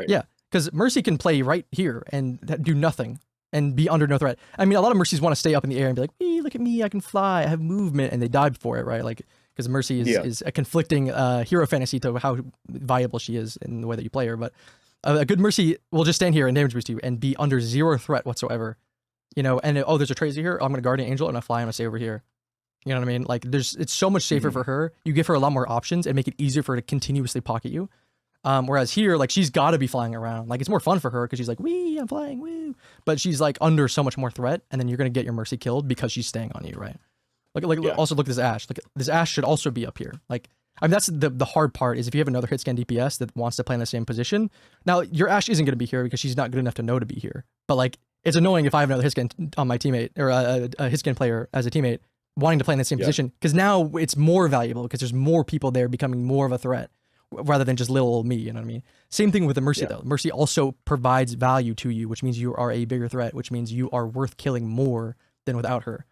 Yeah, because mercy can play right here and do nothing and be under no threat. I mean, a lot of mercies want to stay up in the air and be like, hey, look at me, I can fly, I have movement, and they die for it, right? Like because mercy is a conflicting hero fantasy to how viable she is in the way that you play her. But a good mercy will just stand here and damage boost you and be under zero threat whatsoever. You know, and there's a Tracer here. I'm gonna Guardian Angel and I fly. I'm gonna stay over here. You know what I mean? Like, it's so much safer for her. You give her a lot more options and make it easier for her to continuously pocket you. Whereas here, like, she's got to be flying around. Like, it's more fun for her because she's like, wee, I'm flying, woo. But she's like under so much more threat, and then you're gonna get your mercy killed because she's staying on you, right? Also look at this Ashe. Like, this Ashe should also be up here. Like, I mean, that's the hard part is if you have another Hitscan DPS that wants to play in the same position. Now, your Ashe isn't gonna be here because she's not good enough to know to be here. But like, it's annoying if I have another Hitscan on my teammate or a Hitscan player as a teammate wanting to play in the same position, because now it's more valuable because there's more people there becoming more of a threat rather than just little old me, you know what I mean? Same thing with the Mercy though. Mercy also provides value to you, which means you are a bigger threat, which means you are worth killing more than without her.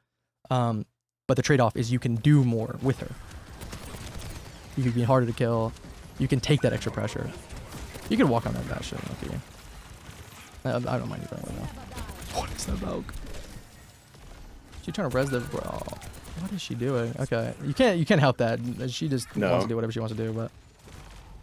But the trade-off is you can do more with her. You can be harder to kill. You can take that extra pressure. You can walk on that bastion. Okay. I don't mind you that right now. What is that about? She trying to res the bro. What is she doing? Okay, you can't help that. She just wants to do whatever she wants to do. But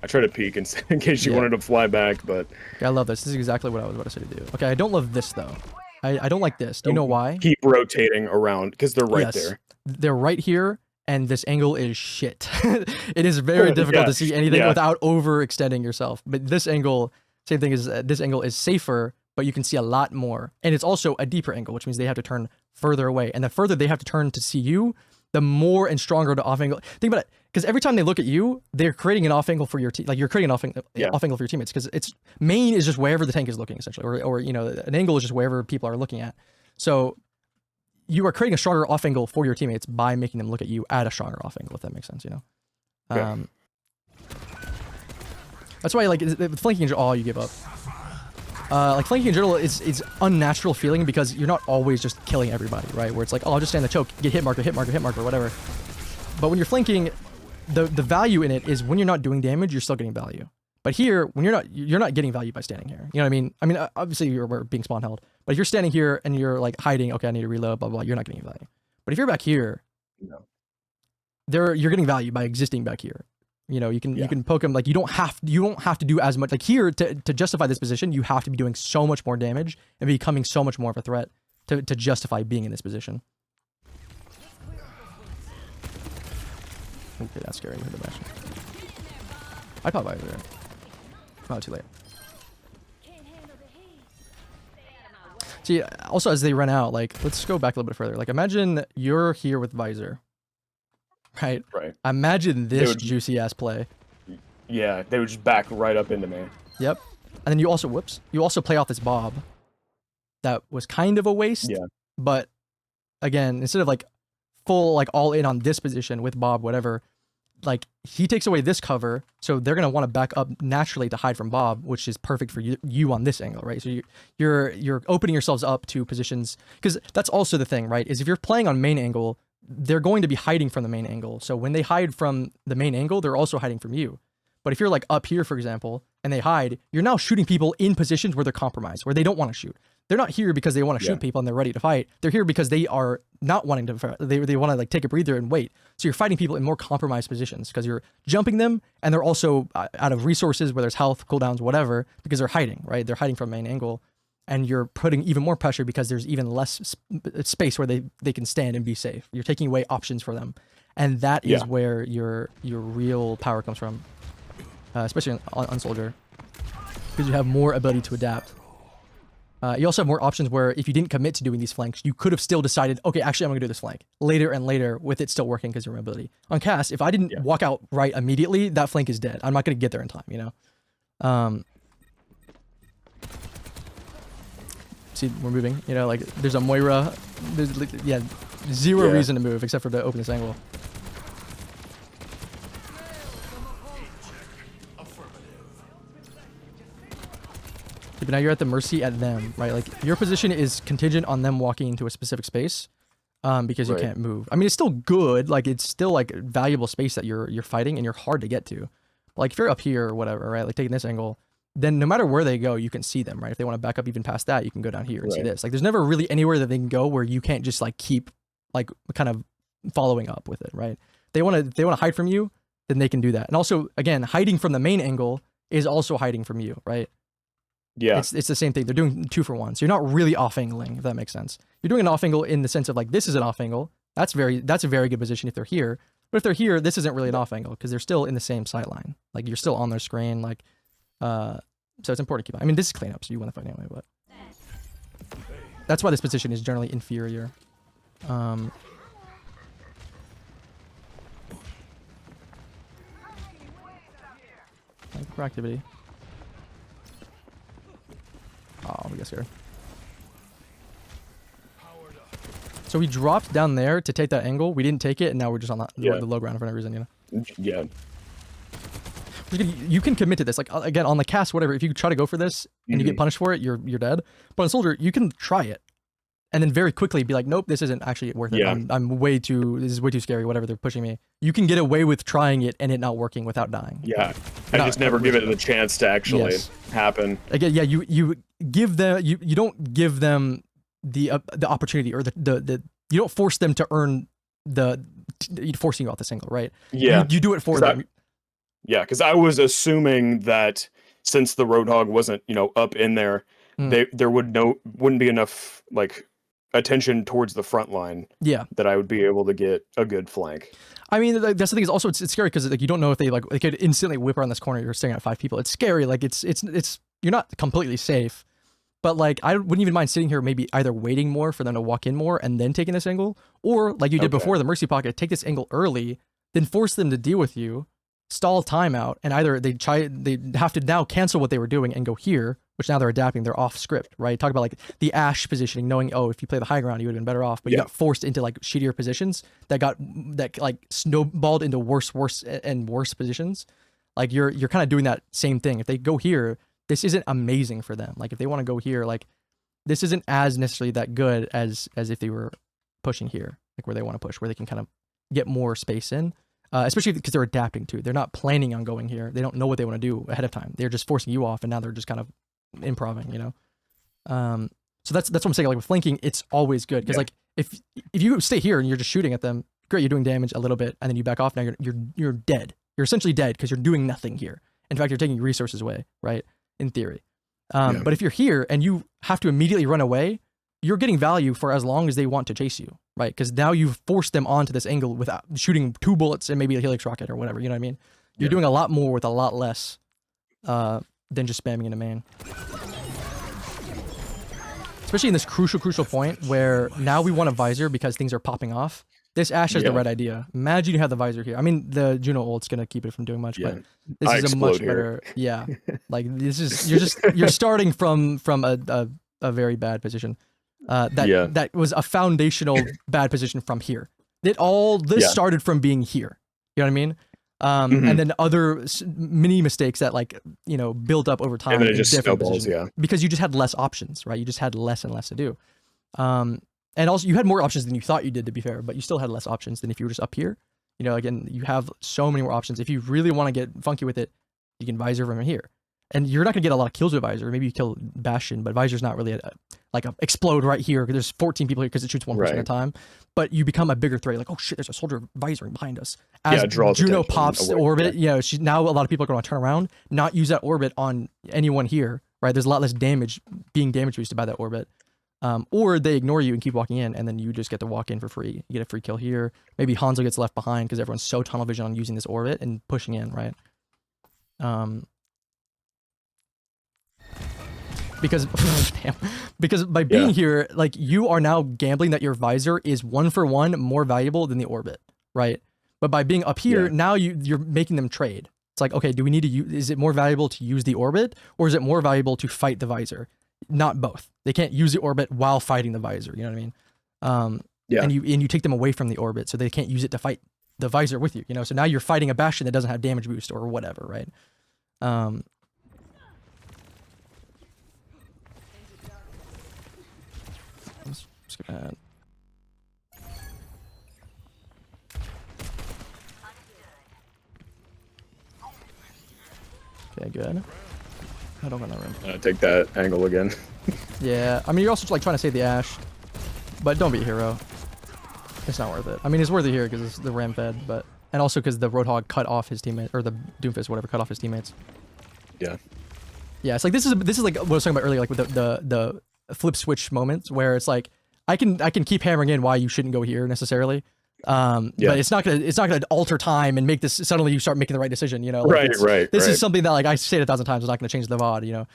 I try to peek in case she wanted to fly back, but I love this. This is exactly what I was about to say to do. Okay, I don't love this though. I don't like this. Do you know why? Keep rotating around because they're right there. They're right here, and this angle is shit. It is very difficult to see anything without overextending yourself. But this angle, same thing as this angle is safer, but you can see a lot more. And it's also a deeper angle, which means they have to turn further away. And the further they have to turn to see you, the more and stronger the off angle. Think about it, because every time they look at you, they're creating an off angle for your team. Like you're creating an off angle for your teammates, because it's main is just wherever the tank is looking, essentially, or you know, an angle is just wherever people are looking at. So you are creating a stronger off angle for your teammates by making them look at you at a stronger off angle, if that makes sense, you know? That's why, like, with flanking is all you give up. Like, flanking in general is unnatural feeling because you're not always just killing everybody, right? Where it's like, oh, I'll just stand the choke, get hit marker, whatever. But when you're flanking, the value in it is when you're not doing damage, you're still getting value. But here, when you're not getting value by standing here. You know what I mean? I mean, obviously you're being spawn held. But if you're standing here and you're like hiding, okay, I need to reload, blah, blah, blah, you're not getting value. But if you're back here, you're getting value by existing back here. You know, you can poke them, like you don't have to do as much. Like here, to justify this position, you have to be doing so much more damage and becoming so much more of a threat to justify being in this position. Okay, that's scary. I probably there. Not too late. See, also as they run out, like, let's go back a little bit further. Like, imagine you're here with Visor. Right? Right. Imagine this juicy ass play. Yeah, they would just back right up into me. Yep. And then you also, you also play off this Bob. That was kind of a waste. Yeah. But, again, instead of, like, full, like, all in on this position with Bob, whatever, like, he takes away this cover, so they're going to want to back up naturally to hide from Bob, which is perfect for you on this angle, right? So you're opening yourselves up to positions, because that's also the thing, right? Is if you're playing on main angle, they're going to be hiding from the main angle. So when they hide from the main angle, they're also hiding from you. But if you're like up here, for example, and they hide, you're now shooting people in positions where they're compromised, where they don't want to shoot. They're not here because they want to shoot people and they're ready to fight. They're here because they are not wanting to, they want to like take a breather and wait. So you're fighting people in more compromised positions because you're jumping them and they're also out of resources, whether it's health, cooldowns, whatever, because they're hiding, right? They're hiding from main angle. And you're putting even more pressure because there's even less space where they can stand and be safe. You're taking away options for them. And that is where your real power comes from, especially on Soldier, because you have more ability to adapt. You also have more options where if you didn't commit to doing these flanks, you could have still decided, okay, actually I'm going to do this flank later and later with it still working because of your ability. On cast, if I didn't walk out right immediately, that flank is dead. I'm not going to get there in time, you know? See, we're moving, you know, like there's a Moira, there's zero reason to move except for to open this angle. But now you're at the mercy at them, right? Like your position is contingent on them walking into a specific space because you can't move. I mean, it's still good, like it's still like valuable space that you're fighting and you're hard to get to. Like if you're up here or whatever, right? Like taking this angle, then no matter where they go, you can see them, right? If they want to back up even past that, you can go down here and see this. Like there's never really anywhere that they can go where you can't just like keep like kind of following up with it, right? They want to hide from you, then they can do that. And also, again, hiding from the main angle is also hiding from you, right? Yeah. It's the same thing. They're doing 2 for 1. So you're not really off angling, if that makes sense. You're doing an off angle in the sense of like, this is an off angle. That's a very good position if they're here. But if they're here, this isn't really an off angle because they're still in the same sight line. Like you're still on their screen, like, so it's important to keep. I mean, this is cleanup, so you want to fight anyway, but that's why this position is generally inferior. Like proactivity. Oh, we got scared. So we dropped down there to take that angle. We didn't take it, and now we're just on the low ground for no reason, you know? Yeah. You can commit to this. Like, again, on the cast, whatever, if you try to go for this and you get punished for it, you're dead. But on Soldier, you can try it. And then very quickly be like, nope, this isn't actually worth it. This is way too scary, whatever, they're pushing me. You can get away with trying it and it not working without dying. Yeah. I just never give it the chance to actually happen. Again, you give them, you don't give them the opportunity or the you don't force them to earn forcing you off the single, right? Yeah. You do it for them. Yeah, because I was assuming that since the Roadhog wasn't, up in there, there wouldn't be enough like attention towards the front line, Yeah. that I would be able to get a good flank. I mean, like, that's the thing is also it's scary because like you don't know if they could instantly whip around this corner. You're staring at 5 people. It's scary. Like it's you're not completely safe, but like I wouldn't even mind sitting here maybe either waiting more for them to walk in more and then taking this angle, or like you did before the mercy pocket, take this angle early, then force them to deal with you, stall timeout, and either they have to now cancel what they were doing and go here, which now they're adapting, they're off script, right? Talk about like the Ashe positioning, knowing, oh, if you play the high ground, you would have been better off, but you got forced into like shittier positions that like snowballed into worse and worse positions. Like you're kind of doing that same thing. If they go here, this isn't amazing for them. Like if they want to go here, like this isn't as necessarily that good as if they were pushing here, like where they want to push, where they can kind of get more space in. Especially because they're adapting to. They're not planning on going here. They don't know what they want to do ahead of time. They're just forcing you off, and now they're just kind of improving, you know. So that's what I'm saying. Like with flanking, it's always good because like if you stay here and you're just shooting at them, great, you're doing damage a little bit, and then you back off. Now you're dead. You're essentially dead because you're doing nothing here. In fact, you're taking resources away, right? In theory. But if you're here and you have to immediately run away, you're getting value for as long as they want to chase you, right? Because now you've forced them onto this angle without shooting 2 bullets and maybe a helix rocket or whatever, you know what I mean? You're doing a lot more with a lot less than just spamming into main. Especially in this crucial point where now we want a visor because things are popping off. This Ashe is the right idea. Imagine you have the visor here. I mean, the Juno ult's gonna keep it from doing much, but this is a much better. Yeah, like this is you're starting from a very bad position. That was a foundational bad position from here. This started from being here. You know what I mean? And then other mini mistakes that like built up over time. And then it just snowballs, because you just had less options, right? You just had less and less to do. And also you had more options than you thought you did, to be fair, but you still had less options than if you were just up here. Again, you have so many more options. If you really want to get funky with it, you can visor from here. And you're not going to get a lot of kills with visor. Maybe you kill Bastion, but visor's not really like a explode right here. There's 14 people here because it shoots one person at a time. But you become a bigger threat. Like, oh shit, there's a soldier visoring behind us. As Juno pops orbit, now a lot of people are going to turn around, not use that orbit on anyone here, right? There's a lot less damage being damage boosted by that orbit. Or they ignore you and keep walking in, and then you just get to walk in for free. You get a free kill here. Maybe Hanzo gets left behind because everyone's so tunnel vision on using this orbit and pushing in, right? Because by being here, like you are now gambling that your visor is 1-for-1 more valuable than the orbit, right? But by being up here, now you're making them trade. It's like, okay, do we need to use? Is it more valuable to use the orbit, or is it more valuable to fight the visor? Not both. They can't use the orbit while fighting the visor. You know what I mean? And you take them away from the orbit, so they can't use it to fight the visor with you. So now you're fighting a Bastion that doesn't have damage boost or whatever, right? Let's skip ahead. Okay, good. I don't got no room. Take that angle again. Yeah, I mean, you're also like trying to save the Ashe, but don't be a hero. It's not worth it. I mean, it's worth it here because it's the ram fed, and also because the Roadhog cut off his teammate, or the Doomfist, whatever, cut off his teammates. Yeah. Yeah, it's like this is like what I was talking about earlier, like with the flip switch moments where it's like I can keep hammering in why you shouldn't go here necessarily. But it's not gonna alter time and make this suddenly you start making the right decision, like right. This is something that like I say it 1,000 times, it's not gonna change the VOD,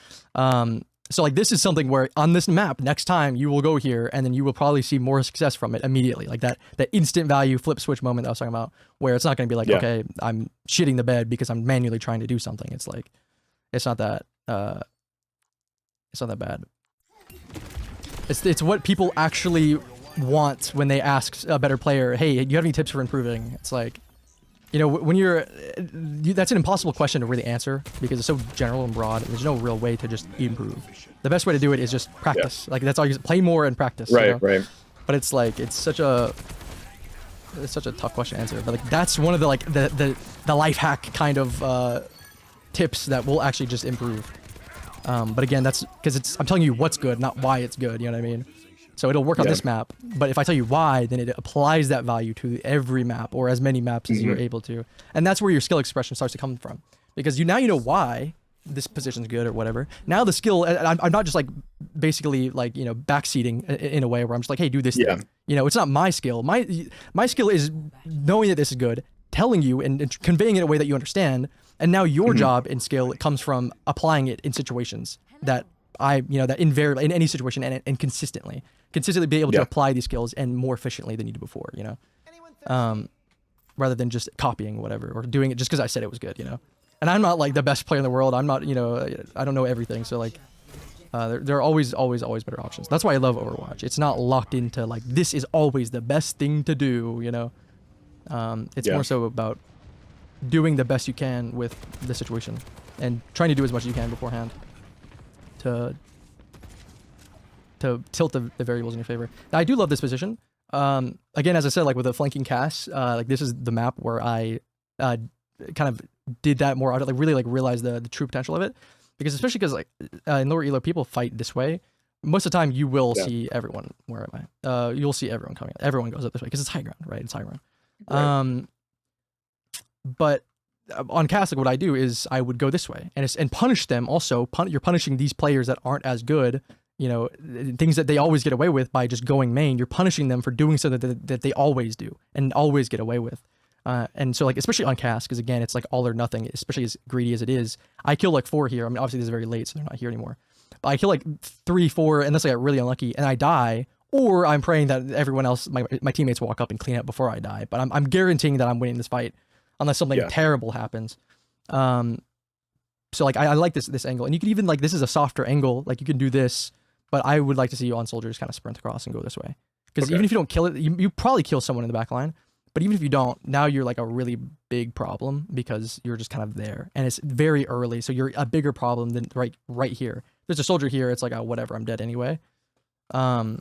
So like this is something where on this map next time you will go here and then you will probably see more success from it immediately, like that instant value flip switch moment that I was talking about, where it's not gonna be like okay, I'm shitting the bed because I'm manually trying to do something. It's like it's not that bad. It's what people actually want when they ask a better player, hey, do you have any tips for improving? It's like, when that's an impossible question to really answer because it's so general and broad. And there's no real way to just improve. The best way to do it is just practice. Like that's all you play more and practice. Right. But it's like it's such a tough question to answer. But like that's one of the like the life hack kind of tips that will actually just improve. But again, that's because I'm telling you what's good, not why it's good. You know what I mean? So it'll work on this map, but if I tell you why, then it applies that value to every map or as many maps as you're able to. And that's where your skill expression starts to come from. Because now you know why, this position's good or whatever. Now the skill, I'm not just like basically like, you know, backseating in a way where I'm just like, hey, do this thing. You know, it's not my skill. My skill is knowing that this is good, telling you and conveying it in a way that you understand. And now your job and skill, it comes from applying it in situations that that invariably, in any situation and consistently be able to apply these skills and more efficiently than you did before, you know, rather than just copying whatever or doing it just because I said it was good, you know. And I'm not like the best player in the world. I'm not, you know, I don't know everything. So like, there are always better options. That's why I love Overwatch. It's not locked into like, this is always the best thing to do, you know. It's more so about doing the best you can with the situation and trying to do as much as you can beforehand to tilt the variables in your favor. Now, I do love this position. Again, as I said, like with the flanking cast, like this is the map where I kind of did that more, like really like realize the true potential of it, because especially because like in lower elo people fight this way. Most of the time you will see everyone. Where am I? You'll see everyone coming. Everyone goes up this way because it's high ground, right? It's high ground. Right. But on cast, like what I do is I would go this way and punish them. Also, you're punishing these players that aren't as good. You know, things that they always get away with by just going main. You're punishing them for doing something that they always do and always get away with. And so like, especially on cast, because again, it's like all or nothing, especially as greedy as it is. I kill like 4 here. I mean, obviously this is very late, so they're not here anymore. But I kill like 3, 4, unless I get really unlucky and I die, or I'm praying that everyone else, my teammates walk up and clean up before I die. But I'm guaranteeing that I'm winning this fight unless something terrible happens. So like, I like this angle. And you could even like, this is a softer angle. Like you can do this, but I would like to see you on soldiers kind of sprint across and go this way. Because even if you don't kill it, you probably kill someone in the back line. But even if you don't, now you're like a really big problem because you're just kind of there. And it's very early, so you're a bigger problem than right here. There's a soldier here, it's like, oh, whatever, I'm dead anyway. So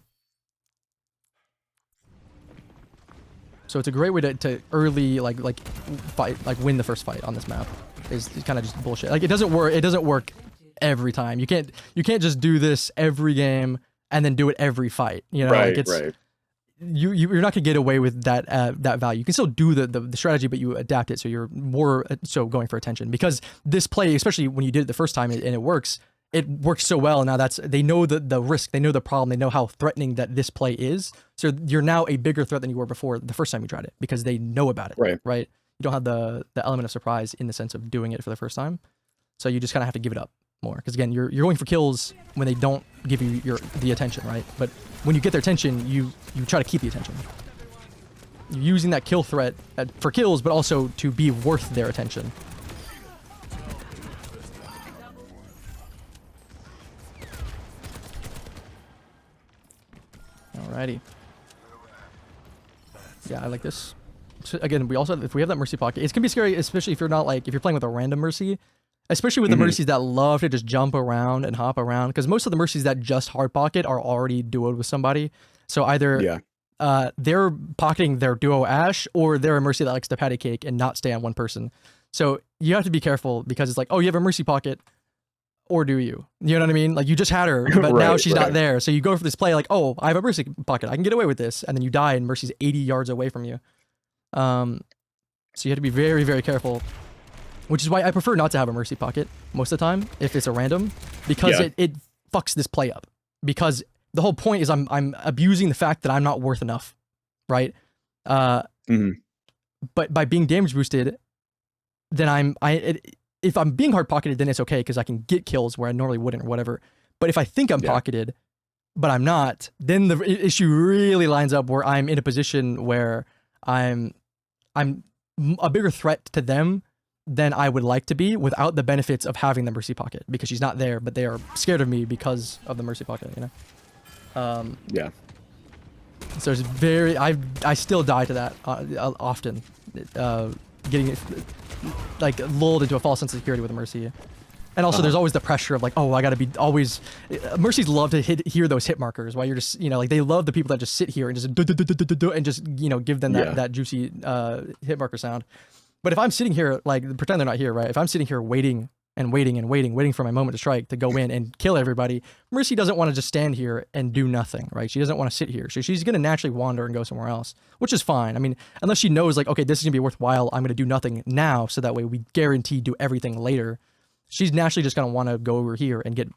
it's a great way to early like fight, like win the first fight on this map. Is kind of just bullshit. Like it doesn't work every time. You can't just do this every game and then do it every fight. You know, like it's you're not gonna get away with that value. You can still do the strategy, but you adapt it so you're more so going for attention. Because this play, especially when you did it the first time and it works so well. Now they know the risk, they know the problem, they know how threatening that this play is. So you're now a bigger threat than you were before the first time you tried it because they know about it. Right? You don't have the element of surprise in the sense of doing it for the first time. So you just kind of have to give it up more, because again, you're going for kills when they don't give you the attention, right? But when you get their attention, you try to keep the attention. You're using that kill threat for kills, but also to be worth their attention. Alrighty. Yeah, I like this. So again, if we have that mercy pocket, it's gonna be scary, especially if you're playing with a random mercy. Especially with the mercies that love to just jump around and hop around, because most of the mercies that just hard pocket are already duoed with somebody. So either they're pocketing their duo Ashe, or they're a mercy that likes to patty cake and not stay on one person. So you have to be careful, because it's like, oh, you have a mercy pocket, or do you? You know what I mean? Like you just had her, but now she's not there. So you go for this play like, oh, I have a mercy pocket, I can get away with this, and then you die and mercy's 80 yards away from you. So you have to be very, very careful. Which is why I prefer not to have a mercy pocket most of the time if it's a random, because it fucks this play up. Because the whole point is I'm abusing the fact that I'm not worth enough, right? But by being damage boosted, then if I'm being hard pocketed, then it's okay because I can get kills where I normally wouldn't or whatever. But if I think I'm pocketed, but I'm not, then the issue really lines up where I'm in a position where I'm a bigger threat to them than I would like to be, without the benefits of having the mercy pocket, because she's not there, but they are scared of me because of the mercy pocket, you know? So it's I still die to that often, getting like lulled into a false sense of security with a mercy. And also there's always the pressure of like, oh, I gotta be always, mercies love to hear those hit markers while you're just, you know, like they love the people that just sit here and just and just, you know, give them that juicy hit marker sound. But if I'm sitting here, like, pretend they're not here, right? If I'm sitting here waiting for my moment to strike, to go in and kill everybody, Mercy doesn't want to just stand here and do nothing, right? She doesn't want to sit here. So she's going to naturally wander and go somewhere else, which is fine. I mean, unless she knows, like, okay, this is going to be worthwhile, I'm going to do nothing now, so that way we guarantee do everything later. she's naturally just gonna want to go over here and get,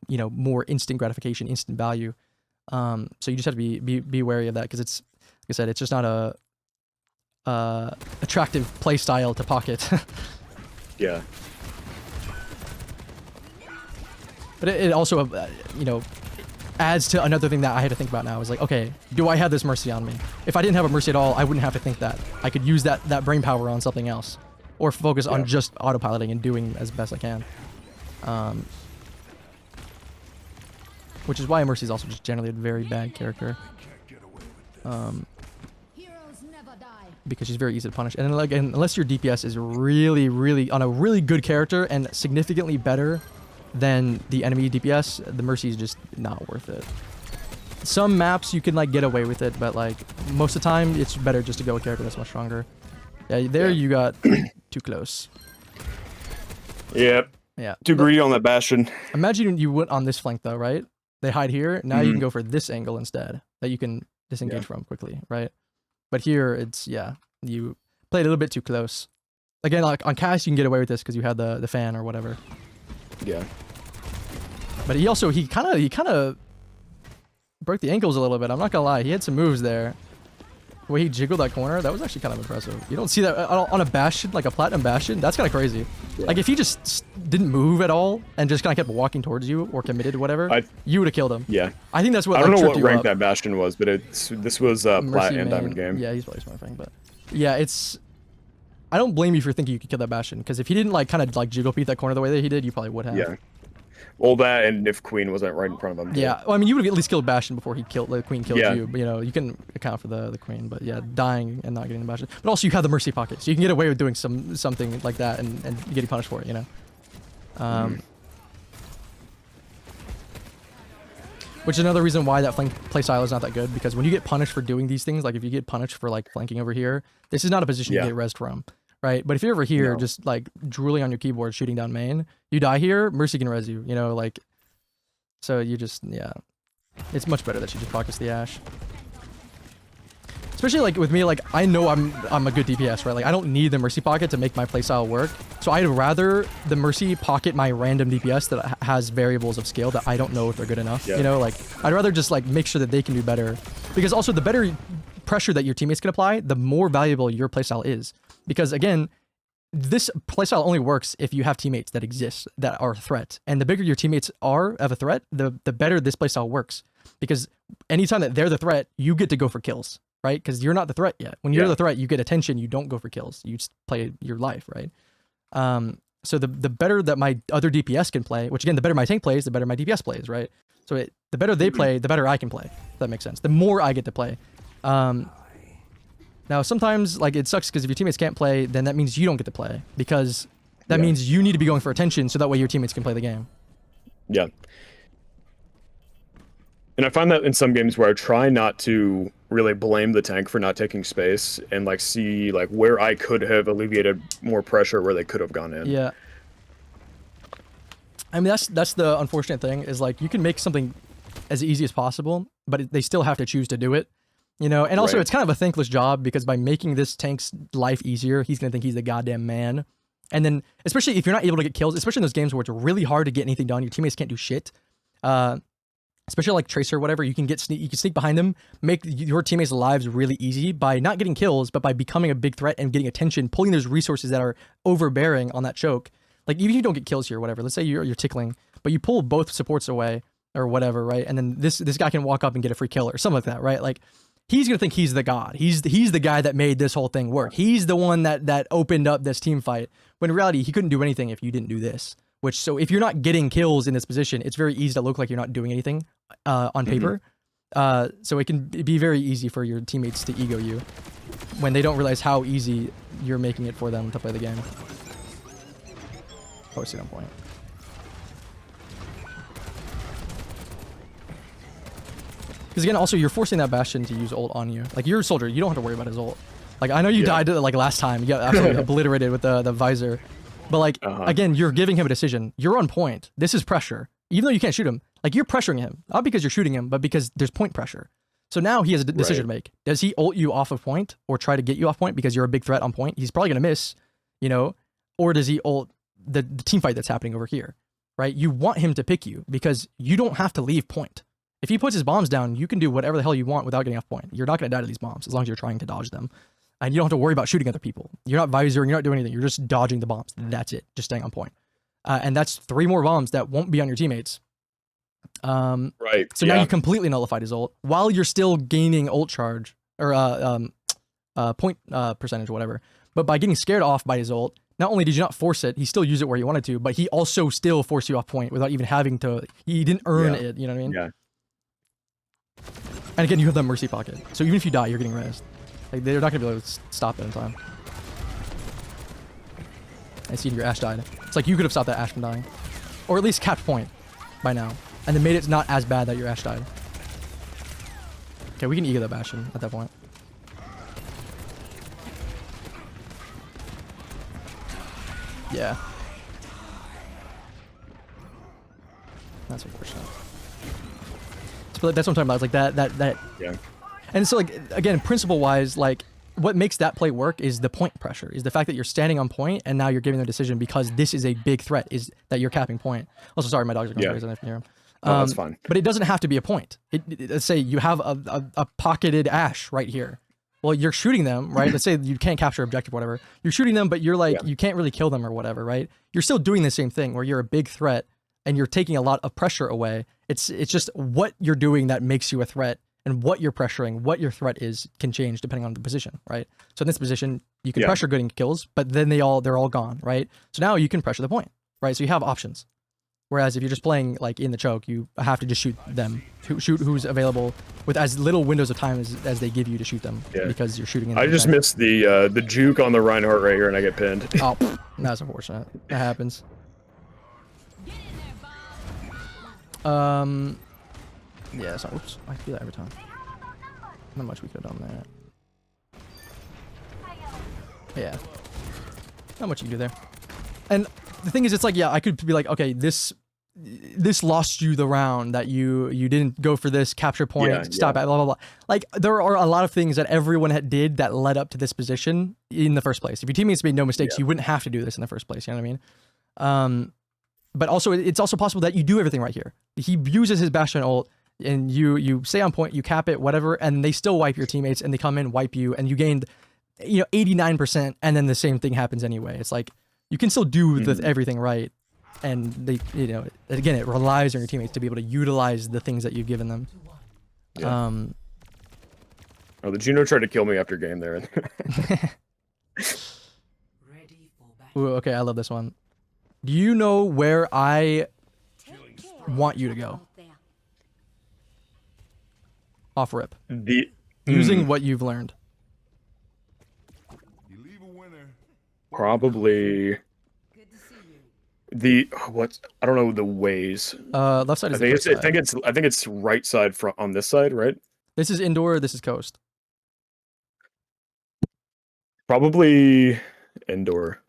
you know, more instant gratification, instant value. So you just have to be wary of that, because it's, like I said, it's just not a attractive play style to pocket. Yeah. But it also, you know, adds to another thing that I had to think about now. Is like, okay, do I have this mercy on me? If I didn't have a mercy at all, I wouldn't have to think that. I could use that brain power on something else, or focus on just autopiloting and doing as best I can. Which is why Mercy is also just generally a very bad character. Because she's very easy to punish. And then, like, unless your DPS is really, really on a really good character and significantly better than the enemy DPS, the Mercy is just not worth it. Some maps you can like get away with it, but like most of the time it's better just to go with a character that's much stronger. Yeah, there you got too close. Yep. Yeah. Too greedy on that Bastion. Imagine you went on this flank though, right? They hide here. Now you can go for this angle instead that you can disengage from quickly, right? But here it's, yeah, you play a little bit too close. Again, like on cast you can get away with this because you had the fan or whatever. Yeah. But he kind of broke the ankles a little bit. I'm not gonna lie, he had some moves there. The way he jiggled that corner, that was actually kind of impressive. You don't see that on a Bastion, like a Platinum Bastion. That's kind of crazy. Yeah. Like if he just didn't move at all and just kind of kept walking towards you or committed whatever, you would have killed him. Yeah. I think that's what. I don't know what rank up. that Bastion was, but this was Plat and Diamond game. Yeah, he's probably smart thing, but yeah, it's. I don't blame you for thinking you could kill that Bastion, because if he didn't like kind of like jiggle beat that corner the way that he did, you probably would have. Yeah. Well, that, and if Queen wasn't right in front of him. Yeah, well, I mean, you would have at least killed Bastion before the Queen killed you. But, you know, you can account for the Queen, but yeah, dying and not getting the Bastion. But also, you have the Mercy pocket, so you can get away with doing something like that and getting punished for it. You know. Which is another reason why that flank playstyle is not that good, because when you get punished for doing these things, like if you get punished for like flanking over here, this is not a position you get rezzed from. Right, but if you're over here, just like drooling on your keyboard, shooting down main, you die here, Mercy can res you, you know, like, so you just, yeah, it's much better that she just pockets the Ashe. Especially like with me, like I know I'm a good DPS, right? Like I don't need the Mercy pocket to make my playstyle work, so I'd rather the Mercy pocket my random DPS that has variables of skill that I don't know if they're good enough. You know, like I'd rather just like make sure that they can do better, because also the better pressure that your teammates can apply, the more valuable your playstyle is. Because again, this playstyle only works if you have teammates that exist, that are a threat. And the bigger your teammates are of a threat, the better this playstyle works. Because anytime that they're the threat, you get to go for kills, right? Because you're not the threat yet. When you're the threat, you get attention, you don't go for kills. You just play your life, right? So the better that my other DPS can play, which again, the better my tank plays, the better my DPS plays, right? So the better they play, the better I can play, if that makes sense. The more I get to play. Now, sometimes, like, it sucks because if your teammates can't play, then that means you don't get to play. Because that means you need to be going for attention so that way your teammates can play the game. Yeah. And I find that in some games where I try not to really blame the tank for not taking space and, like, see, like, where I could have alleviated more pressure where they could have gone in. Yeah. I mean, that's the unfortunate thing, is, like, you can make something as easy as possible, but they still have to choose to do it. You know, and also it's kind of a thankless job, because by making this tank's life easier, he's going to think he's the goddamn man. And then, especially if you're not able to get kills, especially in those games where it's really hard to get anything done, your teammates can't do shit. Especially like Tracer or whatever, you can sneak behind them, make your teammates' lives really easy by not getting kills, but by becoming a big threat and getting attention, pulling those resources that are overbearing on that choke. Like, even if you don't get kills here or whatever, let's say you're tickling, but you pull both supports away or whatever, right? And then this guy can walk up and get a free kill or something like that, right? Like, he's gonna think he's the god. He's the guy that made this whole thing work. He's the one that opened up this team fight. When in reality, he couldn't do anything if you didn't do this. So if you're not getting kills in this position, it's very easy to look like you're not doing anything on paper. So it can be very easy for your teammates to ego you when they don't realize how easy you're making it for them to play the game. Oh, it's on point. Because again, also, you're forcing that Bastion to use ult on you. Like, you're a soldier, you don't have to worry about his ult. Like, I know you died like last time, you got absolutely obliterated with the visor. But like, again, you're giving him a decision. You're on point. This is pressure. Even though you can't shoot him, like, you're pressuring him. Not because you're shooting him, but because there's point pressure. So now he has a decision to make. Does he ult you off of point or try to get you off point because you're a big threat on point? He's probably going to miss, you know? Or does he ult the team fight that's happening over here, right? You want him to pick you because you don't have to leave point. If he puts his bombs down, you can do whatever the hell you want without getting off point. You're not going to die to these bombs as long as you're trying to dodge them. And you don't have to worry about shooting other people. You're not visoring, you're not doing anything. You're just dodging the bombs. That's it. Just staying on point. And that's 3 more bombs that won't be on your teammates. Right. So now you completely nullified his ult while you're still gaining ult charge or point percentage, whatever. But by getting scared off by his ult, not only did you not force it, he still used it where you wanted to, but he also still forced you off point without even having to. He didn't earn it. You know what I mean? Yeah. And again, you have that mercy pocket. So even if you die, you're getting rezzed. Like, they're not going to be able to stop it in time. I see your Ashe died. It's like you could have stopped that Ashe from dying. Or at least capped point by now. And then made it not as bad that your Ashe died. Okay, we can ego that Bastion at that point. Yeah. That's unfortunate. But that's what I'm talking about. It's like that. Yeah. And so, like, again, principle-wise, like, what makes that play work is the point pressure, is the fact that you're standing on point and now you're giving them a decision because this is a big threat, is that you're capping point. Also, sorry, my dogs are going crazy. I don't hear them. No, that's fine. But it doesn't have to be a point. Let's say you have a pocketed Ashe right here. Well, you're shooting them, right? Let's say you can't capture objective, whatever. You're shooting them, but you're like, you can't really kill them or whatever, right? You're still doing the same thing where you're a big threat and you're taking a lot of pressure away. It's just what you're doing that makes you a threat, and what you're pressuring, what your threat is, can change depending on the position, right? So in this position, you can pressure getting kills, but then they're all gone, right? So now you can pressure the point, right? So you have options. Whereas if you're just playing like in the choke, you have to just shoot them, shoot who's available with as little windows of time as they give you to shoot them, because you're shooting in. I just missed the juke on the Reinhardt right here, and I get pinned. Oh, that's unfortunate. That happens. Yeah, so oops, I do that every time. Not much we could have done there. Yeah. Not much you can do there. And the thing is, it's like, yeah, I could be like, okay, this lost you the round, that you didn't go for this capture point, stop at blah blah blah. Like, there are a lot of things that everyone did that led up to this position in the first place. If your teammates made no mistakes, you wouldn't have to do this in the first place. You know what I mean? But also, it's also possible that you do everything right here. He uses his Bastion ult, and you stay on point, you cap it, whatever, and they still wipe your teammates, and they come in, wipe you, and you gained, 89%, and then the same thing happens anyway. It's like, you can still do everything right, and they, again, it relies on your teammates to be able to utilize the things that you've given them. Yeah. Oh, the Juno tried to kill me after game there. Ooh, okay, I love this one. Do you know where I want you to go? Off rip. Using what you've learned. Probably I don't know the ways. Left side is the first side. I think it's right side on this side, right? This is indoor, this is coast. Probably indoor.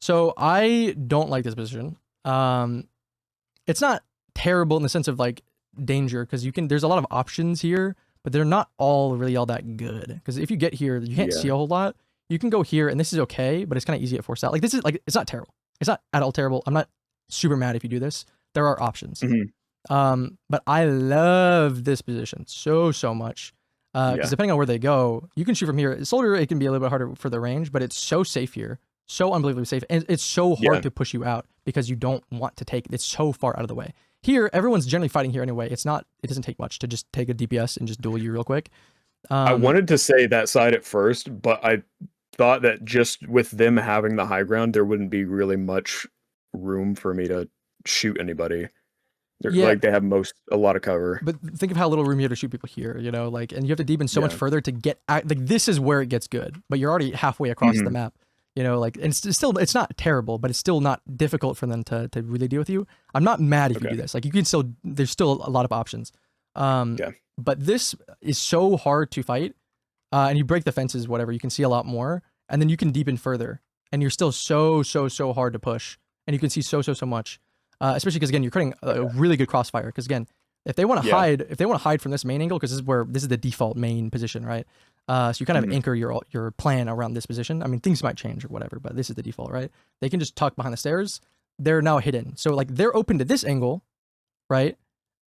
So I don't like this position. It's not terrible in the sense of like danger, because there's a lot of options here, but they're not all really all that good. Because if you get here, you can't see a whole lot. You can go here, and this is okay, but it's kind of easy at force out. Like, this is like, it's not terrible. It's not at all terrible. I'm not super mad if you do this. There are options. But I love this position so much. Because depending on where they go, you can shoot from here. Soldier, it can be a little bit harder for the range, but it's so safe here. So unbelievably safe. And it's so hard to push you out because you don't want to take, it's so far out of the way. Here, everyone's generally fighting here anyway. It doesn't take much to just take a DPS and just duel you real quick. I wanted to say that side at first, but I thought that just with them having the high ground, there wouldn't be really much room for me to shoot anybody. Like, they have a lot of cover. But think of how little room you have to shoot people here, like, and you have to deepen so much further to get out. Like, this is where it gets good, but you're already halfway across the map, like, and it's not terrible, but it's still not difficult for them to really deal with you. I'm not mad if you do this. Like, there's still a lot of options. But this is so hard to fight, and you break the fences, whatever, you can see a lot more, and then you can deepen further, and you're still so hard to push, and you can see so much, especially because, again, you're creating a really good crossfire, because, again, if they want to hide from this main angle, because this is the default main position, right? So you kind of anchor your plan around this position. I mean, things might change or whatever, but this is the default, right? They can just tuck behind the stairs. They're now hidden. So like they're open to this angle, right?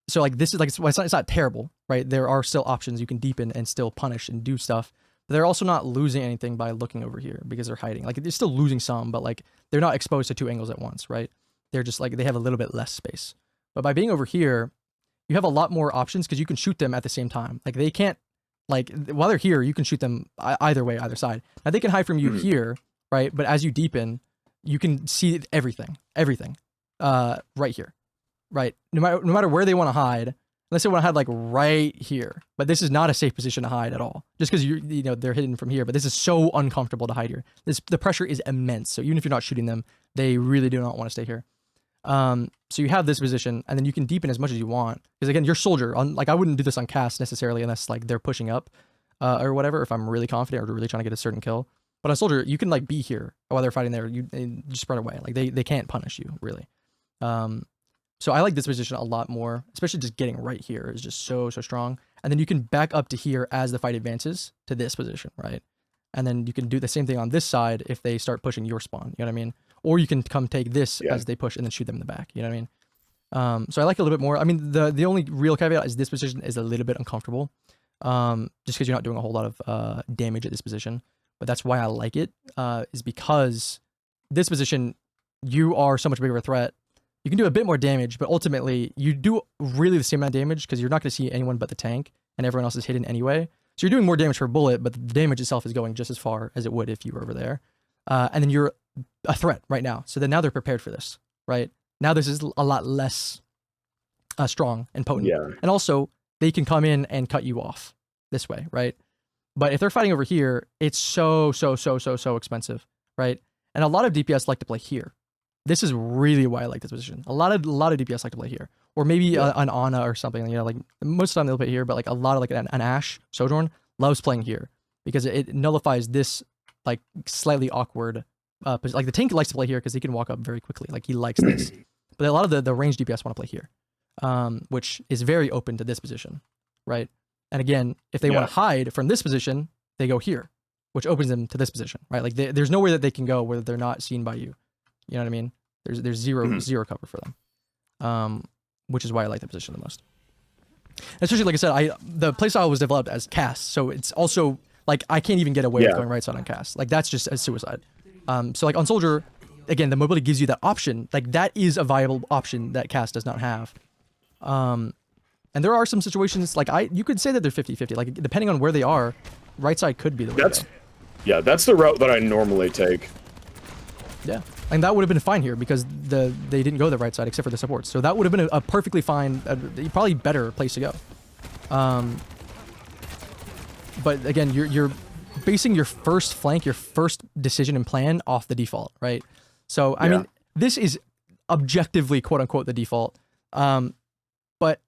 So like this is like it's not terrible, right? There are still options you can deepen and still punish and do stuff. But they're also not losing anything by looking over here because they're hiding. Like they're still losing some, but like they're not exposed to two angles at once, right? They're just like they have a little bit less space. But by being over here, you have a lot more options because you can shoot them at the same time. Like they can't like while they're here, you can shoot them either way, either side. Now they can hide from you here, right? But as you deepen, you can see everything, right here. Right, no matter where they want to hide, unless they want to hide like right here, but this is not a safe position to hide at all. Just because you know they're hidden from here, but this is so uncomfortable to hide here. The pressure is immense. So even if you're not shooting them, they really do not want to stay here. So you have this position, and then you can deepen as much as you want. Because again, your soldier on like I wouldn't do this on cast necessarily unless like they're pushing up, or whatever. If I'm really confident or really trying to get a certain kill, but on soldier you can like be here while they're fighting there. You just run away. Like they can't punish you really. So I like this position a lot more, especially just getting right here is just so strong. And then you can back up to here as the fight advances to this position, right? And then you can do the same thing on this side if they start pushing your spawn, you know what I mean? Or you can come take this as they push and then shoot them in the back, you know what I mean? So I like it a little bit more. I mean, the only real caveat is this position is a little bit uncomfortable, just because you're not doing a whole lot of damage at this position. But that's why I like it, is because this position, you are so much bigger of a threat. You can do a bit more damage, but ultimately you do really the same amount of damage because you're not going to see anyone but the tank and everyone else is hidden anyway. So you're doing more damage per bullet, but the damage itself is going just as far as it would if you were over there. And then you're a threat right now. So then now they're prepared for this, right? Now this is a lot less strong and potent. Yeah. And also they can come in and cut you off this way, right? But if they're fighting over here, it's so expensive, right? And a lot of DPS like to play here. This is really why I like this position. A lot of DPS like to play here, or maybe an Ana or something. You know, like most of the time they'll play here, but like a lot of like an Ashe Sojourn loves playing here because it nullifies this like slightly awkward. Like the tank likes to play here because he can walk up very quickly. Like he likes this, but a lot of the ranged DPS want to play here, which is very open to this position, right? And again, if they want to hide from this position, they go here, which opens them to this position, right? Like there's nowhere that they can go where they're not seen by you. You know what I mean? There's zero cover for them, which is why I like that position the most. Especially, like I said, the playstyle was developed as cast, so it's also like I can't even get away with going right side on cast. Like that's just a suicide. So like on soldier, again, the mobility gives you that option. Like that is a viable option that cast does not have. And there are some situations like you could say that they're 50-50. Like depending on where they are, right side could be the way to go. Yeah, that's the route that I normally take. Yeah, and that would have been fine here because they didn't go the right side except for the supports. So that would have been a perfectly fine, probably better place to go. But again, you're basing your first flank, your first decision and plan off the default, right? So I mean, this is objectively quote unquote the default, but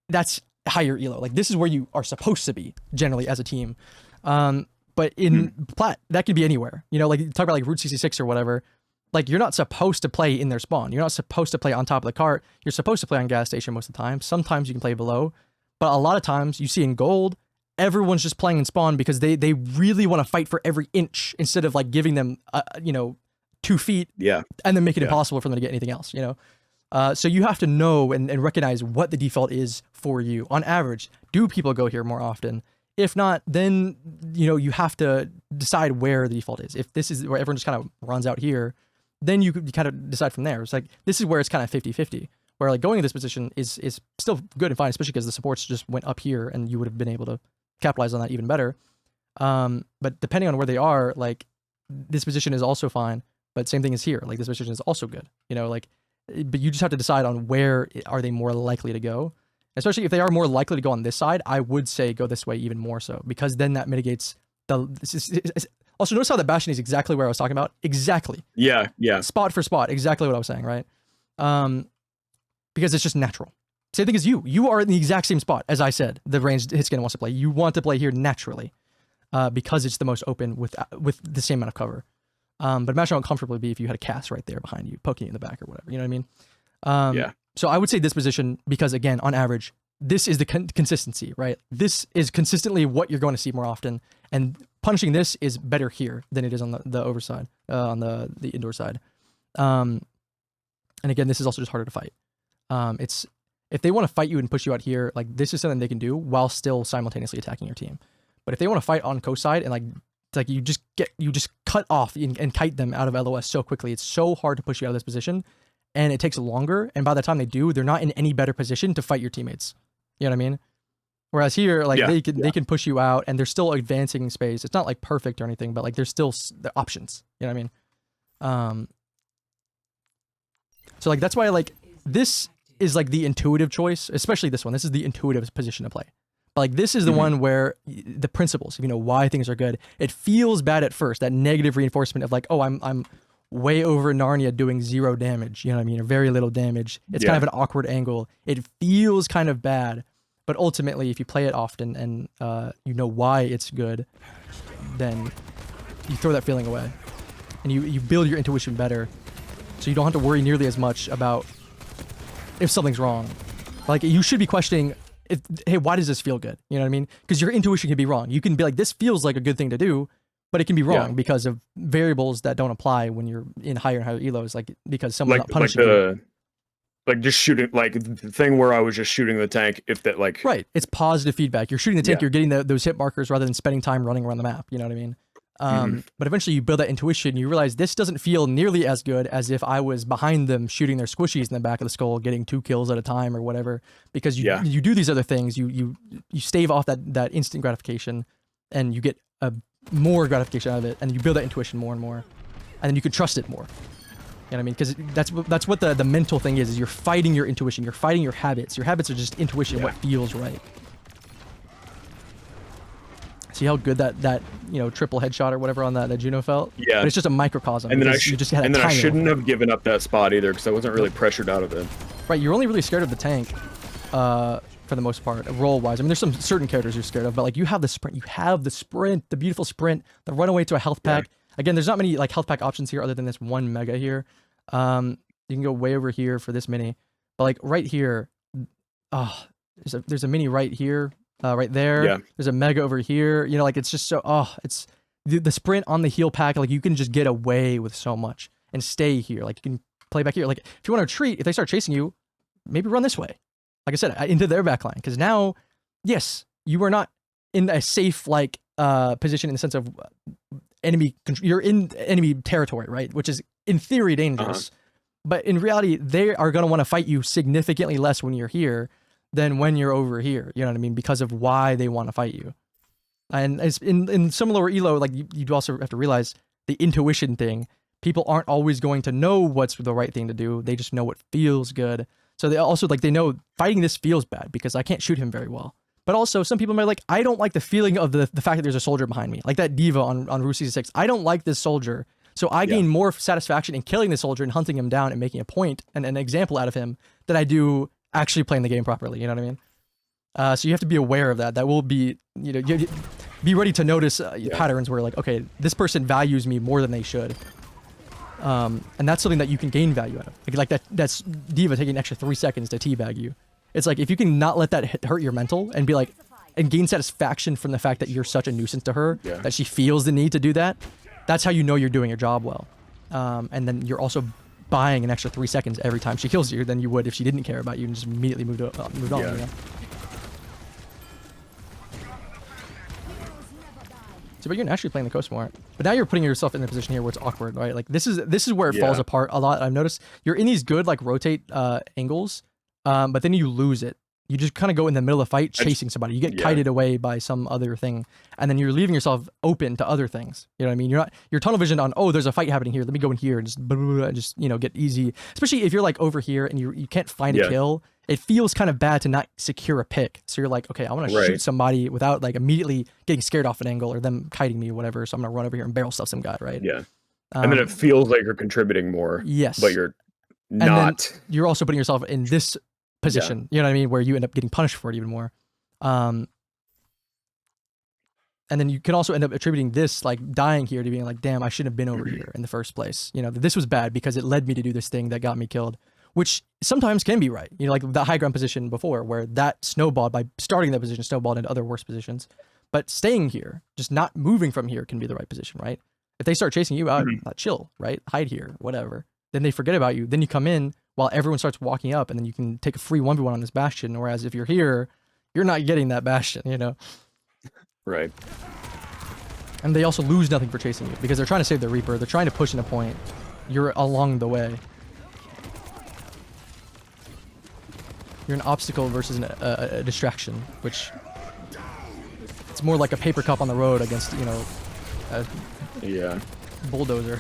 that's higher elo. Like this is where you are supposed to be generally as a team. But in Plat, that could be anywhere. You know, like talk about like Route 66 or whatever. Like you're not supposed to play in their spawn. You're not supposed to play on top of the cart. You're supposed to play on gas station most of the time. Sometimes you can play below, but a lot of times you see in gold, everyone's just playing in spawn because they really want to fight for every inch instead of like giving them, 2 feet. Yeah. And then make it impossible for them to get anything else. You know, so you have to know and recognize what the default is for you. On average, do people go here more often? If not, then you have to decide where the default is. If this is where everyone just kind of runs out here, then you kind of decide from there. It's like, this is where it's kind of 50-50, where like going in this position is still good and fine, especially because the supports just went up here and you would have been able to capitalize on that even better. But depending on where they are, like this position is also fine, but same thing is here. Like this position is also good, but you just have to decide on where are they more likely to go. Especially if they are more likely to go on this side, I would say go this way even more so, because then that mitigates also, notice how the Bastion is exactly where I was talking about. Exactly. Yeah. Spot for spot. Exactly what I was saying, right? Because it's just natural. Same thing as you. You are in the exact same spot, as I said, the ranged Hitscan wants to play. You want to play here naturally because it's the most open with the same amount of cover. But imagine how uncomfortable it would be if you had a cast right there behind you, poking you in the back or whatever. You know what I mean? Yeah. So I would say this position because, again, on average, this is the consistency, right? This is consistently what you're going to see more often, and punishing this is better here than it is on the overside, on the indoor side. And again, this is also just harder to fight. It's if they want to fight you and push you out here, like this is something they can do while still simultaneously attacking your team. But if they want to fight on coast side and like it's like you just cut off and kite them out of LOS so quickly, it's so hard to push you out of this position, and it takes longer. And by the time they do, they're not in any better position to fight your teammates. You know what I mean? Whereas here, like they can push you out, and they're still advancing in space. It's not like perfect or anything, but like there's still the options. You know what I mean? So like that's why like this is like the intuitive choice, especially this one. This is the intuitive position to play. But like this is the one where the principles, you know, why things are good. It feels bad at first, that negative reinforcement of like, oh, I'm way over Narnia doing 0 damage. You know what I mean? Or very little damage. It's kind of an awkward angle. It feels kind of bad. But ultimately, if you play it often and you know why it's good, then you throw that feeling away. And you build your intuition better. So you don't have to worry nearly as much about if something's wrong. Like, you should be questioning, hey, why does this feel good? You know what I mean? Because your intuition can be wrong. You can be like, this feels like a good thing to do, but it can be wrong because of variables that don't apply when you're in higher and higher elos, like because someone's not punishing you. Like just shooting, like the thing where I was just shooting the tank, if that like... Right, it's positive feedback. You're shooting the tank, you're getting those hit markers rather than spending time running around the map, you know what I mean? But eventually you build that intuition, you realize this doesn't feel nearly as good as if I was behind them shooting their squishies in the back of the skull, getting 2 kills at a time or whatever, because you do these other things, you stave off that instant gratification, and you get a more gratification out of it, and you build that intuition more and more, and then you can trust it more. You know what I mean? Because that's what the mental thing is you're fighting your intuition, you're fighting your habits. Your habits are just intuition, what feels right. See how good that you know, triple headshot or whatever on that Juno felt? Yeah. But it's just a microcosm. And then I shouldn't have given up that spot either, because I wasn't really pressured out of it. Right, you're only really scared of the tank, for the most part, role-wise. I mean, there's some certain characters you're scared of, but like you have the sprint, the beautiful sprint, the runaway to a health pack. Again, there's not many like health pack options here other than this one mega here. You can go way over here for this mini, but like right here, there's a mini right here, right there. Yeah. There's a mega over here. You know, like it's just so it's the sprint on the heal pack. Like you can just get away with so much and stay here. Like you can play back here. Like if you want to retreat, if they start chasing you, maybe run this way. Like I said, into their backline, because now, yes, you are not in a safe like position in the sense of you're in enemy territory, right? Which is in theory dangerous, but in reality, they are going to want to fight you significantly less when you're here than when you're over here. You know what I mean? Because of why they want to fight you. And it's in some lower elo, like you also have to realize the intuition thing. People aren't always going to know what's the right thing to do. They just know what feels good. So they also like, they know fighting this feels bad because I can't shoot him very well. But also, some people might like, I don't like the feeling of the fact that there's a soldier behind me. Like that diva on Route 6. I don't like this soldier. So I gain more satisfaction in killing the soldier and hunting him down and making a point and an example out of him than I do actually playing the game properly. You know what I mean? So you have to be aware of that. That will be, you know, be ready to notice patterns where like, okay, this person values me more than they should. And that's something that you can gain value out of. Like that's diva taking an extra 3 seconds to teabag you. It's like, if you can not let that hurt your mental and be like, and gain satisfaction from the fact that you're such a nuisance to her, that she feels the need to do that, that's how you know you're doing your job well. And then you're also buying an extra 3 seconds every time she kills you than you would if she didn't care about you and just immediately moved on. You know? So, but you're naturally playing the coast more. But now you're putting yourself in a position here where it's awkward, right? Like this is where it falls apart a lot. I've noticed you're in these good like rotate angles. But then you lose it. You just kind of go in the middle of the fight chasing somebody. You get kited away by some other thing, and then you're leaving yourself open to other things. You know what I mean? You're tunnel vision on, oh, there's a fight happening here. Let me go in here and just you know, get easy. Especially if you're like over here and you can't find a kill. It feels kind of bad to not secure a pick. So you're like, okay, I want to shoot somebody without like immediately getting scared off an angle or them kiting me or whatever. So I'm gonna run over here and barrel stuff some guy, right? Yeah. And then it feels like you're contributing more. Yes. But you're not. And then you're also putting yourself in this position, you know what I mean, where you end up getting punished for it even more. And then you can also end up attributing this like dying here to being like, damn, I shouldn't have been over here in the first place. You know, this was bad because it led me to do this thing that got me killed. which sometimes can be right. You know, like the high ground position before, where that snowballed by starting that position, snowballed into other worse positions. But staying here, just not moving from here, can be the right position, right? If they start chasing you out, chill, right? Hide here, whatever. Then they forget about you. Then you come in while everyone starts walking up, and then you can take a free 1v1 on this bastion. Whereas if you're here, you're not getting that bastion, you know? Right. And they also lose nothing for chasing you because they're trying to save the Reaper. They're trying to push in a point. You're along the way. You're an obstacle versus a distraction, which it's more like a paper cup on the road against, you know, a bulldozer.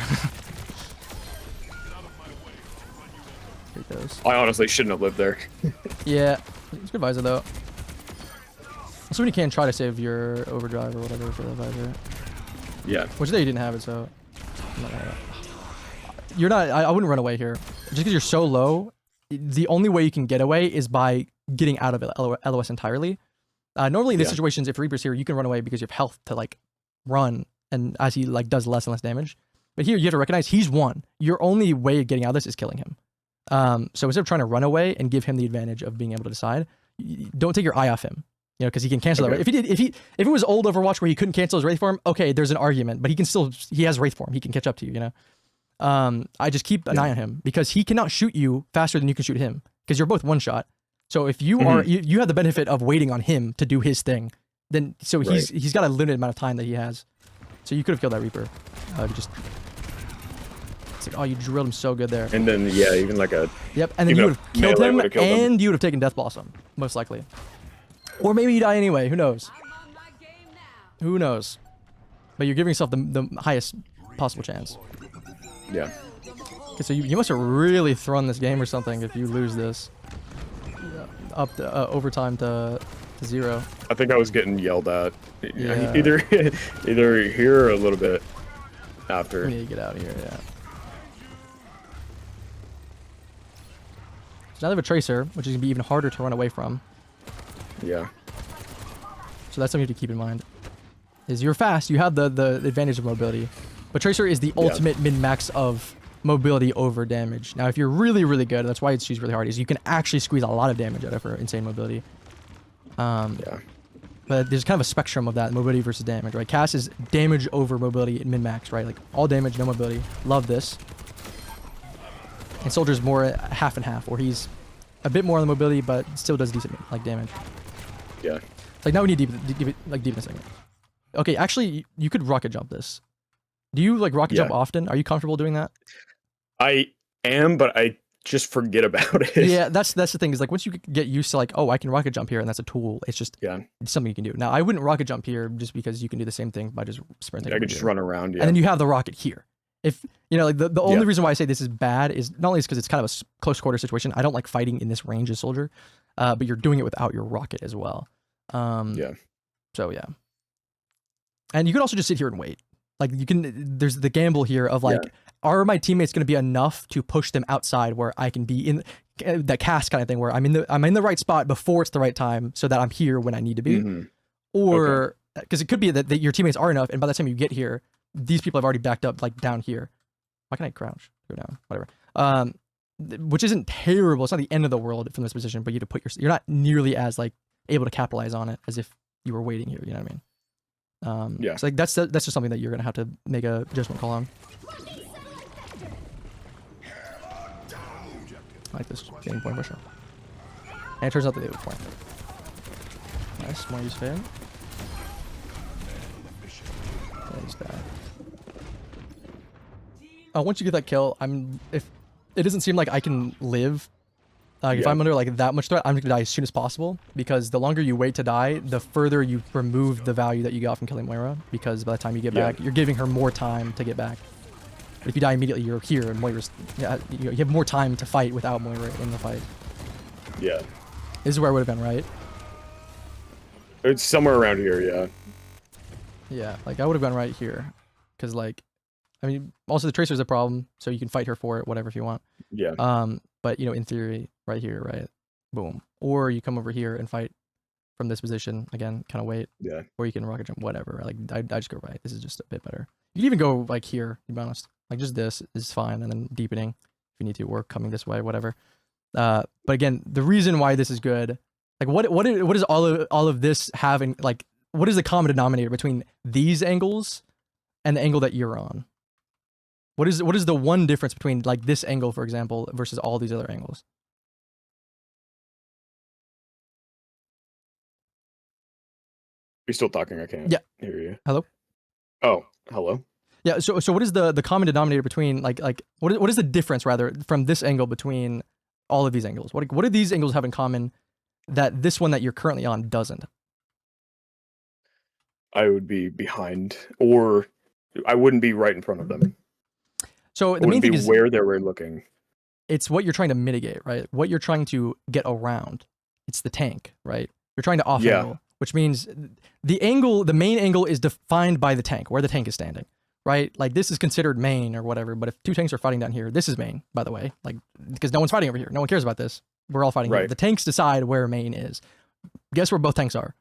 Take those. I honestly shouldn't have lived there. Yeah, it's good visor though. Also, when you can try to save your overdrive or whatever for the visor. Yeah. Which they didn't have it, so you're not. I wouldn't run away here, just because you're so low. The only way you can get away is by getting out of LOS entirely. Normally in these situations, if Reaper's here, you can run away because you have health to like run, and as he like does less and less damage. But here you have to recognize he's one. Your only way of getting out of this is killing him. So instead of trying to run away and give him the advantage of being able to decide, don't take your eye off him. You know, because he can cancel that. If it was old Overwatch where he couldn't cancel his Wraith form, okay, there's an argument. But he has Wraith form. He can catch up to you. You know. I just keep an eye on him because he cannot shoot you faster than you can shoot him because you're both one shot. So if you are, you have the benefit of waiting on him to do his thing. Then he's got a limited amount of time that he has. So you could have killed that Reaper. It's like, oh, you drilled him so good there. And then even like a and then you would have killed him, and you would have taken Death Blossom most likely. Or maybe you die anyway. Who knows? Who knows? But you're giving yourself the highest possible chance. Yeah. Okay, so you must have really thrown this game or something if you lose this. Up to, overtime to 0. I think I was getting yelled at. Yeah. Either here or a little bit after. We need to get out of here, yeah. So now they have a Tracer, which is going to be even harder to run away from. Yeah. So that's something to keep in mind. Is you're fast, you have the advantage of mobility. But Tracer is the ultimate min-max of mobility over damage. Now if you're really, really good, that's why she's really hard, is you can actually squeeze a lot of damage out of her insane mobility. But there's kind of a spectrum of that, mobility versus damage, right? Cass is damage over mobility in min-max, right? Like all damage, no mobility. Love this. And Soldier's more half and half, where he's a bit more on the mobility, but still does decent like damage. Yeah. Like now we need deepness. Okay, actually, you could rocket jump this. Do you like rocket jump often? Are you comfortable doing that? I am, but I just forget about it. Yeah, that's the thing, is like once you get used to like, oh, I can rocket jump here and that's a tool, it's just something you can do. Now I wouldn't rocket jump here just because you can do the same thing by just sprinting. I could just run around, and then you have the rocket here. If you know, like the only reason why I say this is bad is not only is because it's kind of a close quarter situation. I don't like fighting in this range as Soldier, but you're doing it without your rocket as well. So yeah, and you can also just sit here and wait. Like you can, there's the gamble here of like, are my teammates going to be enough to push them outside where I can be in that cast kind of thing, where I'm in the right spot before it's the right time, so that I'm here when I need to be, or because it could be that your teammates are enough, and by the time you get here, these people have already backed up like down here. Why can't I crouch? Go down, whatever. Which isn't terrible. It's not the end of the world from this position, but you have to put you're not nearly as like able to capitalize on it as if you were waiting here. You know what I mean? So like that's just something that you're gonna have to make a judgment call on. I like this game point pusher. And it turns out that they have a point. Nice, more use fan. There's that. Once you get that kill, if it doesn't seem like I can live. If I'm under like that much threat, I'm gonna die as soon as possible, because the longer you wait to die, the further you remove the value that you got from killing Moira, because by the time you get back, you're giving her more time to get back. But if you die immediately, you're here, and Moira's, you have more time to fight without Moira in the fight. Yeah. This is where I would have been, right? It's somewhere around here, yeah. Yeah, like I would have gone right here, because like, I mean, also the Tracer's a problem, so you can fight her for it, whatever, if you want. Yeah. But you know, in theory, right here, right? Boom. Or you come over here and fight from this position again, kind of wait. Yeah. Or you can rocket jump, whatever. Like I just go right. This is just a bit better. You can even go like here, to be honest. Like just this is fine, and then deepening if you need to, or coming this way, whatever. But again, the reason why this is good, like what is all of this having, like what is the common denominator between these angles and the angle that you're on? What is the one difference between like this angle, for example, versus all these other angles? You're still talking. I can't hear you. Hello? Oh, hello. Yeah, so what is the common denominator between like what is the difference rather from this angle between all of these angles? What do these angles have in common that this one that you're currently on doesn't? I would be behind, or I wouldn't be right in front of them. So the I main wouldn't thing be is where they were looking. it's what you're trying to mitigate, right? What you're trying to get around. It's the tank, right? You're trying to off angle, which means the main angle is defined by the tank, where the tank is standing, right? Like this is considered main or whatever, but if two tanks are fighting down here, this is main, by the way, like because no one's fighting over here. No one cares about this. We're all fighting here. The tanks decide where main is. Guess where both tanks are?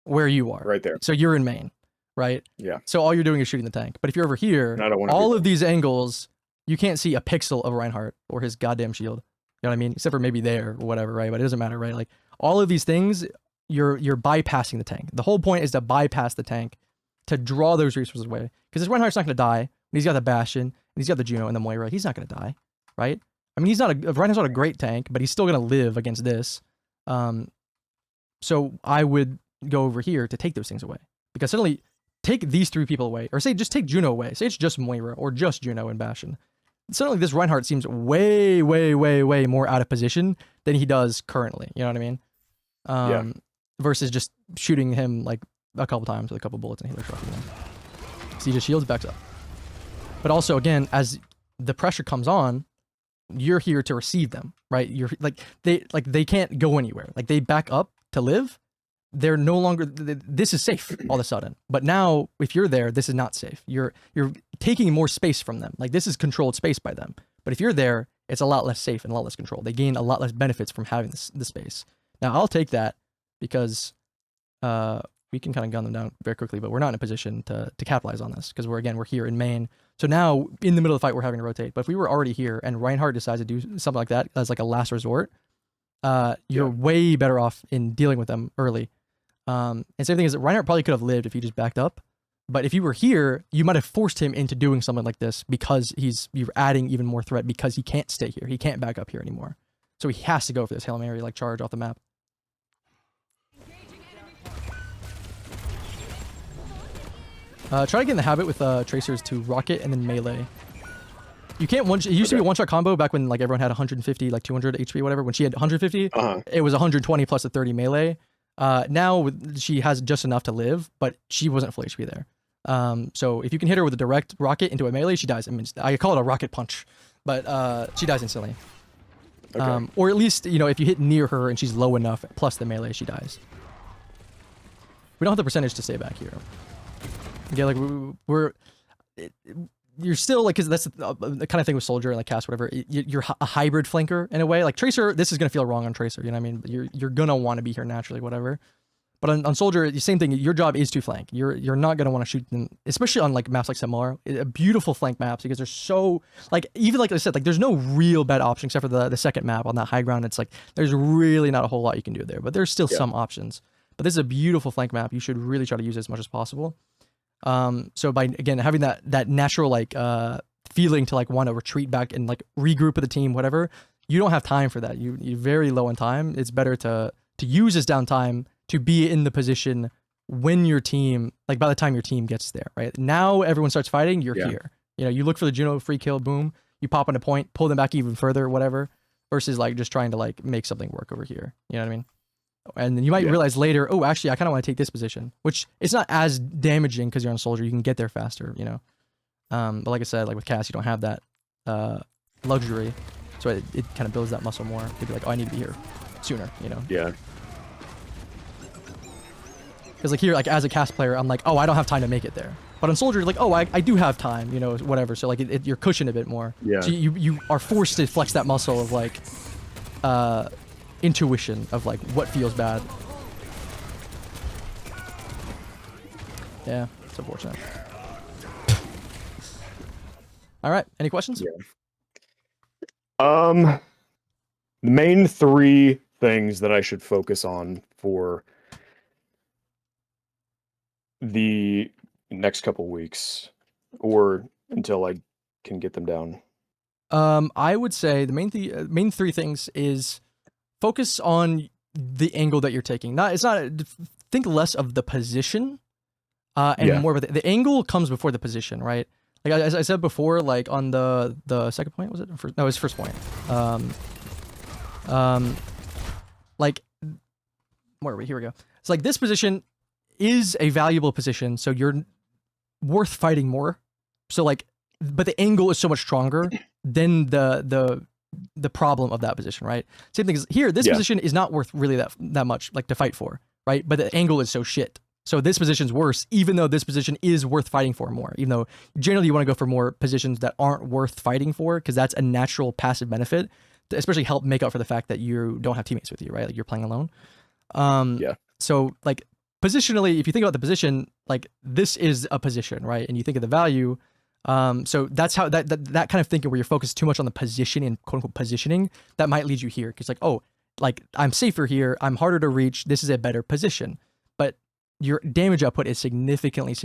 Where you are. Right there. So you're in main, right? Yeah. So all you're doing is shooting the tank. But if you're over here, all of these angles, you can't see a pixel of Reinhardt or his goddamn shield. You know what I mean? Except for maybe there or whatever, right? But it doesn't matter, right? Like all of these things, you're bypassing the tank. The whole point is to bypass the tank to draw those resources away. Because this Reinhardt's not going to die. He's got the Bastion, and he's got the Juno and the Moira. He's not going to die, right? I mean, Reinhardt's not a great tank, but he's still going to live against this. So I would go over here to take those things away. Because suddenly, take these three people away. Or say, just take Juno away. Say it's just Moira or just Juno and Bastion. Suddenly, this Reinhardt seems way, way, way, way more out of position than he does currently. You know what I mean? Versus just shooting him like a couple times with a couple bullets and healer truck. You know? So he just shields, backs up. But also, again, as the pressure comes on, you're here to receive them, right? You're they can't go anywhere. Like they back up to live. They're no longer. This is safe all of a sudden. But now, if you're there, this is not safe. You're taking more space from them. Like this is controlled space by them. But if you're there, it's a lot less safe and a lot less controlled. They gain a lot less benefits from having the space. Now I'll take that because we can kind of gun them down very quickly, but we're not in a position to capitalize on this because we're here in main. So now in the middle of the fight, we're having to rotate. But if we were already here and Reinhardt decides to do something like that as like a last resort, you're way better off in dealing with them early. And same thing is that Reinhardt probably could have lived if he just backed up. But if you were here, you might have forced him into doing something like this because you're adding even more threat because he can't stay here. He can't back up here anymore. So he has to go for this Hail Mary like charge off the map. Try to get in the habit with tracers to rocket and then melee. You can't it used to be a one-shot combo back when like everyone had 150, like 200 HP, whatever. When she had 150, it was 120 plus a 30 melee. Now she has just enough to live, but she wasn't full HP there. So if you can hit her with a direct rocket into a melee, she dies. I mean, I call it a rocket punch, but she dies instantly. Or at least, you know, if you hit near her and she's low enough, plus the melee, she dies. We don't have the percentage to stay back here. Yeah, like you're still like, because that's the kind of thing with Soldier and like Cast, whatever. You're a hybrid flanker in a way. Like Tracer, this is gonna feel wrong on Tracer. You know what I mean? You're gonna want to be here naturally, whatever. But on Soldier, the same thing. Your job is to flank. You're not gonna want to shoot them, especially on like maps like Samoa, beautiful flank maps because they're so like, even like I said, like there's no real bad option except for the second map on that high ground. It's like there's really not a whole lot you can do there, but there's still some options. But this is a beautiful flank map. You should really try to use it as much as possible. So by again having that natural like feeling to like want to retreat back and like regroup with the team, whatever, you don't have time for that. You're very low on time. It's better to use this downtime to be in the position when your team, like by the time your team gets there, right? Now everyone starts fighting, you're here. You know, you look for the Juno free kill, boom, you pop on a point, pull them back even further, whatever, versus like just trying to like make something work over here. You know what I mean? And then you might realize later, oh, actually, I kind of want to take this position, which it's not as damaging because you're on Soldier. You can get there faster, you know. But like I said, like with Cass, you don't have that luxury, so it kind of builds that muscle more to be like, oh, I need to be here sooner, you know. Yeah. Because like here, like as a Cass player, I'm like, oh, I don't have time to make it there. But on Soldier, like, oh, I do have time, you know, whatever. So like you're cushioned a bit more. Yeah. So you are forced to flex that muscle of like intuition of like what feels bad. Yeah, it's unfortunate. All right, any questions? Yeah. The main three things that I should focus on for the next couple weeks, or until I can get them down. I would say the main three things is focus on the angle that you're taking. Think less of the position, and more of the angle comes before the position, right? Like as I said before, like on the second point, was it? No, it was first point. Like, where are we? Here we go. It's like this position is a valuable position, so you're worth fighting more. So like, but the angle is so much stronger than the problem of that position, right? Same thing as here. This position is not worth really that much like to fight for, right? But the angle is so shit. So this position's worse, even though this position is worth fighting for more. Even though generally you want to go for more positions that aren't worth fighting for, because that's a natural passive benefit to especially help make up for the fact that you don't have teammates with you, right? Like you're playing alone. So like positionally, if you think about the position, like this is a position, right? And you think of the value. So that's how that kind of thinking where you're focused too much on the position and quote unquote positioning, that might lead you here. Because like, oh, like I'm safer here, I'm harder to reach, this is a better position. But your damage output is significantly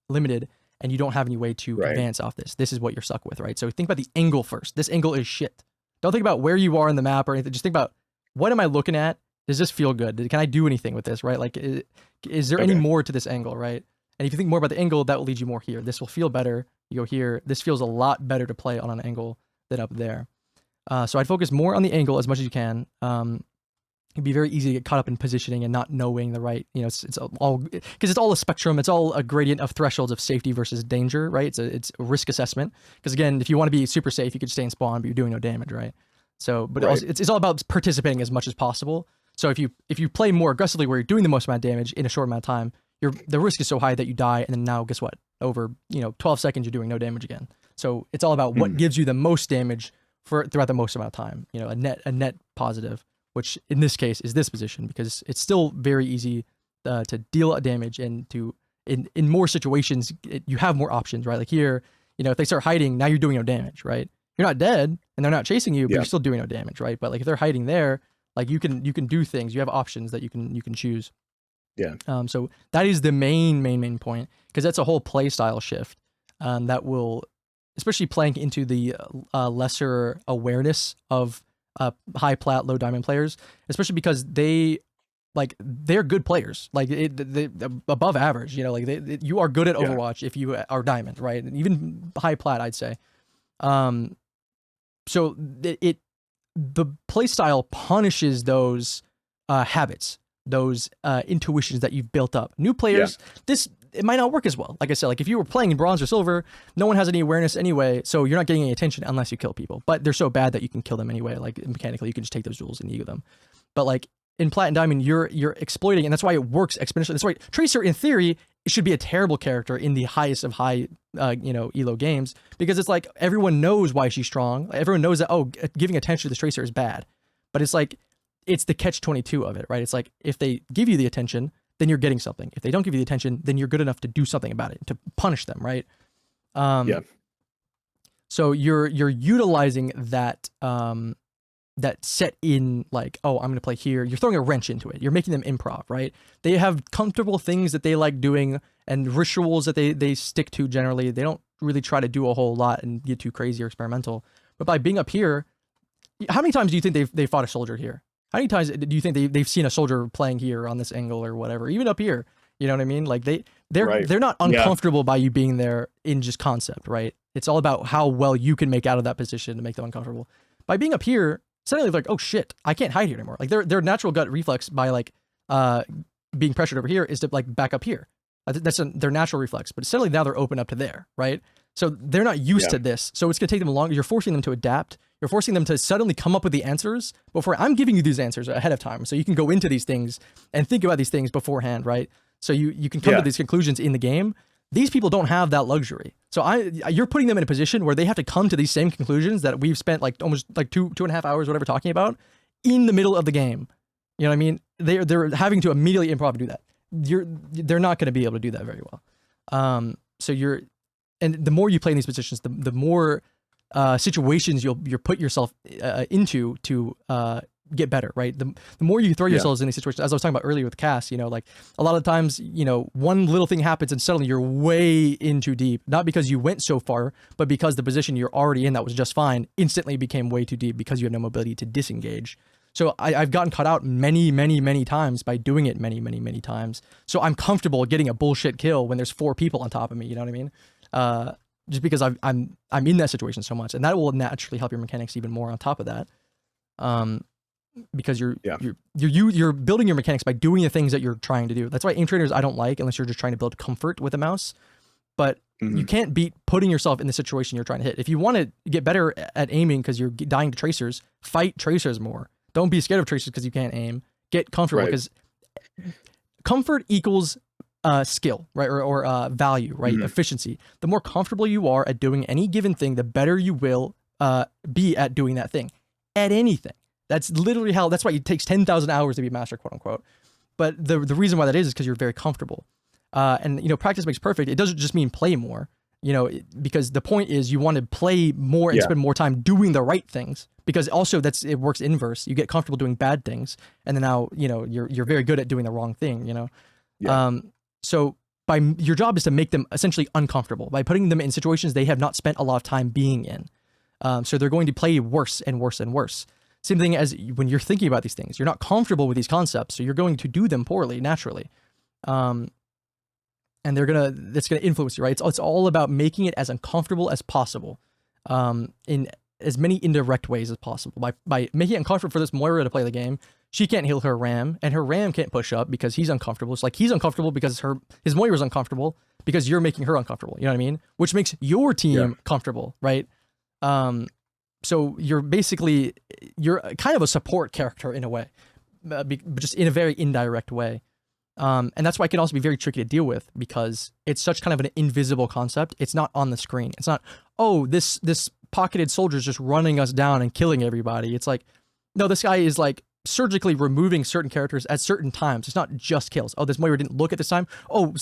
limited, and you don't have any way to advance off this. This is what you're stuck with, right? So think about the angle first. This angle is shit. Don't think about where you are in the map or anything. Just think about, what am I looking at? Does this feel good? Can I do anything with this, right? Like, is there any more to this angle, right? And if you think more about the angle, that will lead you more here. This will feel better. You go here. This feels a lot better to play on an angle than up there. So I'd focus more on the angle as much as you can. It'd be very easy to get caught up in positioning and not knowing the right, it's all, because it's all a spectrum. It's all a gradient of thresholds of safety versus danger, right? It's a risk assessment. Because again, if you want to be super safe, you could stay in spawn, but you're doing no damage, right? So, but also, it's all about participating as much as possible. So if you play more aggressively where you're doing the most amount of damage in a short amount of time, the risk is so high that you die, and then now guess what? Over 12 seconds you're doing no damage again. So it's all about what gives you the most damage throughout the most amount of time. A net positive, which in this case is this position, because it's still very easy to deal damage, and in more situations you have more options, right? Like here, if they start hiding, now you're doing no damage, right? You're not dead and they're not chasing you, but you're still doing no damage, right? But like if they're hiding there, like you can do things. You have options that you can choose. Yeah. So that is the main point, because that's a whole play style shift that will, especially playing into the lesser awareness of high plat, low diamond players, especially because they're good players, like they above average. You are good at Overwatch if you are diamond, right? And even high plat, I'd say. So the playstyle punishes those habits, those intuitions that you've built up. New players, it might not work as well. Like I said, like if you were playing in bronze or silver, no one has any awareness anyway, so you're not getting any attention unless you kill people. But they're so bad that you can kill them anyway. Like mechanically, you can just take those jewels and ego them. But like in Plat and Diamond, you're exploiting, and that's why it works exponentially. That's why Tracer, in theory, it should be a terrible character in the highest of high, elo games, because it's like everyone knows why she's strong. Everyone knows that giving attention to this Tracer is bad, but it's like it's the catch-22 of it, right? It's like if they give you the attention, then you're getting something. If they don't give you the attention, then you're good enough to do something about it, to punish them, right? So you're utilizing that that set in, like, oh, I'm going to play here. You're throwing a wrench into it. You're making them improv, right? They have comfortable things that they like doing and rituals that they stick to generally. They don't really try to do a whole lot and get too crazy or experimental. But by being up here, how many times do you think they've fought a soldier here? How many times do you think they've seen a soldier playing here on this angle or whatever? Even up here, you know what I mean? Like they're not uncomfortable by you being there in just concept, right? It's all about how well you can make out of that position to make them uncomfortable. By being up here, suddenly they're like, oh shit, I can't hide here anymore. Like their natural gut reflex by like being pressured over here is to like back up here. That's their natural reflex. But suddenly now they're open up to there, right? So they're not used to this. So it's gonna take them longer. You're forcing them to adapt. You're forcing them to suddenly come up with the answers before I'm giving you these answers ahead of time. So you can go into these things and think about these things beforehand, right? So you can come to these conclusions in the game. These people don't have that luxury. So you're putting them in a position where they have to come to these same conclusions that we've spent like almost like two and a half hours, whatever, talking about in the middle of the game. You know what I mean? They're having to immediately improv and do that. They're not going to be able to do that very well. And the more you play in these positions, the more situations you'll put yourself into to get better, right? The more you throw yourselves in these situations, as I was talking about earlier with Cass, you know, like a lot of times, you know, one little thing happens and suddenly you're way in too deep, not because you went so far, but because the position you're already in that was just fine instantly became way too deep because you have no mobility to disengage. So I've gotten caught out many times by doing it many times. So I'm comfortable getting a bullshit kill when there's 4 people on top of me, you know what I mean? Just because I'm in that situation so much, and that will naturally help your mechanics even more on top of that. Because you're building your mechanics by doing the things that you're trying to do. That's why aim trainers I don't like unless you're just trying to build comfort with a mouse. But you can't beat putting yourself in the situation you're trying to hit. If you want to get better at aiming because you're dying to tracers, fight tracers more. Don't be scared of tracers because you can't aim. Get comfortable because comfort equals skill, right? Or value, right? Efficiency. The more comfortable you are at doing any given thing, the better you will be at doing that thing. At anything. That's literally that's why it takes 10,000 hours to be a master, quote unquote. But the reason why that is because you're very comfortable. And, you know, practice makes perfect. It doesn't just mean play more, you know, because the point is you want to play more and spend more time doing the right things, because also it works inverse. You get comfortable doing bad things. And then now, you know, you're very good at doing the wrong thing, you know? So your job is to make them essentially uncomfortable by putting them in situations they have not spent a lot of time being in. So they're going to play worse and worse and worse. Same thing as when you're thinking about these things, you're not comfortable with these concepts, so you're going to do them poorly naturally. And that's gonna influence you, right? It's all about making it as uncomfortable as possible, in as many indirect ways as possible. By making it uncomfortable for this Moira to play the game, she can't heal her Ram, and her Ram can't push up because he's uncomfortable. It's like he's uncomfortable because his Moira's uncomfortable because you're making her uncomfortable. You know what I mean? Which makes your team comfortable, right? So you're kind of a support character in a way, but just in a very indirect way. And that's why it can also be very tricky to deal with because it's such kind of an invisible concept. It's not on the screen. It's not, oh, this pocketed soldier is just running us down and killing everybody. It's like, no, this guy is like surgically removing certain characters at certain times. It's not just kills. Oh, this Moira didn't look at this time. Oh,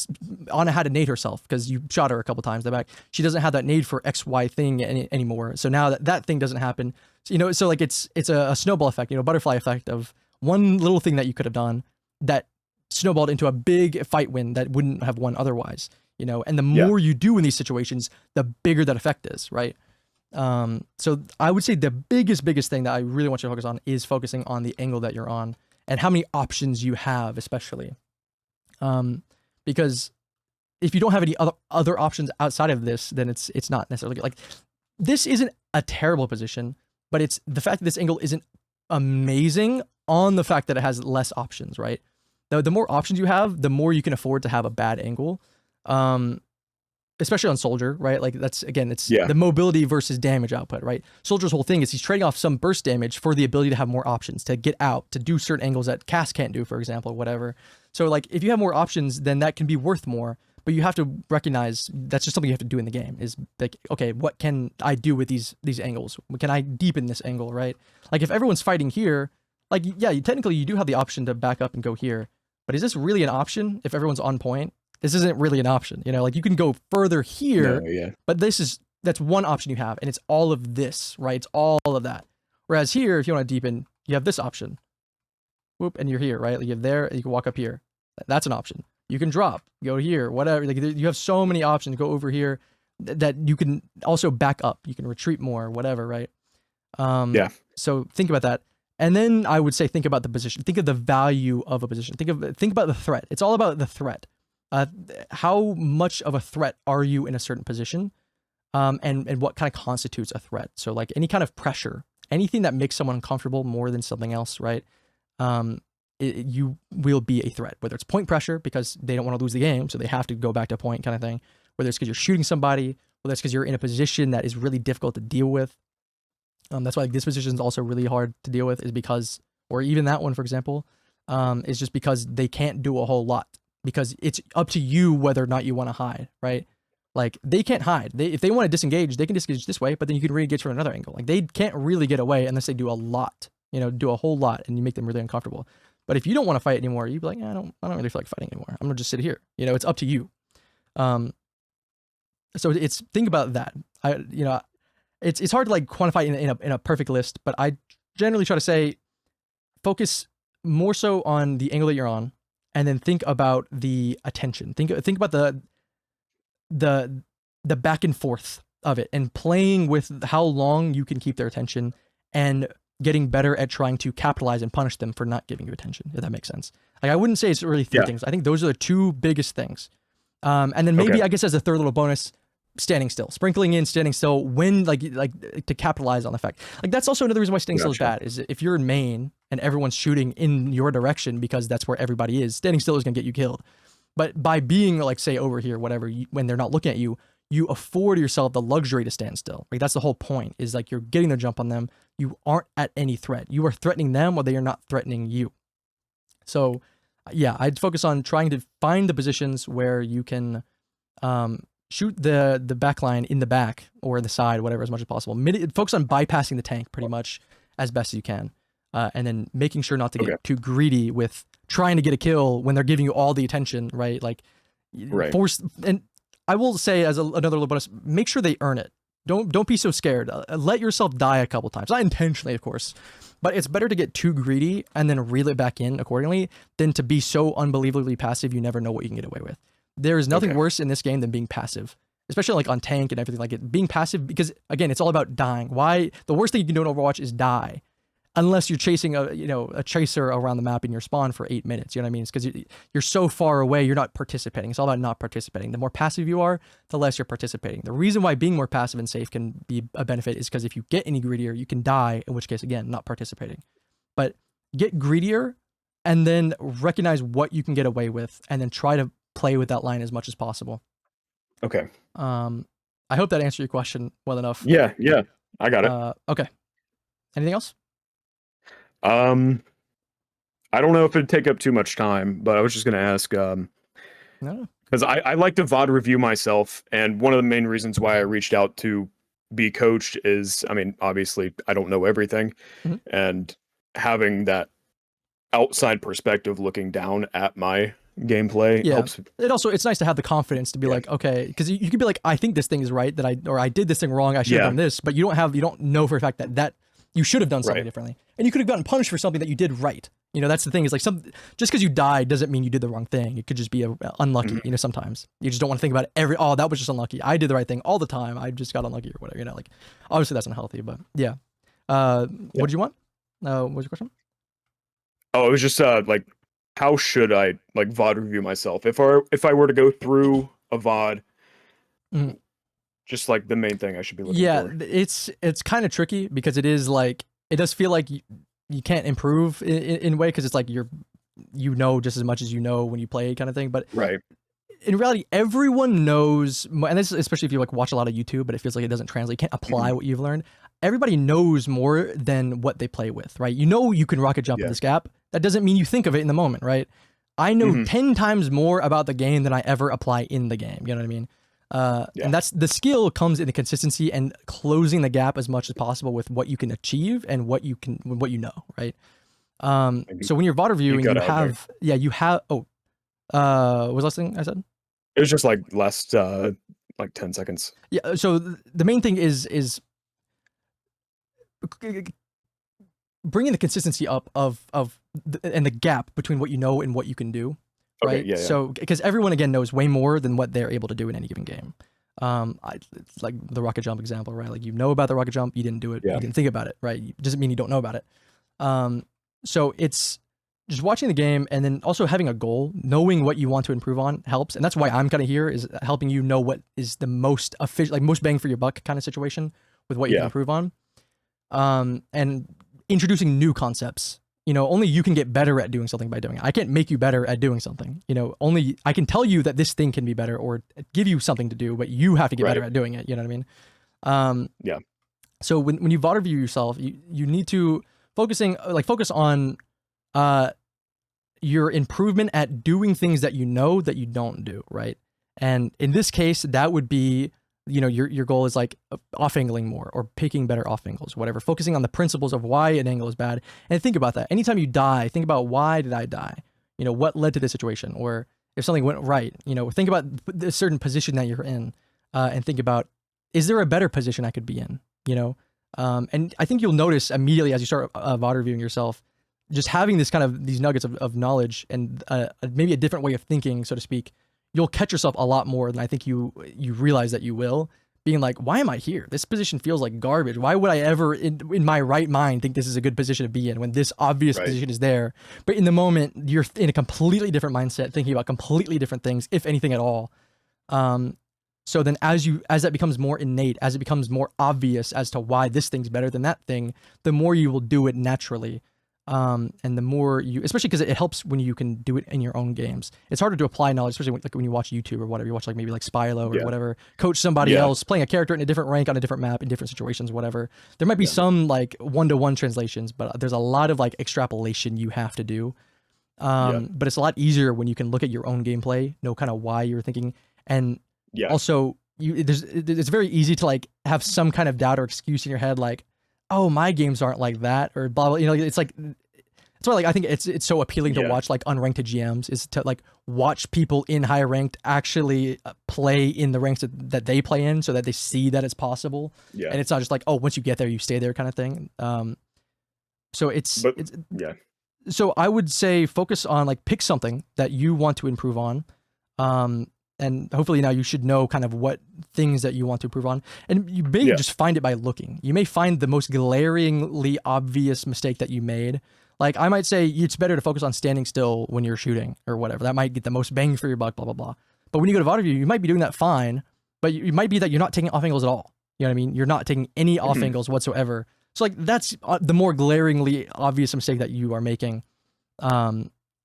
Ana had to nade herself because you shot her a couple times in the back. She doesn't have that nade for XY thing anymore. So now that thing doesn't happen. So, you know, so like it's a snowball effect, you know, butterfly effect of one little thing that you could have done that snowballed into a big fight win that wouldn't have won otherwise, you know, and the more you do in these situations, the bigger that effect is, right? So I would say the biggest thing that I really want you to focus on is focusing on the angle that you're on and how many options you have, especially. Because if you don't have any other options outside of this, then it's not necessarily good. Like, this isn't a terrible position, but it's the fact that this angle isn't amazing on the fact that it has less options, right? The more options you have, the more you can afford to have a bad angle. Especially on Soldier, right? Like it's the mobility versus damage output, right? Soldier's whole thing is he's trading off some burst damage for the ability to have more options, to get out, to do certain angles that Cass can't do, for example, whatever. So like if you have more options, then that can be worth more, but you have to recognize that's just something you have to do in the game is like, okay, what can I do with these angles? Can I deepen this angle, right? Like if everyone's fighting here, like, yeah, technically you do have the option to back up and go here, but is this really an option if everyone's on point? This isn't really an option, you know, like you can go further here, but that's one option you have. And it's all of this, right? It's all of that. Whereas here, if you want to deepen, you have this option. Whoop, and you're here, right? Like you have there, you can walk up here. That's an option. You can drop, go here, whatever. Like you have so many options. Go over here that you can also back up. You can retreat more, whatever, right? So think about that. And then I would say, think about the position. Think of the value of a position. Think about the threat. It's all about the threat. How much of a threat are you in a certain position? And what kind of constitutes a threat? So like any kind of pressure, anything that makes someone uncomfortable more than something else, right? You will be a threat, whether it's point pressure because they don't want to lose the game, so they have to go back to point kind of thing, whether it's because you're shooting somebody, whether it's because you're in a position that is really difficult to deal with. That's why like, this position is also really hard to deal with, is because, or even that one, for example, is just because they can't do a whole lot, because it's up to you whether or not you want to hide, right? Like they can't hide. If they want to disengage, they can disengage this way, but then you can re-engage from another angle. Like they can't really get away unless they do a lot, you know, do a whole lot, and you make them really uncomfortable. But if you don't want to fight anymore, you'd be like, I don't really feel like fighting anymore. I'm gonna just sit here. You know, it's up to you. So think about that. it's hard to like quantify in a perfect list, but I generally try to say focus more so on the angle that you're on, and then think about the attention. Think about the back and forth of it, and playing with how long you can keep their attention, and getting better at trying to capitalize and punish them for not giving you attention, if that makes sense. Like, I wouldn't say it's really three things. I think those are the two biggest things. And then maybe I guess as a third little bonus, standing still, sprinkling in standing still when like to capitalize on the fact. Like, that's also another reason why standing still is bad, is if you're in main and everyone's shooting in your direction because that's where everybody is, standing still is going to get you killed. But by being like, say, over here, whatever, when they're not looking at you, you afford yourself the luxury to stand still. Like, that's the whole point, is like you're getting the jump on them. You aren't at any threat. You are threatening them while they are not threatening you. So yeah, I'd focus on trying to find the positions where you can shoot the backline in the back or the side, whatever, as much as possible. Focus on bypassing the tank pretty much as best as you can. And then making sure not to get too greedy with trying to get a kill when they're giving you all the attention, right? Like, force. And I will say, as another little bonus, make sure they earn it. Don't be so scared. Let yourself die a couple times, not intentionally, of course, but it's better to get too greedy and then reel it back in accordingly than to be so unbelievably passive you never know what you can get away with. There is nothing worse in this game than being passive, especially like on tank and everything like it. Being passive, because again, it's all about dying. Why? The worst thing you can do in Overwatch is die. Unless you're chasing a chaser around the map in your spawn for 8 minutes, you know what I mean? It's because you're so far away, you're not participating. It's all about not participating. The more passive you are, the less you're participating. The reason why being more passive and safe can be a benefit is because if you get any greedier, you can die, in which case, again, not participating. But get greedier and then recognize what you can get away with and then try to play with that line as much as possible. Okay. I hope that answered your question well enough. Yeah, I got it. Okay. Anything else? I don't know if it'd take up too much time, but I was just going to ask, No. because I like to VOD review myself, and one of the main reasons why I reached out to be coached is, I mean, obviously I don't know everything, and having that outside perspective looking down at my gameplay helps. It's nice to have the confidence to be like, okay, because you could be like, I think this thing is right, or I did this thing wrong, I should have done this, but you don't know for a fact that you should have done something differently, and you could have gotten punished for something that you did right. You know, that's the thing, is like, just because you died doesn't mean you did the wrong thing. It could just be unlucky. You know, sometimes you just don't want to think about it that was just unlucky. I did the right thing all the time, I just got unlucky or whatever. You know, like, obviously that's unhealthy, but yeah. What did you want? What was your question? Oh, it was just like, how should I like VOD review myself if I were to go through a VOD? Just like the main thing I should be looking for. It's kind of tricky, because it is like, it does feel like you can't improve in a way, because it's like you know just as much as you know when you play, kind of thing. But in reality, everyone knows, and this is especially if you like watch a lot of YouTube, but it feels like it doesn't translate. You can't apply what you've learned. Everybody knows more than what they play with, right? You know you can rocket jump in this gap. That doesn't mean you think of it in the moment, right? I know 10 times more about the game than I ever apply in the game. You know what I mean? And that's the skill comes in the consistency and closing the gap as much as possible with what you can achieve and what you know, right? So when you're VOD reviewing, you have what was the last thing I said? It was just like last like 10 seconds. Yeah, so the main thing is bringing the consistency up and the gap between what you know and what you can do. Right. Okay, So, because everyone again knows way more than what they're able to do in any given game. It's like the rocket jump example, right? Like, you know about the rocket jump, you didn't do it, you didn't think about it, right? It doesn't mean you don't know about it. So it's just watching the game, and then also having a goal, knowing what you want to improve on helps, and that's why I'm kind of here, is helping you know what is the most efficient, like most bang for your buck kind of situation with what you can improve on, and introducing new concepts. You know, only you can get better at doing something by doing it. I can't make you better at doing something. You know, only I can tell you that this thing can be better or give you something to do, but you have to get better at doing it. You know what I mean? So when you VOD review yourself, you need to focus on your improvement at doing things that you know that you don't do, right? And in this case, that would be, you know, your goal is like off angling more or picking better off angles, whatever, focusing on the principles of why an angle is bad. And think about that. Anytime you die, think about, why did I die? You know, what led to this situation? Or if something went right, you know, think about the certain position that you're in, and think about, is there a better position I could be in? you know? And I think you'll notice immediately as you start VOD reviewing yourself, just having this kind of these nuggets of knowledge and maybe a different way of thinking, so to speak, you'll catch yourself a lot more than I think you realize that you will. Being like, why am I here? This position feels like garbage. Why would I ever, in my right mind, think this is a good position to be in when this obvious position is there? But in the moment, you're in a completely different mindset, thinking about completely different things, if anything at all. So then as that becomes more innate, as it becomes more obvious as to why this thing's better than that thing, the more you will do it naturally. And the more you, especially because it helps when you can do it in your own games. It's harder to apply knowledge, especially when you watch YouTube or whatever. You watch like maybe like Spylo or whatever, coach somebody else playing a character in a different rank on a different map in different situations, whatever. There might be some like one-to-one translations, but there's a lot of like extrapolation you have to do. But it's a lot easier when you can look at your own gameplay, know kind of why you're thinking, and also it's very easy to like have some kind of doubt or excuse in your head, like, oh, my games aren't like that, or blah blah. You know, it's like, that's why like I think it's so appealing to watch like unranked GMs, is to like watch people in high ranked actually play in the ranks that they play in, so that they see that it's possible. And it's not just like, oh, once you get there, you stay there kind of thing. So I would say focus on like pick something that you want to improve on. And hopefully now you should know kind of what things that you want to improve on. And you may just find it by looking. You may find the most glaringly obvious mistake that you made. Like I might say it's better to focus on standing still when you're shooting or whatever. That might get the most bang for your buck, blah, blah, blah. But when you go to VOD review, you might be doing that fine, but it might be that you're not taking off angles at all. You know what I mean? You're not taking any off angles whatsoever. So like that's the more glaringly obvious mistake that you are making.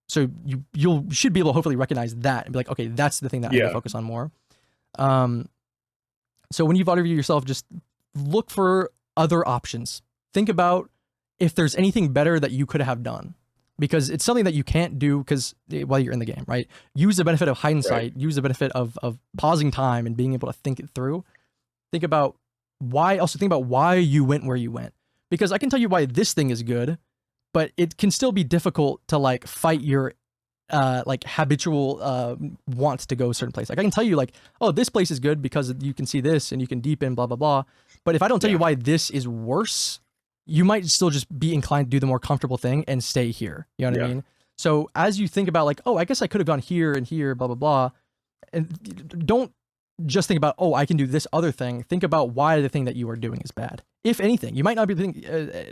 So you should be able to hopefully recognize that and be like, okay, that's the thing that I need to focus on more. So when you VOD review yourself, just look for other options. Think about if there's anything better that you could have done, because it's something that you can't do because while you're in the game, right? Use the benefit of hindsight, use the benefit of pausing time and being able to think it through. Think about why you went where you went, because I can tell you why this thing is good, but it can still be difficult to like fight your like habitual wants to go a certain place. Like I can tell you like, oh, this place is good because you can see this and you can deepen, blah, blah, blah. But if I don't tell you why this is worse, you might still just be inclined to do the more comfortable thing and stay here. You know what I mean? So as you think about like, oh, I guess I could have gone here and here, blah, blah, blah. And don't just think about, oh, I can do this other thing. Think about why the thing that you are doing is bad. If anything, you might not be thinking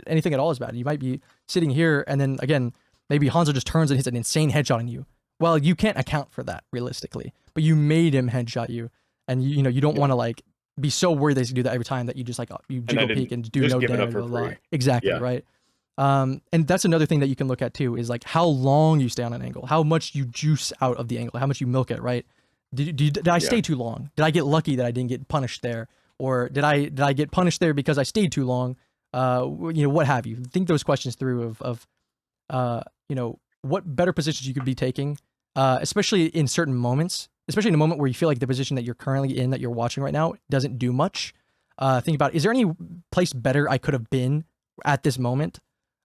anything at all is bad. You might be sitting here and then again, maybe Hanzo just turns and hits an insane headshot on you. Well, you can't account for that realistically, but you made him headshot you. And you know, you don't want to like be so worried that he's gonna do that every time that you just like, you jiggle peek and do no damage. Blah, blah. Exactly. Right. And that's another thing that you can look at too, is like how long you stay on an angle, how much you juice out of the angle, how much you milk it, right? Did I stay too long? Did I get lucky that I didn't get punished there? Or did I get punished there because I stayed too long? You know, what have you? Think those questions through of you know, what better positions you could be taking, especially in certain moments, especially in a moment where you feel like the position that you're currently in, that you're watching right now, doesn't do much. Think about, is there any place better I could have been at this moment?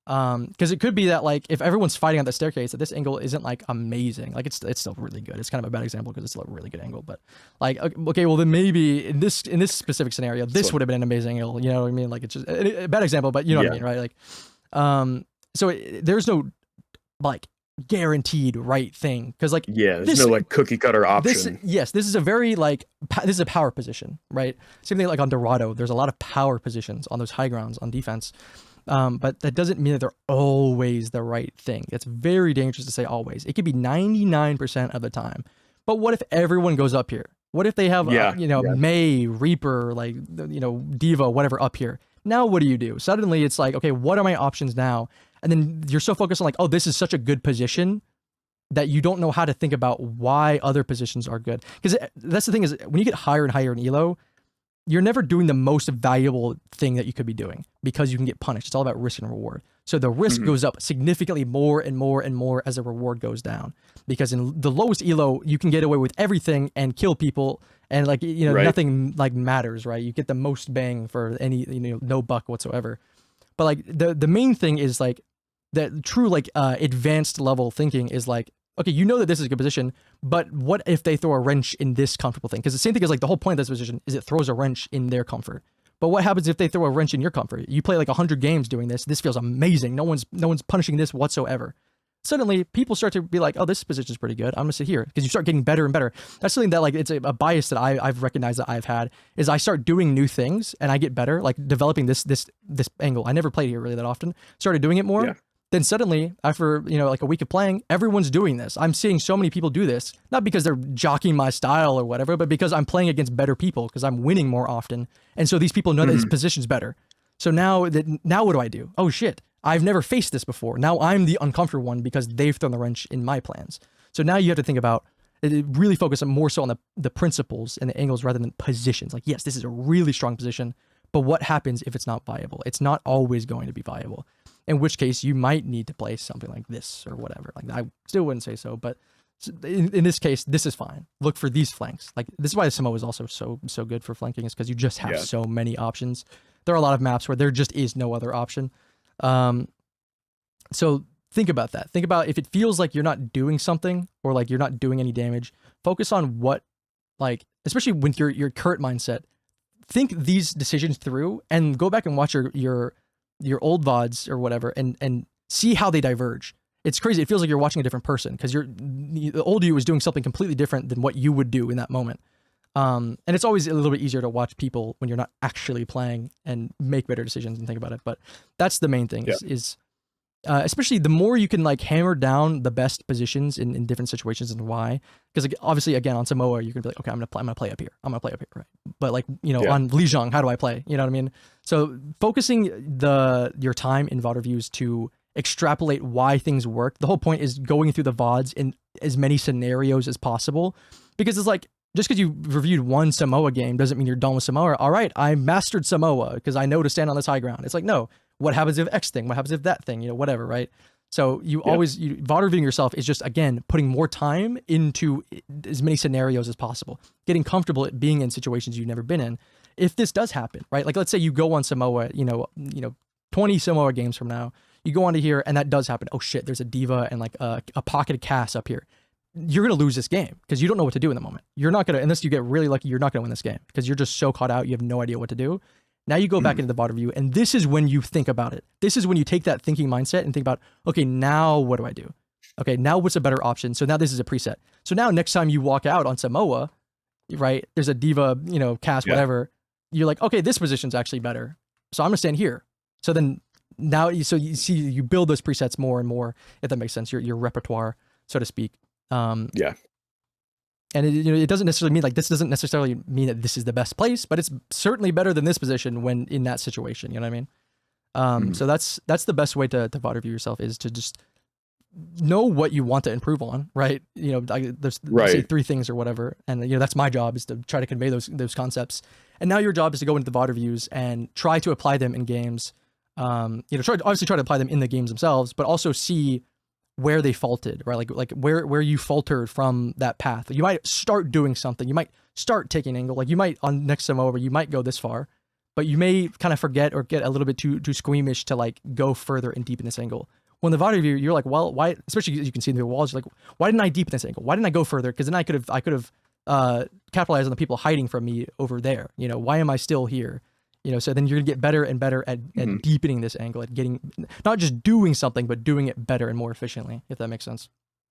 Because it could be that like if everyone's fighting on the staircase, that this angle isn't like amazing. Like it's still really good. It's kind of a bad example because it's still a really good angle. But like, okay, well then maybe in this specific scenario, this would have been an amazing angle. You know what I mean? Like it's just a bad example, but you know what I mean, right? Like, so there's no like guaranteed right thing, because like there's no like cookie cutter option. This is a very like this is a power position, right? Same thing like on Dorado. There's a lot of power positions on those high grounds on defense. But that doesn't mean that they're always the right thing. It's very dangerous to say always. It could be 99% of the time. But what if everyone goes up here? What if they have, you know, May, Reaper, like, you know, Diva, whatever up here? Now what do? Suddenly it's like, okay, what are my options now? And then you're so focused on like, oh, this is such a good position that you don't know how to think about why other positions are good. Because that's the thing, is when you get higher and higher in ELO, you're never doing the most valuable thing that you could be doing because you can get punished. It's all about risk and reward. So the risk goes up significantly more and more and more as the reward goes down. Because in the lowest elo, you can get away with everything and kill people, and like, you know, nothing like matters, right? You get the most bang for any, you know, no buck whatsoever. But like the main thing is like that true like advanced level thinking is like, okay, you know that this is a good position, but what if they throw a wrench in this comfortable thing? Because the same thing is like the whole point of this position is it throws a wrench in their comfort. But what happens if they throw a wrench in your comfort? You play like 100 games doing this. This feels amazing. No one's punishing this whatsoever. Suddenly, people start to be like, oh, this position's pretty good. I'm gonna sit here, because you start getting better and better. That's something that, like, it's a bias that I've recognized that I've had, is I start doing new things and I get better, like developing this angle. I never played here really that often. Started doing it more. Yeah. Then suddenly, after, you know, like a week of playing, everyone's doing this. I'm seeing so many people do this, not because they're jockeying my style or whatever, but because I'm playing against better people, because I'm winning more often. And so these people know that this position's better. So now what do I do? Oh shit, I've never faced this before. Now I'm the uncomfortable one because they've thrown the wrench in my plans. So now you have to think about, really focus more so on the principles and the angles rather than positions. Like, yes, this is a really strong position, but what happens if it's not viable? It's not always going to be viable. In which case, you might need to play something like this or whatever. Like, I still wouldn't say so, but in this case, this is fine. Look for these flanks. Like, this is why Samoa is also so good for flanking, is because you just have so many options. There are a lot of maps where there just is no other option. So think about that. Think about if it feels like you're not doing something or like you're not doing any damage, focus on what, like, especially with your current mindset, think these decisions through and go back and watch your old VODs or whatever and see how they diverge. It's crazy. It feels like you're watching a different person, because the old you is doing something completely different than what you would do in that moment. And it's always a little bit easier to watch people when you're not actually playing and make better decisions and think about it. But that's the main thing is especially the more you can like hammer down the best positions in different situations and why, because obviously again on Samoa you're gonna be like, okay, I'm gonna play up here, right? But like, you know, on Lijiang, how do I play? You know what I mean? So focusing your time in VOD reviews to extrapolate why things work. The whole point is going through the VODs in as many scenarios as possible, because it's like, just because you reviewed one Samoa game doesn't mean you're done with Samoa. All right, I mastered Samoa because I know to stand on this high ground. It's like, no, what happens if X thing? What happens if that thing? You know, whatever, right? So you always, VOD reviewing yourself is just, again, putting more time into as many scenarios as possible, getting comfortable at being in situations you've never been in. If this does happen, right? Like, let's say you go on Samoa, you know, 20 Samoa games from now, you go onto here and that does happen. Oh shit, there's a diva and like a pocketed cast up here. You're going to lose this game because you don't know what to do in the moment. You're not going to, unless you get really lucky, you're not going to win this game because you're just so caught out. You have no idea what to do. Now you go back into the VOD review, and this is when you think about it. This is when you take that thinking mindset and think about, okay, now what do I do? Okay, now what's a better option? So now this is a preset. So now next time you walk out on Samoa, right, there's a diva, you know, cast, whatever. You're like, okay, this position's actually better. So I'm going to stand here. So then now, so you see, you build those presets more and more, if that makes sense, your repertoire, so to speak. And it doesn't necessarily mean, like, this doesn't necessarily mean that this is the best place, but it's certainly better than this position when in that situation. You know what I mean? So that's the best way to VOD review yourself, is to just know what you want to improve on, right? You know, there's say 3 things or whatever, and you know that's my job, is to try to convey those concepts. And now your job is to go into the VOD reviews and try to apply them in games. You know, obviously try to apply them in the games themselves, but also see where they faulted, right? Like where you faltered from that path. You might start doing something. You might start taking angle. Like you might on next time over, you might go this far, but you may kind of forget or get a little bit too squeamish to like go further and deepen this angle. When the VOD review, you're like, well, why? Especially as you can see in the walls, you're like, why didn't I deepen this angle? Why didn't I go further? Because then I could have capitalized on the people hiding from me over there. You know, why am I still here? You know, so then you're gonna get better and better at deepening this angle, at getting, not just doing something, but doing it better and more efficiently, if that makes sense.